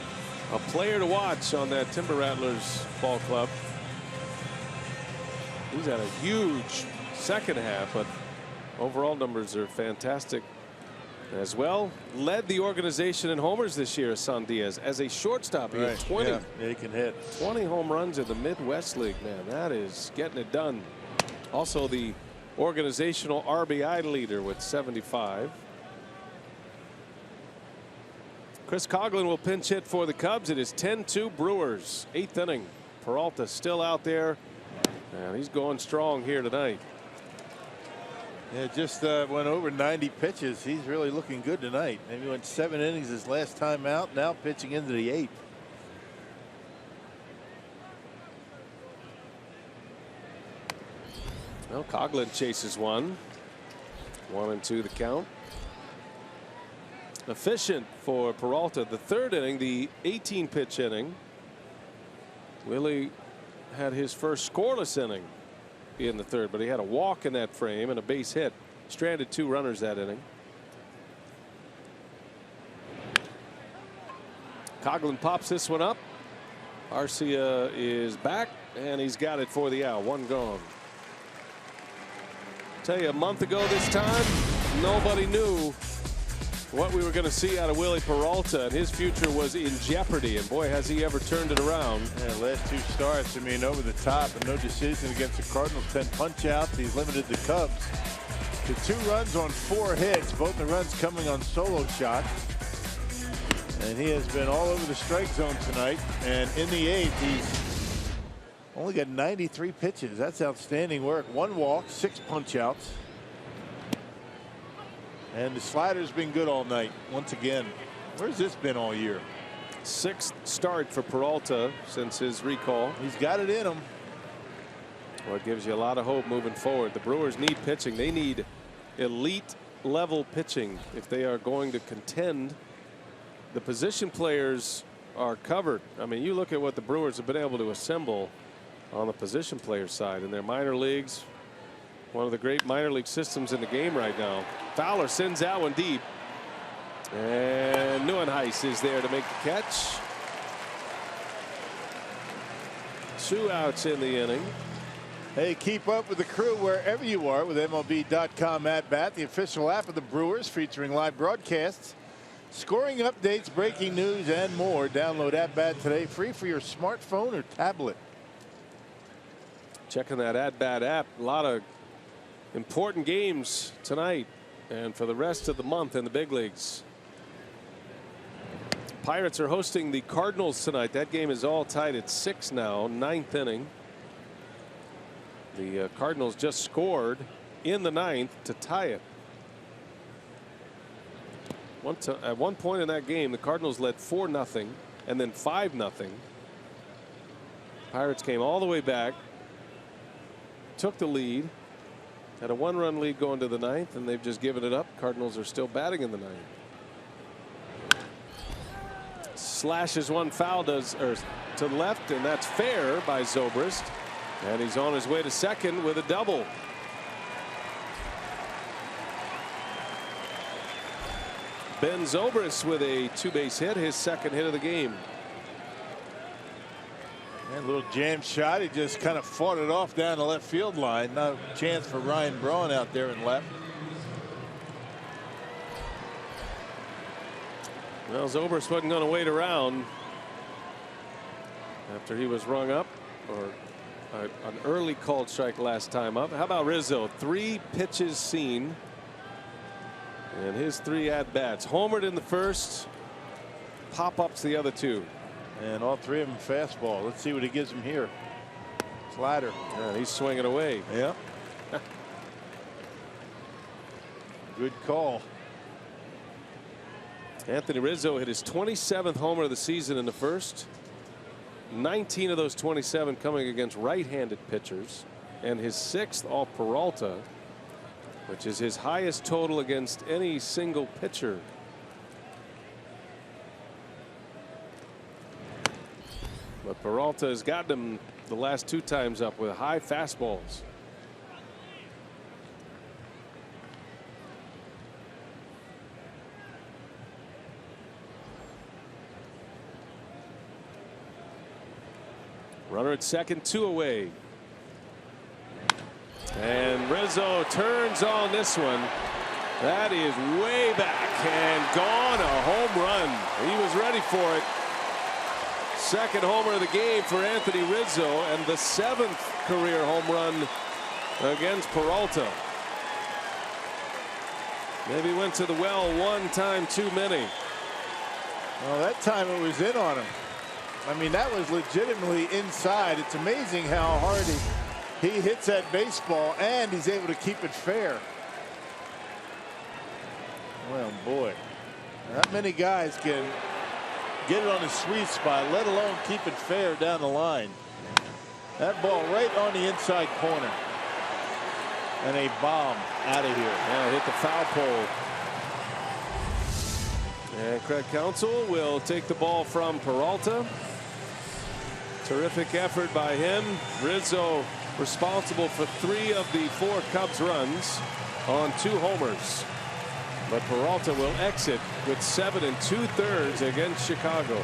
a player to watch on that Timber Rattlers ball club. He's had a huge second half, but overall numbers are fantastic as well. Led the organization in homers this year, Hassan Diaz, as a shortstop. He had 20. Yeah, he can hit. 20 home runs in the Midwest League, man. That is getting it done. Also the organizational RBI leader with 75. Chris Coughlin will pinch hit for the Cubs. It is 10-2 Brewers. 8th inning. Peralta still out there, and he's going strong here tonight. Yeah, just went over 90 pitches. He's really looking good tonight. Maybe went 7 innings his last time out. Now pitching into the 8th. Well, Coughlin chases one. 1-2 the count. Efficient for Peralta. The 3rd inning, the 18 pitch inning. Willie had his first scoreless inning in the 3rd, but he had a walk in that frame and a base hit. Stranded 2 runners that inning. Coughlin pops this one up. Arcia is back, and he's got it for the out. 1 gone. Tell you, a month ago this time, nobody knew what we were going to see out of Willie Peralta, and his future was in jeopardy. And boy, has he ever turned it around. Yeah, last 2 starts, I mean, over the top, and no decision against the Cardinals. 10 punch outs. He's limited the Cubs to 2 runs on 4 hits, both the runs coming on solo shots. And he has been all over the strike zone tonight. And in the 8th, he's only got 93 pitches. That's outstanding work. 1 walk, 6 punch outs. And the slider's been good all night. Once again, where's this been all year? 6th start for Peralta since his recall. He's got it in him. Well, it gives you a lot of hope moving forward. The Brewers need pitching. They need elite level pitching if they are going to contend the position players are covered. I mean, you look at what the Brewers have been able to assemble on the position player side in their minor leagues. One of the great minor league systems in the game right now. Fowler sends that one deep. And Neuenhuis is there to make the catch. 2 outs in the inning. Hey, keep up with the crew wherever you are with MLB.com at bat, the official app of the Brewers, featuring live broadcasts, scoring updates, breaking news, and more. Download At Bat today, free for your smartphone or tablet. Checking that At Bat app. A lot of important games tonight and for the rest of the month in the big leagues. Pirates are hosting the Cardinals tonight. That game is all tied at 6 now, 9th inning. The Cardinals just scored in the 9th to tie it. At one point in that game, the Cardinals led 4-0 and then 5-0. Pirates came all the way back, took the lead, had a 1-run lead going to the 9th, and they've just given it up. Cardinals are still batting in the 9th. Slashes one foul to the left, and that's fair by Zobrist. And he's on his way to second with a double. Ben Zobrist with a 2-base hit, his second hit of the game. And a little jam shot. He just kind of fought it off down the left field line. No chance for Ryan Braun out there in left. Well, Zobrist wasn't going to wait around after he was rung up, or an early called strike last time up. How about Rizzo? 3 pitches seen and his 3 at-bats. Homered in the first, pop-ups the other 2. And all 3 of them fastball. Let's see what he gives him here. Slider. Yeah, he's swinging away. Yeah. Good call. Anthony Rizzo hit his 27th homer of the season in the first. 19 of those 27 coming against right-handed pitchers, and his 6th off Peralta, which is his highest total against any single pitcher. But Peralta has gotten him the last 2 times up with high fastballs. Runner at second, 2 away. And Rizzo turns on this one. That is way back and gone. A home run. He was ready for it. Second homer of the game for Anthony Rizzo, and the 7th career home run against Peralta. Maybe went to the well one time too many. Well, that time it was in on him. I mean, that was legitimately inside. It's amazing how hard he hits that baseball, and he's able to keep it fair. Well, boy, not many guys can get it on the sweet spot, let alone keep it fair down the line. That ball right on the inside corner. And a bomb out of here. Yeah, hit the foul pole. And Craig Counsell will take the ball from Peralta. Terrific effort by him. Rizzo responsible for 3 of the 4 Cubs runs on 2 homers. But Peralta will exit with 7 2/3 against Chicago.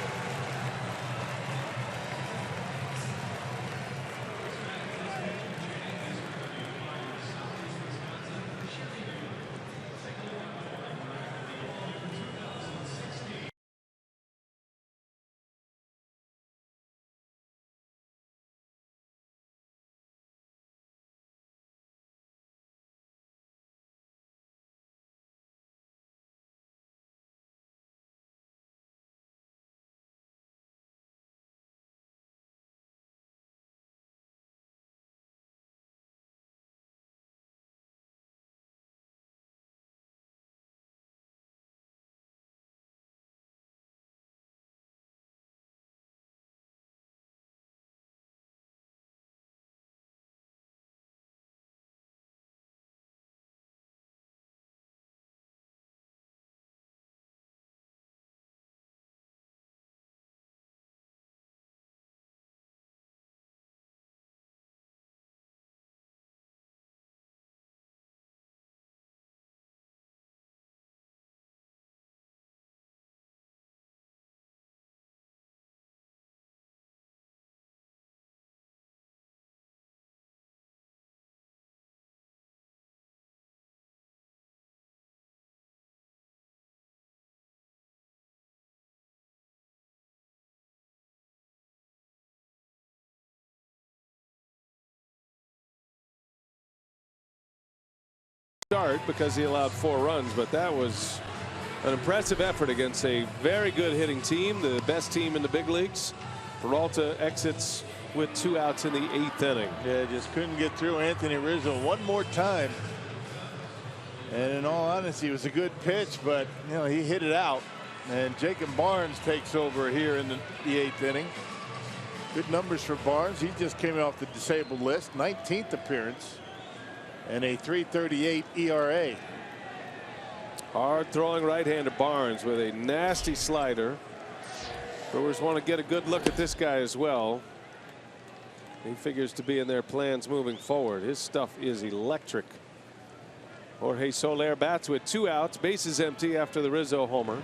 start because he allowed 4 runs, but that was an impressive effort against a very good hitting team, the best team in the big leagues. Peralta exits with 2 outs in the 8th inning. Yeah, just couldn't get through Anthony Rizzo one more time. And in all honesty, it was a good pitch, but you know, he hit it out. And Jacob Barnes takes over here in the 8th inning. Good numbers for Barnes. He just came off the disabled list. 19th appearance and a 3.38 ERA. Hard throwing right-hander Barnes with a nasty slider. Brewers want to get a good look at this guy as well. He figures to be in their plans moving forward. His stuff is electric. Jorge Soler bats with 2 outs, bases empty after the Rizzo homer.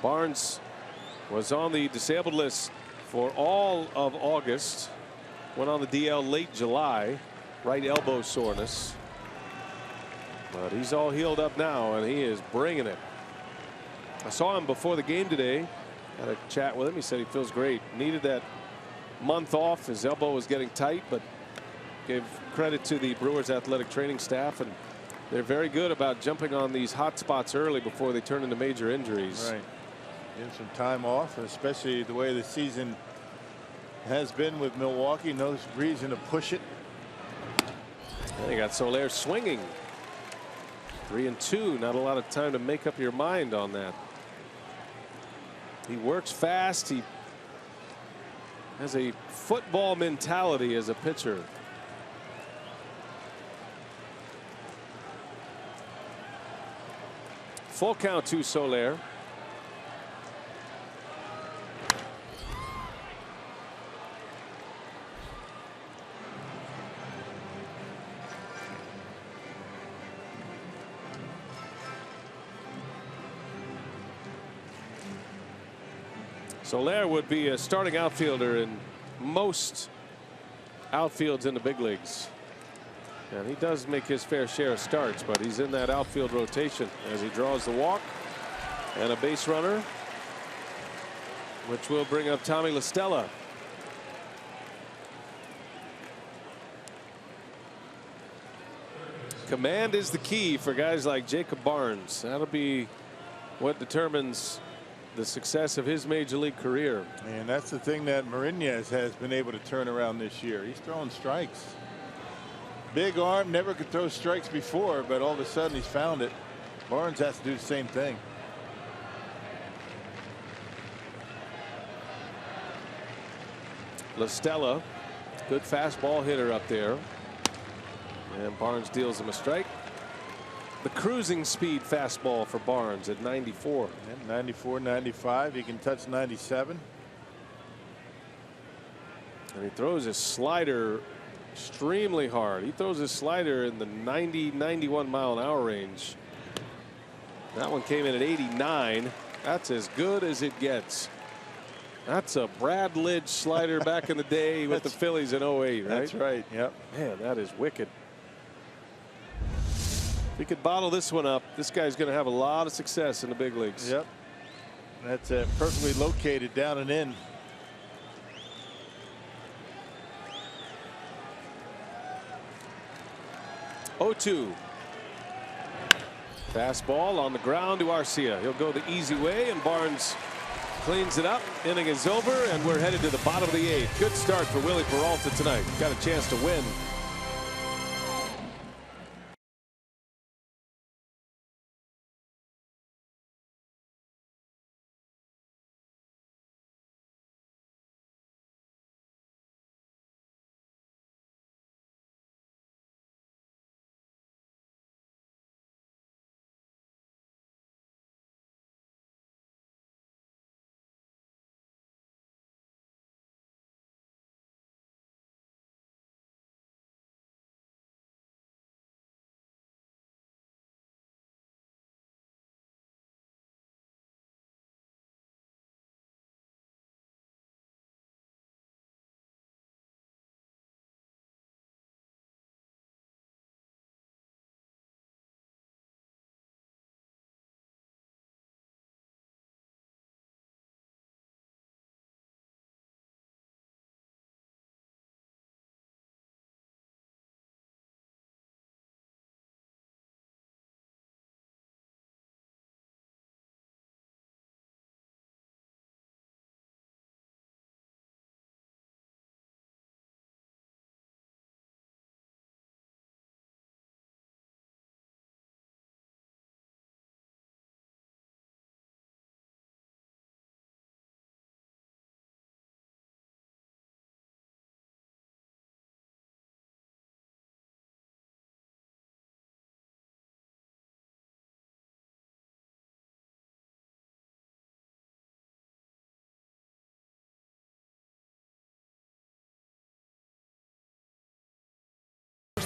Barnes was on the disabled list for all of August. Went on the DL late July. Right elbow soreness. But he's all healed up now, and he is bringing it. I saw him before the game today. Had a chat with him. He said he feels great. Needed that month off. His elbow was getting tight, but gave credit to the Brewers athletic training staff, and they're very good about jumping on these hot spots early before they turn into major injuries. Right. Give him some time off, especially the way the season has been with Milwaukee. No reason to push it. And they got Soler swinging. 3-2. Not a lot of time to make up your mind on that. He works fast. He has a football mentality as a pitcher. Full count to Soler. Soler would be a starting outfielder in most outfields in the big leagues. And he does make his fair share of starts, but he's in that outfield rotation as he draws the walk and a base runner, which will bring up Tommy La Stella. Command is the key for guys like Jacob Barnes. That'll be what determines the success of his major league career. And that's the thing that Marinez has been able to turn around this year. He's throwing strikes. Big arm, never could throw strikes before, but all of a sudden he's found it. Barnes has to do the same thing. La Stella, good fastball hitter up there. And Barnes deals him a strike. The cruising speed fastball for Barnes at 94. And 94, 95. He can touch 97. And he throws his slider extremely hard. He throws his slider in the 90, 91 mile an hour range. That one came in at 89. That's as good as it gets. That's a Brad Lidge slider back in the day with the Phillies in 08, right? That's right. Yep. Man, that is wicked. If he could bottle this one up, this guy's going to have a lot of success in the big leagues. Yep. That's perfectly located down and in. Oh-2. Fastball on the ground to Arcia. He'll go the easy way, and Barnes cleans it up. Inning is over, and we're headed to the bottom of the 8th. Good start for Willie Peralta tonight. Got a chance to win.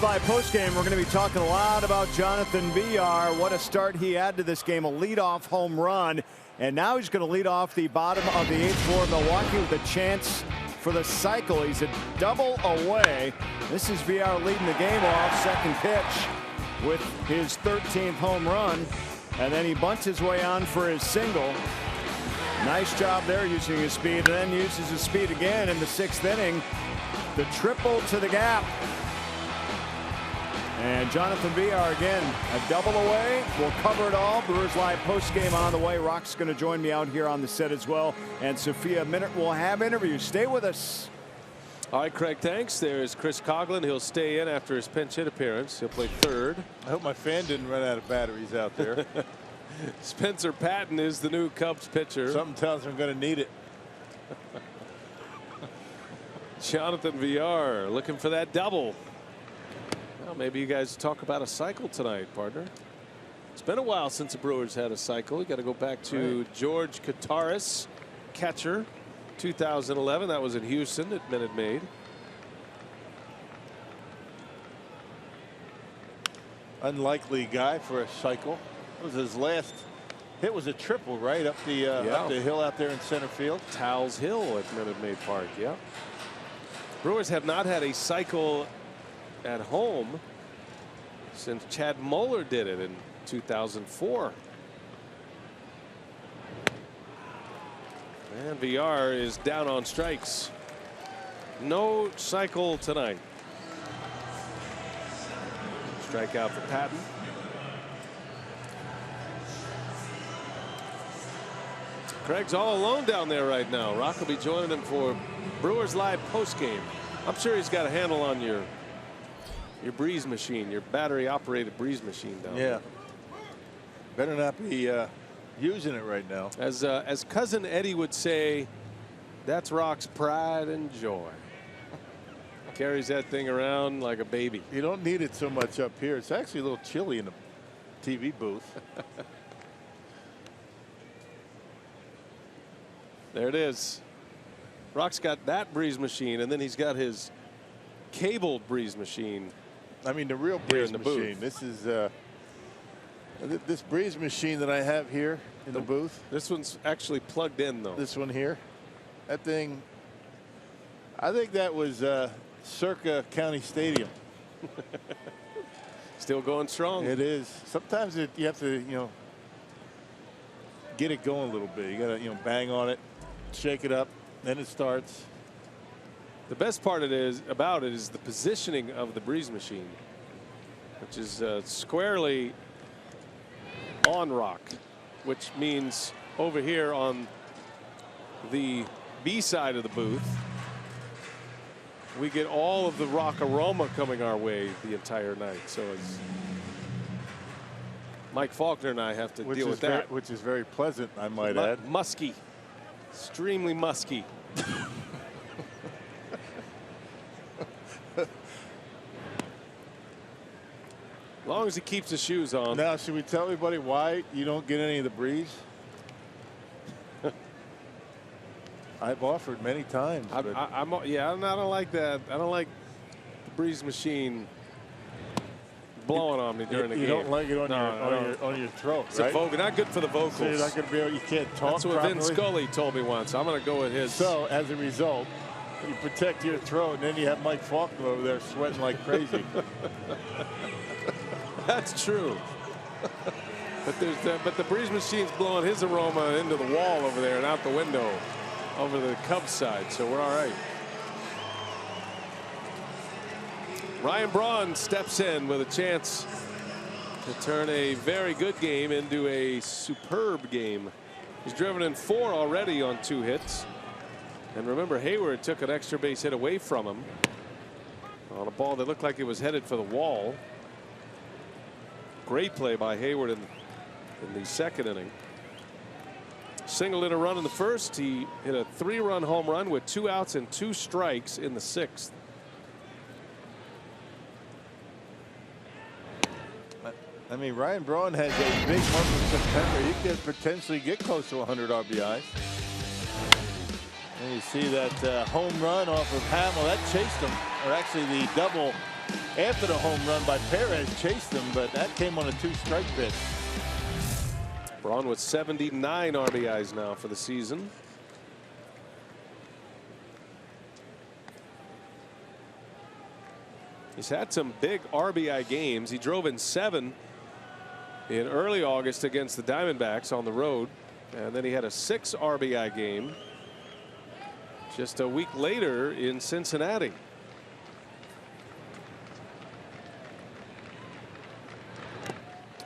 Live postgame, we're going to be talking a lot about Jonathan Villar. What a start he had to this game, a leadoff home run. And now he's going to lead off the bottom of the 8th for Milwaukee with a chance for the cycle. He's a double away. This is Villar leading the game off, second pitch with his 13th home run. And then he bunts his way on for his single. Nice job there using his speed, and then uses his speed again in the 6th inning. The triple to the gap. And Jonathan Villar again, a double away. We'll cover it all. Brewers Live postgame on the way. Rock's going to join me out here on the set as well. And Sophia Minute will have interviews. Stay with us. All right, Craig, thanks. There's Chris Coughlin. He'll stay in after his pinch hit appearance. He'll play third. I hope my fan didn't run out of batteries out there. Spencer Patton is the new Cubs pitcher. Something tells me I'm going to need it. Jonathan Villar looking for that double. Well, maybe you guys talk about a cycle tonight, partner. It's been a while since the Brewers had a cycle. You got to go back to George Kataris, catcher, 2011. That was in Houston at Minute Maid. Unlikely guy for a cycle. It was his last hit, was a triple right up the hill out there in center field. Towles Hill at Minute Maid Park. Yeah. Brewers have not had a cycle at home since Chad Muller did it in 2004. And Villar is down on strikes. No cycle tonight. Strikeout for Patton. Craig's all alone down there right now. Rock will be joining him for Brewers Live postgame. I'm sure he's got a handle on your breeze machine, your battery operated breeze machine down there. Better not be using it right now. As cousin Eddie would say, that's Rock's pride and joy. Carries that thing around like a baby. You don't need it so much up here. It's actually a little chilly in the TV booth. There it is. Rock's got that breeze machine, and then he's got his cabled breeze machine. I mean, the real breeze machine. This is this breeze machine that I have here in the booth. This one's actually plugged in, though. This one here, that thing. I think that was circa County Stadium. Still going strong. It is. Sometimes you have to, get it going a little bit. You got to, bang on it, shake it up, then it starts. The best part about it is the positioning of the breeze machine, which is squarely on Rock, which means over here on the B side of the booth, we get all of the Rock aroma coming our way the entire night. So it's Mike Faulkner and I have to deal with that. Which is very pleasant, I might add. Musky. Extremely musky. As long as he keeps his shoes on. Now, should we tell everybody why you don't get any of the breeze? I've offered many times. I don't like that. I don't like the breeze machine blowing on me during the game. You don't like it on your throat, it's right? not good for the vocals. So you're not going to be able. You can't talk. That's what Vin Scully told me once. I'm going to go with his. So as a result, you protect your throat, and then you have Mike Faulkner over there sweating like crazy. That's true. But the breeze machine's blowing his aroma into the wall over there and out the window over the Cubs side, so we're all right. Ryan Braun steps in with a chance to turn a very good game into a superb game. He's driven in 4 already on 2 hits. And remember, Hayward took an extra base hit away from him on a ball that looked like it was headed for the wall. Great play by Hayward in the 2nd inning. Singled in a run in the 1st. He hit a 3-run home run with 2 outs and 2 strikes in the 6th. I mean, Ryan Braun has a big month of September. He could potentially get close to 100 RBIs. And you see that home run off of Hamill that chased him, or actually the double after the home run by Perez, chased him, but that came on a 2-strike pitch. Braun with 79 RBIs now for the season. He's had some big RBI games. He drove in 7 in early August against the Diamondbacks on the road, and then he had a 6 RBI game just a week later in Cincinnati.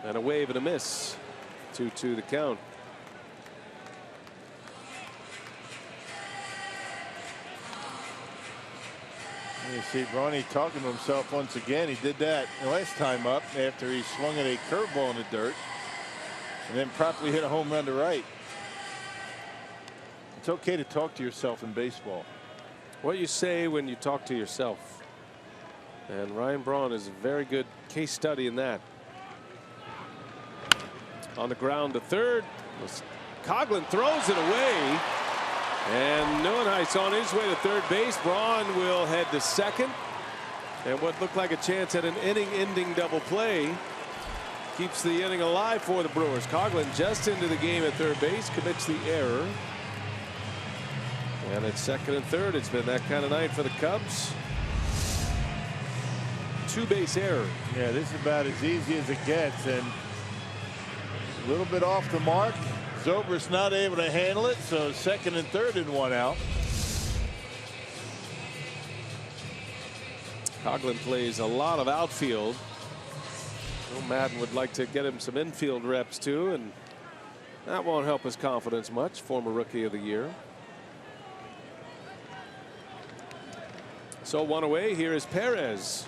And a wave and a miss. 2-2 the count. You see Bronny talking to himself once again. He did that the last time up after he swung at a curveball in the dirt and then promptly hit a home run to right. It's okay to talk to yourself in baseball. What you say when you talk to yourself. And Ryan Braun is a very good case study in that. On the ground to third. Coughlin throws it away. And Neuenhuis on his way to third base. Braun will head to second. And what looked like a chance at an inning-ending double play keeps the inning alive for the Brewers. Coughlin just into the game at third base, commits the error. And at second and third, it's been that kind of night for the Cubs. 2-base error. Yeah, this is about as easy as it gets, and a little bit off the mark. Zobrist's not able to handle it, so second and third in 1 out. Coughlin plays a lot of outfield. Well, Madden would like to get him some infield reps too, and that won't help his confidence much. Former Rookie of the Year. So 1 away. Here is Perez,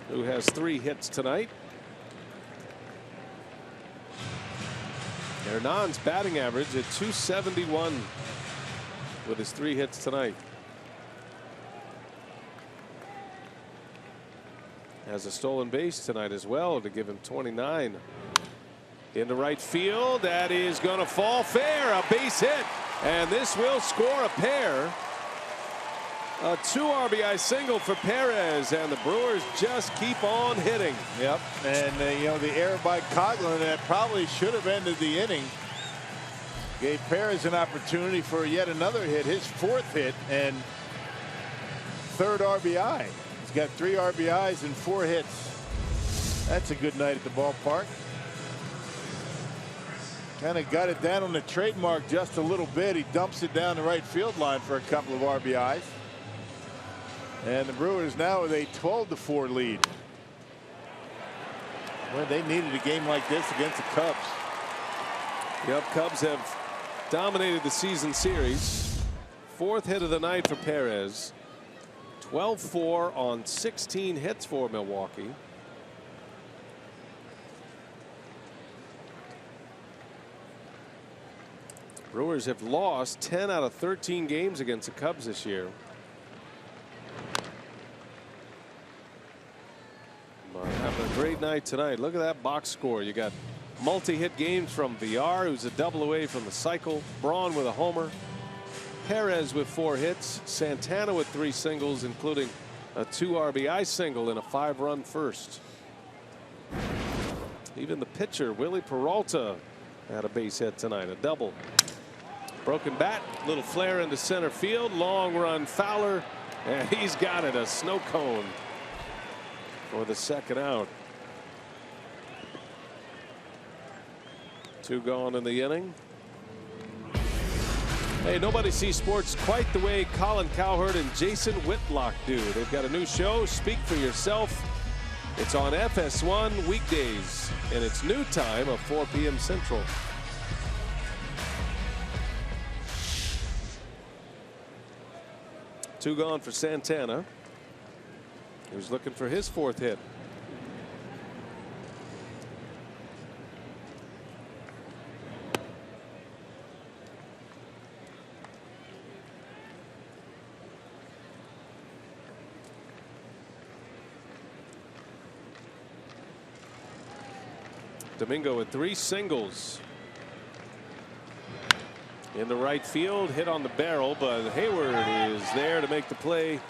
who has 3 hits tonight. Hernan's batting average at .271 with his 3 hits tonight. Has a stolen base tonight as well to give him 29. Into right field. That is going to fall fair. A base hit. And this will score a pair. A 2 RBI single for Perez, and the Brewers just keep on hitting. Yep, and you know, the error by Coughlin that probably should have ended the inning gave Perez an opportunity for yet another hit, his 4th hit and 3rd RBI. He's got 3 RBIs and 4 hits. That's a good night at the ballpark. Kind of got it down on the trademark just a little bit. He dumps it down the right field line for a couple of RBIs. And the Brewers now with a 12-4 lead. Well, they needed a game like this against the Cubs. Yep, Cubs have dominated the season series. 4th hit of the night for Perez. 12-4 on 16 hits for Milwaukee. Brewers have lost 10 out of 13 games against the Cubs this year. Having a great night tonight. Look at that box score. You got multi-hit games from VR, who's a double away from the cycle. Braun with a homer. Perez with 4 hits. Santana with 3 singles, including a 2 RBI single in a 5-run first. Even the pitcher, Willie Peralta, had a base hit tonight, a double. Broken bat, little flare into center field. Long run Fowler, and he's got it, a snow cone for the 2nd out. 2 gone in the inning. Hey, nobody sees sports quite the way Colin Cowherd and Jason Whitlock do. They've got a new show, Speak for Yourself. It's on FS1 weekdays, and it's new time of 4 p.m. Central. Two gone for Santana. He was looking for his 4th hit. Domingo with 3 singles. In the right field, hit on the barrel, but Hayward is there to make the play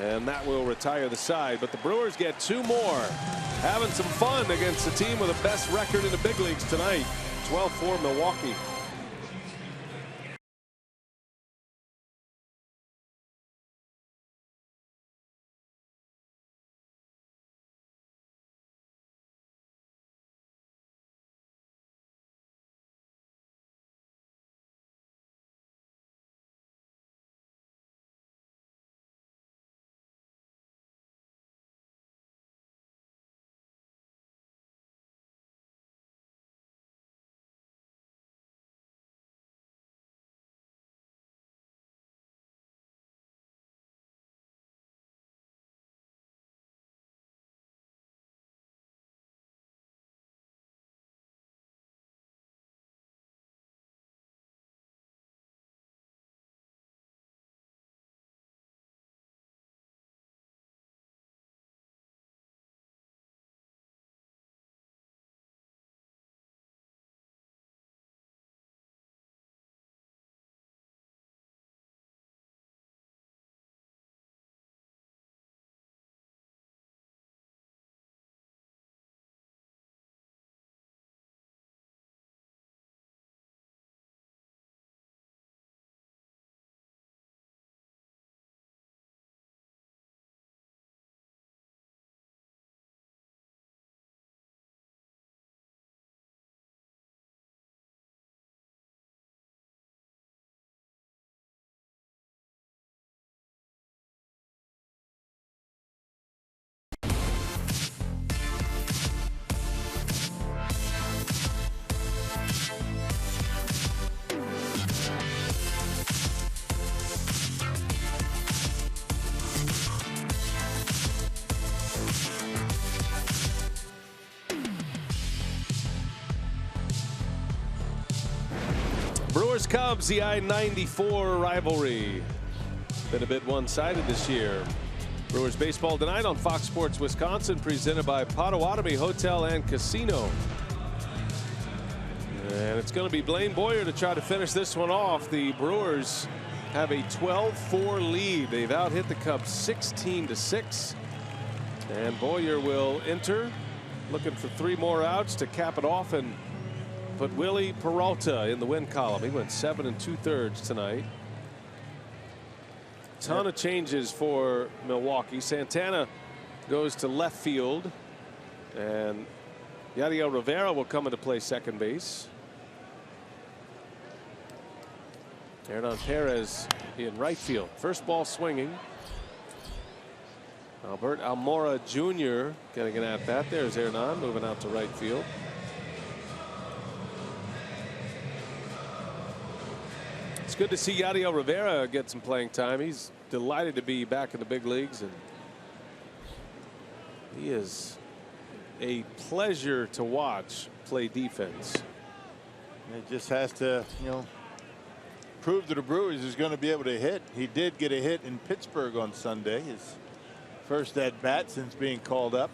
And that will retire the side. But the Brewers get 2 more. Having some fun against the team with the best record in the big leagues tonight. 12-4 Milwaukee. Brewers Cubs, the I-94 rivalry. Been a bit one-sided this year. Brewers baseball tonight on Fox Sports Wisconsin, presented by Potawatomi Hotel and Casino. And it's going to be Blaine Boyer to try to finish this one off. The Brewers have a 12-4 lead. They've out-hit the Cubs 16-6. And Boyer will enter, looking for 3 more outs to cap it off and put Willie Peralta in the win column. He went 7 2/3 tonight. Ton of changes for Milwaukee. Santana goes to left field, and Yadiel Rivera will come into play second base. Hernan Perez in right field. First ball swinging. Albert Almora Jr. getting an at bat. There's Hernan moving out to right field. It's good to see Yadiel Rivera get some playing time. He's delighted to be back in the big leagues, and he is a pleasure to watch play defense. It just has to, prove to the Brewers he's going to be able to hit. He did get a hit in Pittsburgh on Sunday, his first at bat since being called up.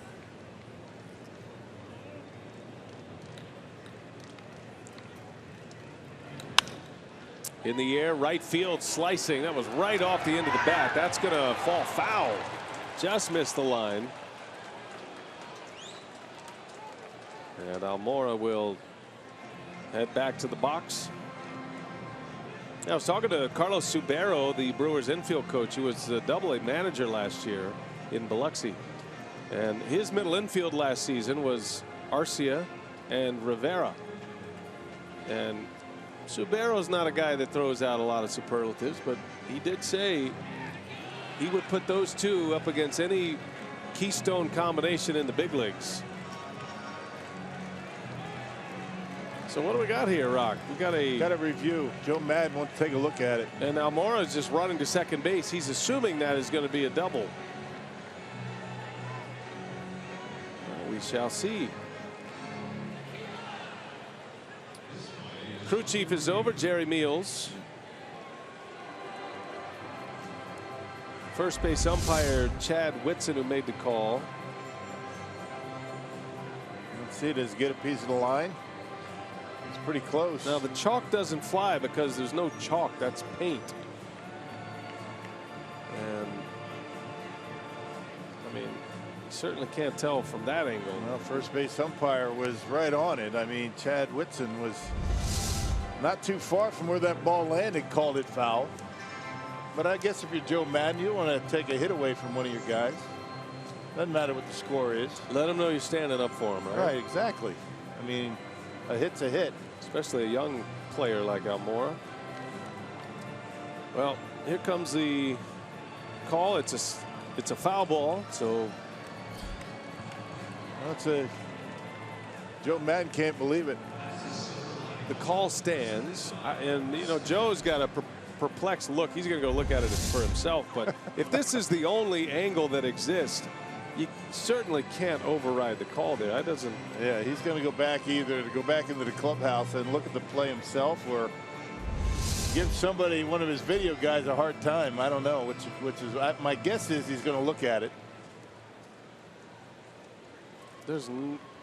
In the air, right field slicing. That was right off the end of the bat. That's going to fall foul. Just missed the line. And Almora will head back to the box. I was talking to Carlos Subero, the Brewers infield coach, who was the Double-A manager last year in Biloxi. And his middle infield last season was Arcia and Rivera. And Subero's not a guy that throws out a lot of superlatives, but he did say he would put those two up against any keystone combination in the big leagues. So what do we got here, Rock? We got a review. Joe Madden wants to take a look at it. And Almora is just running to second base. He's assuming that is going to be a double. We shall see. Crew chief is over. Jerry Meals. First base umpire Chad Whitson, who made the call. Let's see, does he get a piece of the line? It's pretty close. Now the chalk doesn't fly because there's no chalk. That's paint. And certainly can't tell from that angle. Well, first base umpire was right on it. I mean, Chad Whitson was not too far from where that ball landed, called it foul. But I guess if you're Joe Madden, you want to take a hit away from one of your guys. Doesn't matter what the score is. Let them know you're standing up for them, right? Right, exactly. I mean, a hit's a hit. Especially a young player like Almora. Well, here comes the call. It's a foul ball. So that's Joe Madden can't believe it. The call stands, and you know Joe's got a perplexed look. He's going to go look at it for himself. But if this is the only angle that exists, you certainly can't override the call there. That doesn't. Yeah, he's going to go back either to go back into the clubhouse and look at the play himself, or give somebody, one of his video guys, a hard time. I don't know which is. My guess is he's going to look at it. There's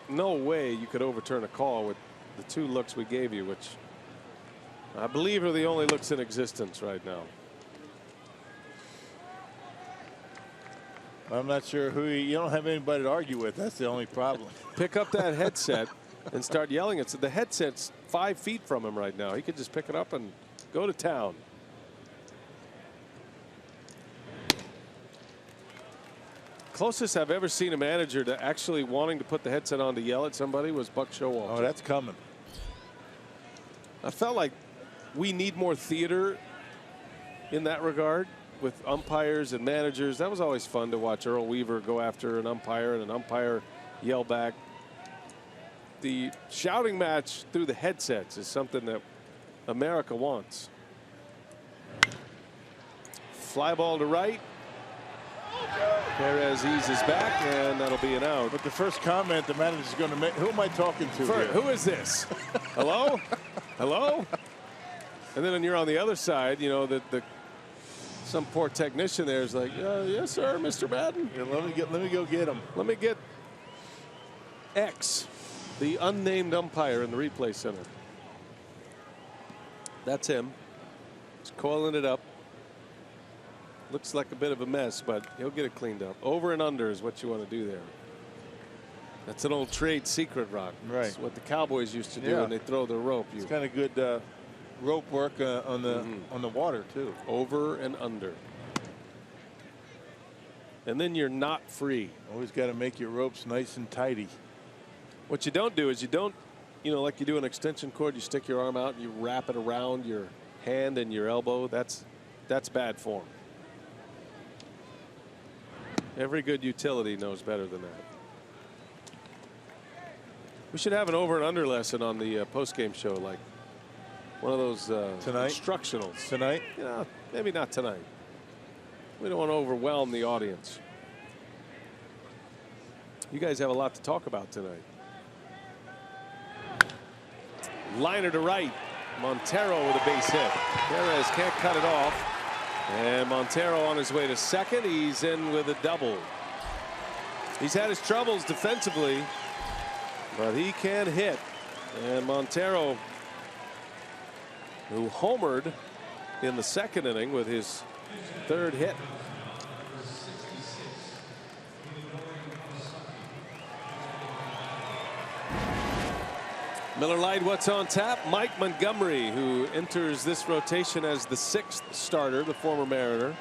no way you could overturn a call with the two looks we gave you, which I believe are the only looks in existence right now. I'm not sure who you don't have anybody to argue with. That's the only problem. Pick up that headset and start yelling. It's the headset's 5 feet from him right now. He could just pick it up and go to town. Closest I've ever seen a manager to actually wanting to put the headset on to yell at somebody was Buck Showalter. Oh, that's coming. I felt like we need more theater in that regard with umpires and managers. That was always fun to watch Earl Weaver go after an umpire and an umpire yell back. The shouting match through the headsets is something that America wants. Fly ball to right. Perez eases back, and that'll be an out. But the first comment the manager's going to make, who am I talking to here? Who is this? Hello? Hello? And then when you're on the other side, you know, some poor technician there is like, yes, sir, Mr. Madden. Yeah, let me go get him. Let me get X, the unnamed umpire in the replay center. That's him. He's coiling it up. Looks like a bit of a mess, but he'll get it cleaned up. Over and under is what you want to do there. That's an old trade secret, Rock. Right. It's what the Cowboys used to do when they throw their rope. It's kind of good rope work on the water too. Over and under. And then you're not free. Always got to make your ropes nice and tidy. What you don't do is you don't, you know, like you do an extension cord, you stick your arm out and you wrap it around your hand and your elbow. That's bad form. Every good utility knows better than that. We should have an over and under lesson on the post-game show, like one of those tonight instructionals. Tonight? Yeah, maybe not tonight. We don't want to overwhelm the audience. You guys have a lot to talk about tonight. Liner to right. Montero with a base hit. Perez can't cut it off. And Montero on his way to second. He's in with a double. He's had his troubles defensively, but he can hit. And Montero, who homered in the second inning with his third hit. Miller Lite, what's on tap? Mike Montgomery, who enters this rotation as the 6th starter, the former Mariner.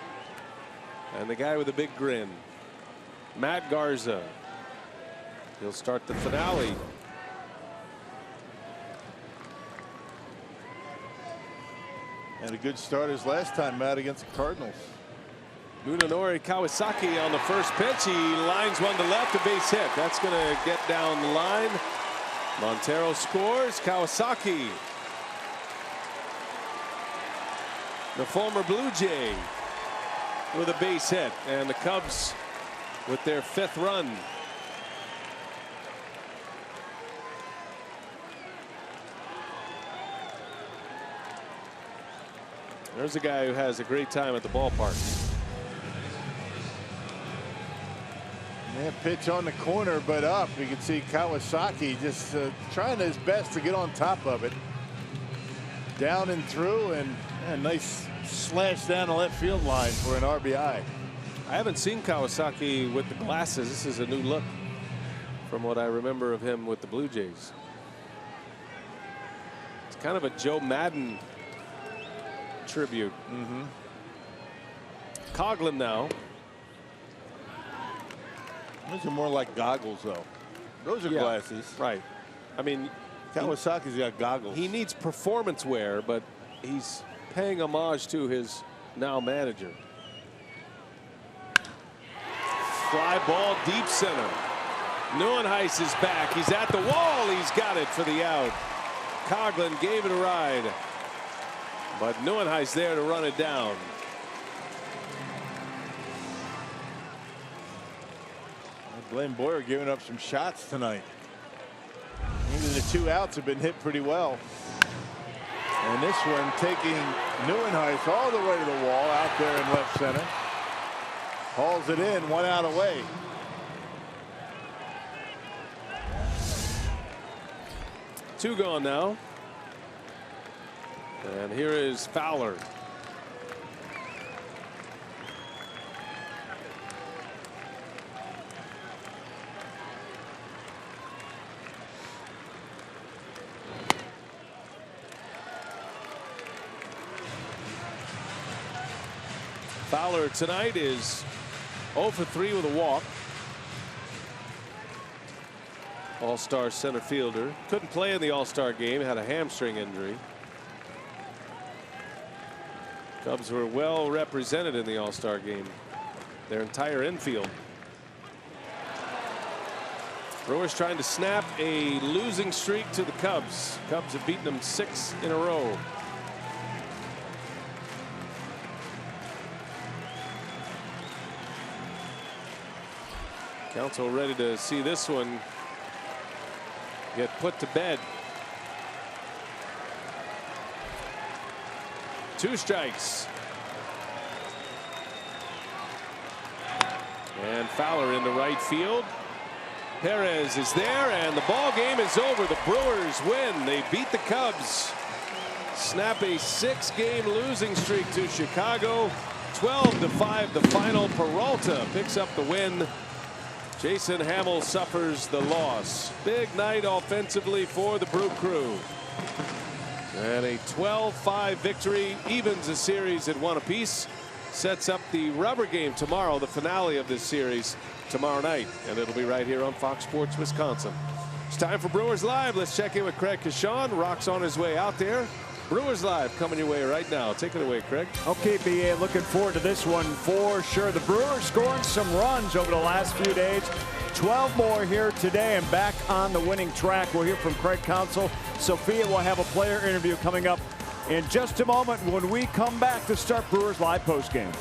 And the guy with a big grin, Matt Garza. He'll start the finale. And a good start his last time out against the Cardinals. Munenori Kawasaki on the first pitch. He lines one to left, a base hit. That's going to get down the line. Montero scores. Kawasaki, the former Blue Jay, with a base hit, and the Cubs with their 5th run. There's a guy who has a great time at the ballpark. Yeah, pitch on the corner, but up. You can see Kawasaki just trying his best to get on top of it. Down and through, and a nice slash down the left field line for an RBI. I haven't seen Kawasaki with the glasses. This is a new look from what I remember of him with the Blue Jays. It's kind of a Joe Madden tribute. Coughlin now. Those are more like goggles, though. Those are glasses. Right. I mean, Kawasaki's got goggles. he needs performance wear, but he's paying homage to his now manager. Fly ball deep center. Neuenhuis is back. He's at the wall. He's got it for the out. Coughlin gave it a ride, but Neuenhuis there to run it down. Glenn Boyer giving up some shots tonight. Even the 2 outs have been hit pretty well. And this one taking Neuenhuis all the way to the wall out there in left center. Hauls it in, 1 out away. Two gone now. And here is Fowler. Fowler tonight is 0 for 3 with a walk. All-star center fielder. Couldn't play in the All-Star game. Had a hamstring injury. Cubs were well represented in the All-Star game. Their entire infield. Brewers trying to snap a losing streak to the Cubs. Cubs have beaten them 6 in a row. Council ready to see this one get put to bed. 2 strikes. And Fowler in the right field. Perez is there, and the ball game is over. The Brewers win. They beat the Cubs. Snap a 6-game losing streak to Chicago. 12-5 the final. Peralta picks up the win. Jason Hamill suffers the loss. Big night offensively for the Brew Crew. And a 12-5 victory evens the series at 1 apiece. Sets up the rubber game tomorrow, the finale of this series tomorrow night. And it'll be right here on Fox Sports Wisconsin. It's time for Brewers Live. Let's check in with Craig Kashan. Rock's on his way out there. Brewers Live coming your way right now. Take it away, Craig. Okay, BA, looking forward to this one for sure. The Brewers scoring some runs over the last few days. 12 more here today and back on the winning track. We'll hear from Craig Counsell. Sophia will have a player interview coming up in just a moment when we come back to start Brewers Live postgame.